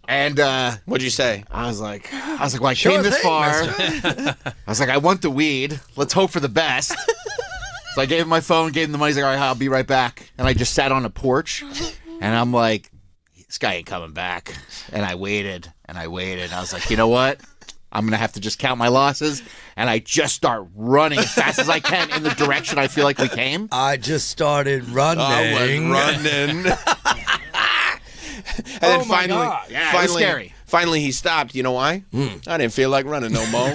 Speaker 5: And
Speaker 1: what'd you say?
Speaker 5: I was like, well, I came this far. I was like, I want the weed. Let's hope for the best. So I gave him my phone, gave him the money. He's like, all right, I'll be right back. And I just sat on a porch, and I'm like, this guy ain't coming back. And I waited. I was like, you know what? I'm gonna have to just count my losses, and I just start running as fast as I can in the direction I feel like we came.
Speaker 20: I just started running.
Speaker 1: I was running. And then
Speaker 20: my God.
Speaker 5: Yeah, it was
Speaker 1: finally,
Speaker 5: scary.
Speaker 1: Finally, he stopped. You know why? I didn't feel like running no more.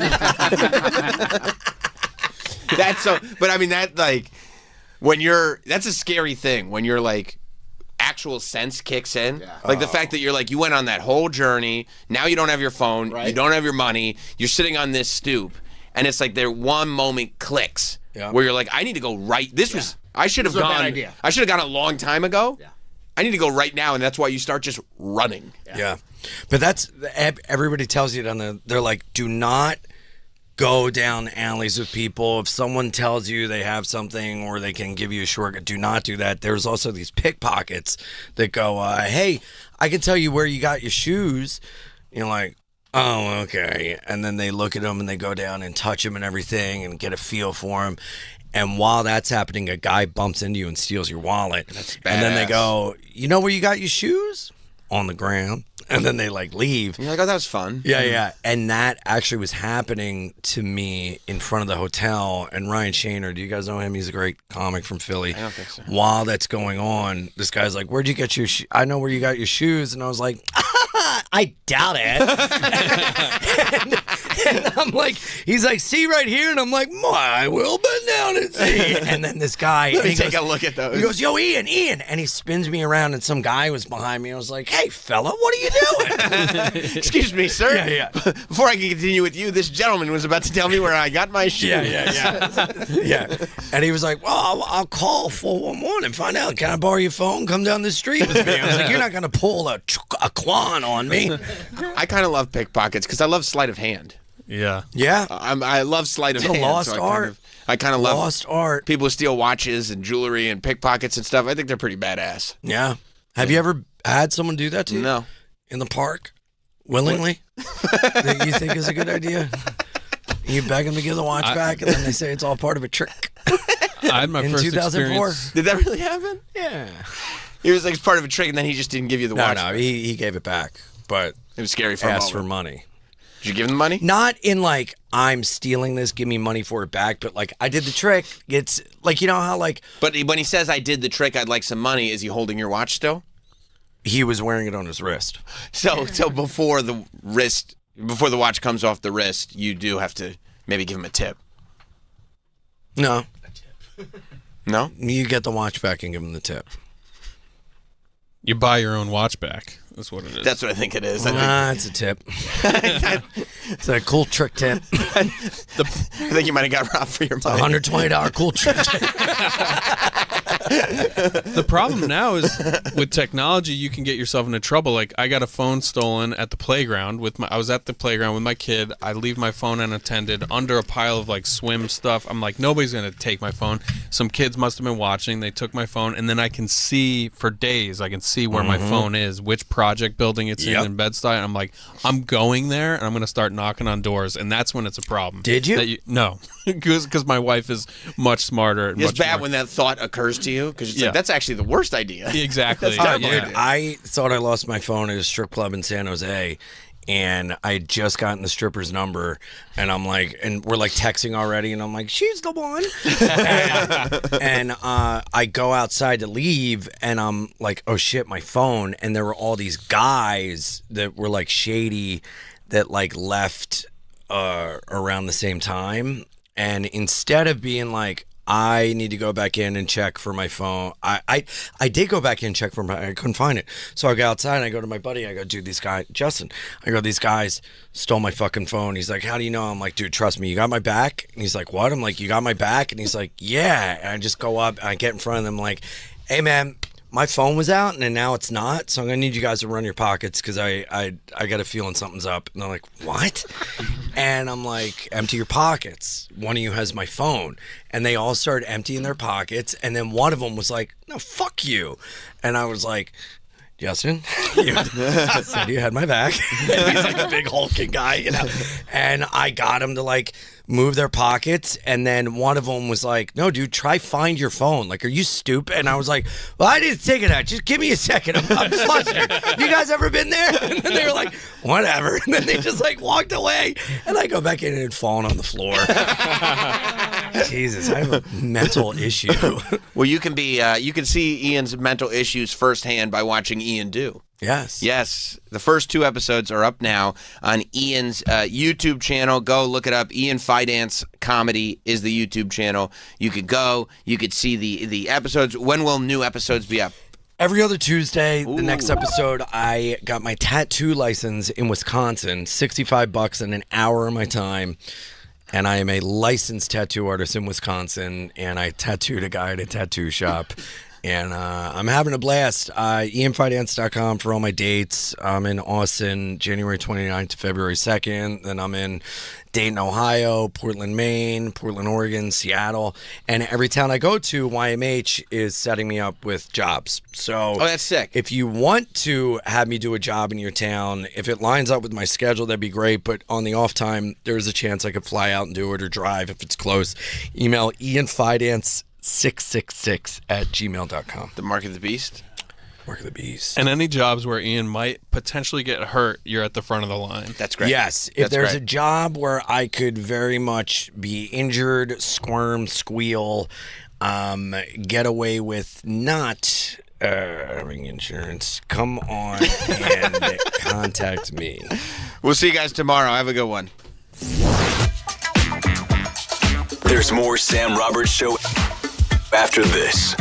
Speaker 1: That's so. But I mean, that like when you're. That's a scary thing when you're like. Actual sense kicks in. Like the fact that you're like, you went on that whole journey. Now you don't have your phone.
Speaker 5: Right.
Speaker 1: You don't have your money. You're sitting on this stoop. And it's like there one moment clicks where you're like, I need to go right. This was, I should have
Speaker 5: This was a bad
Speaker 1: gone.
Speaker 5: idea.
Speaker 1: I should have gone a long time ago. Yeah. I need to go right now. And that's why you start just running.
Speaker 20: Yeah. But that's, everybody tells you they're like, do not go down alleys with people. If someone tells you they have something or they can give you a shortcut, do not do that. There's also these pickpockets that go, hey, I can tell you where you got your shoes. You're like, oh, okay. And then they look at them and they go down and touch them and everything and get a feel for them. And while that's happening, a guy bumps into you and steals your wallet.
Speaker 1: That's badass.
Speaker 20: And then they go, you know where you got your shoes? On the ground. And then they like leave.
Speaker 1: You're like, oh, that was fun.
Speaker 20: Yeah. And that actually was happening to me in front of the hotel. And Ryan Shaner, do you guys know him? He's a great comic from Philly.
Speaker 1: I don't think so.
Speaker 20: While that's going on, this guy's like, where'd you get your I know where you got your shoes. And I was like, I doubt it. and I'm like, he's like, see right here? And I'm like, I will bend down and see. And then this guy.
Speaker 1: Let me take a look at those.
Speaker 20: He goes, yo, Ian. And he spins me around and some guy was behind me. I was like, hey, fella, what are you doing?
Speaker 1: Excuse me, sir.
Speaker 20: Yeah.
Speaker 1: Before I can continue with you, this gentleman was about to tell me where I got my shoes.
Speaker 20: Yeah. And he was like, well, I'll call 411 and find out. Can I borrow your phone? Come down the street with me. I was like, you're not going to pull a Quan on me.
Speaker 1: I kind of love pickpockets because I love sleight of hand.
Speaker 21: Yeah.
Speaker 20: Yeah.
Speaker 1: I love sleight of
Speaker 20: It's a
Speaker 1: hand.
Speaker 20: lost
Speaker 1: so
Speaker 20: art.
Speaker 1: I kind of love
Speaker 20: Lost art.
Speaker 1: people who steal watches and jewelry and pickpockets and stuff. I think they're pretty badass.
Speaker 20: Yeah. Have you ever had someone do that to you?
Speaker 1: No.
Speaker 20: In the park? Willingly? That you think is a good idea? You beg them to give the watch back, and then they say it's all part of a trick.
Speaker 21: I had my
Speaker 20: in
Speaker 21: first
Speaker 20: 2004.
Speaker 21: experience.
Speaker 1: Did that really happen?
Speaker 20: Yeah.
Speaker 1: It was like part of a trick, and then he just didn't give you the watch.
Speaker 20: No, he gave it back, but
Speaker 1: it was scary for a
Speaker 20: asked
Speaker 1: moment.
Speaker 20: for money.
Speaker 1: Did you give him the money?
Speaker 20: Not in like, I'm stealing this, give me money for it back, but like, I did the trick. It's like, you know how like...
Speaker 1: But when he says, I did the trick, I'd like some money, is he holding your watch still?
Speaker 20: He was wearing it on his wrist.
Speaker 1: So before the watch comes off the wrist, you do have to maybe give him a tip.
Speaker 20: No.
Speaker 1: No?
Speaker 20: You get the watch back and give him the tip.
Speaker 21: You buy your own watch back. That's what it is.
Speaker 1: That's what I think it is.
Speaker 20: It's a tip. It's a cool trick tip.
Speaker 1: I think you might have got robbed for your money.
Speaker 20: $120 cool trick tip.
Speaker 21: The problem now is with technology, you can get yourself into trouble. Like I got a phone stolen at the playground I was at the playground with my kid. I leave my phone unattended under a pile of like swim stuff. I'm like, nobody's gonna take my phone. Some kids must have been watching. They took my phone, and then I can see for days. I can see where my phone is, which project building it's in Bed-Stuy. And I'm like, I'm going there, and I'm gonna start knocking on doors, and that's when it's a problem.
Speaker 20: Did you?
Speaker 21: No, because my wife is much smarter. And
Speaker 1: It's
Speaker 21: much
Speaker 1: bad
Speaker 21: more.
Speaker 1: when that thought occurs to you because it's like, that's actually the worst idea.
Speaker 21: Exactly.
Speaker 1: That's terrible
Speaker 20: Dude,
Speaker 1: idea.
Speaker 20: I thought I lost my phone at a strip club in San Jose, and I had just gotten the stripper's number, and I'm like, and we're like texting already, and I'm like, she's the one. and I go outside to leave, and I'm like, oh shit, my phone. And there were all these guys that were like shady that like left around the same time. And instead of being like, I need to go back in and check for my phone. I did go back in and check for my, I couldn't find it. So I go outside and I go to my buddy. I go, dude, these guys, Justin, I go, these guys stole my fucking phone. He's like, how do you know? I'm like, dude, trust me, you got my back? And he's like, what? I'm like, you got my back? And he's like, yeah. And I just go up and I get in front of them like, hey man, my phone was out and then now it's not. So I'm going to need you guys to run your pockets because I got a feeling something's up. And they're like, what? And I'm like, empty your pockets. One of you has my phone. And they all started emptying their pockets. And then one of them was like, no, fuck you. And I was like, Justin, you said you had my back. And he's like a big hulking guy, you know. And I got him to like move their pockets, and then one of them was like, "No, dude, try find your phone. Like, are you stupid?" And I was like, "Well, I didn't think of that. Just give me a second. I'm flustered. You guys ever been there?" And then they were like, "Whatever." And then they just like walked away, and I go back in and it had fallen on the floor. Jesus, I have a mental issue.
Speaker 1: Well, you can see Ian's mental issues firsthand by watching Ian do. Yes. The first 2 episodes are up now on Ian's YouTube channel. Go look it up. Ian Fidance Comedy is the YouTube channel. You could go. You could see the episodes. When will new episodes be up?
Speaker 20: Every other Tuesday, the next episode, I got my tattoo license in Wisconsin, $65 and an hour of my time. And I am a licensed tattoo artist in Wisconsin, and I tattooed a guy at a tattoo shop. And I'm having a blast. IanFidance.com for all my dates. I'm in Austin, January 29th to February 2nd. Then I'm in Dayton, Ohio, Portland, Maine, Portland, Oregon, Seattle. And every town I go to, YMH is setting me up with jobs. So
Speaker 1: that's sick.
Speaker 20: If you want to have me do a job in your town, if it lines up with my schedule, that'd be great. But on the off time, there's a chance I could fly out and do it or drive if it's close. Email ianfidance666@gmail.com.
Speaker 1: The Mark of the Beast?
Speaker 20: Mark of the Beast.
Speaker 21: And any jobs where Ian might potentially get hurt, you're at the front of the line.
Speaker 1: That's great.
Speaker 20: Yes. If there's a job where I could very much be injured, squirm, squeal, get away with not having insurance, come on and contact me.
Speaker 1: We'll see you guys tomorrow. Have a good one.
Speaker 12: There's more Sam Roberts Show after this.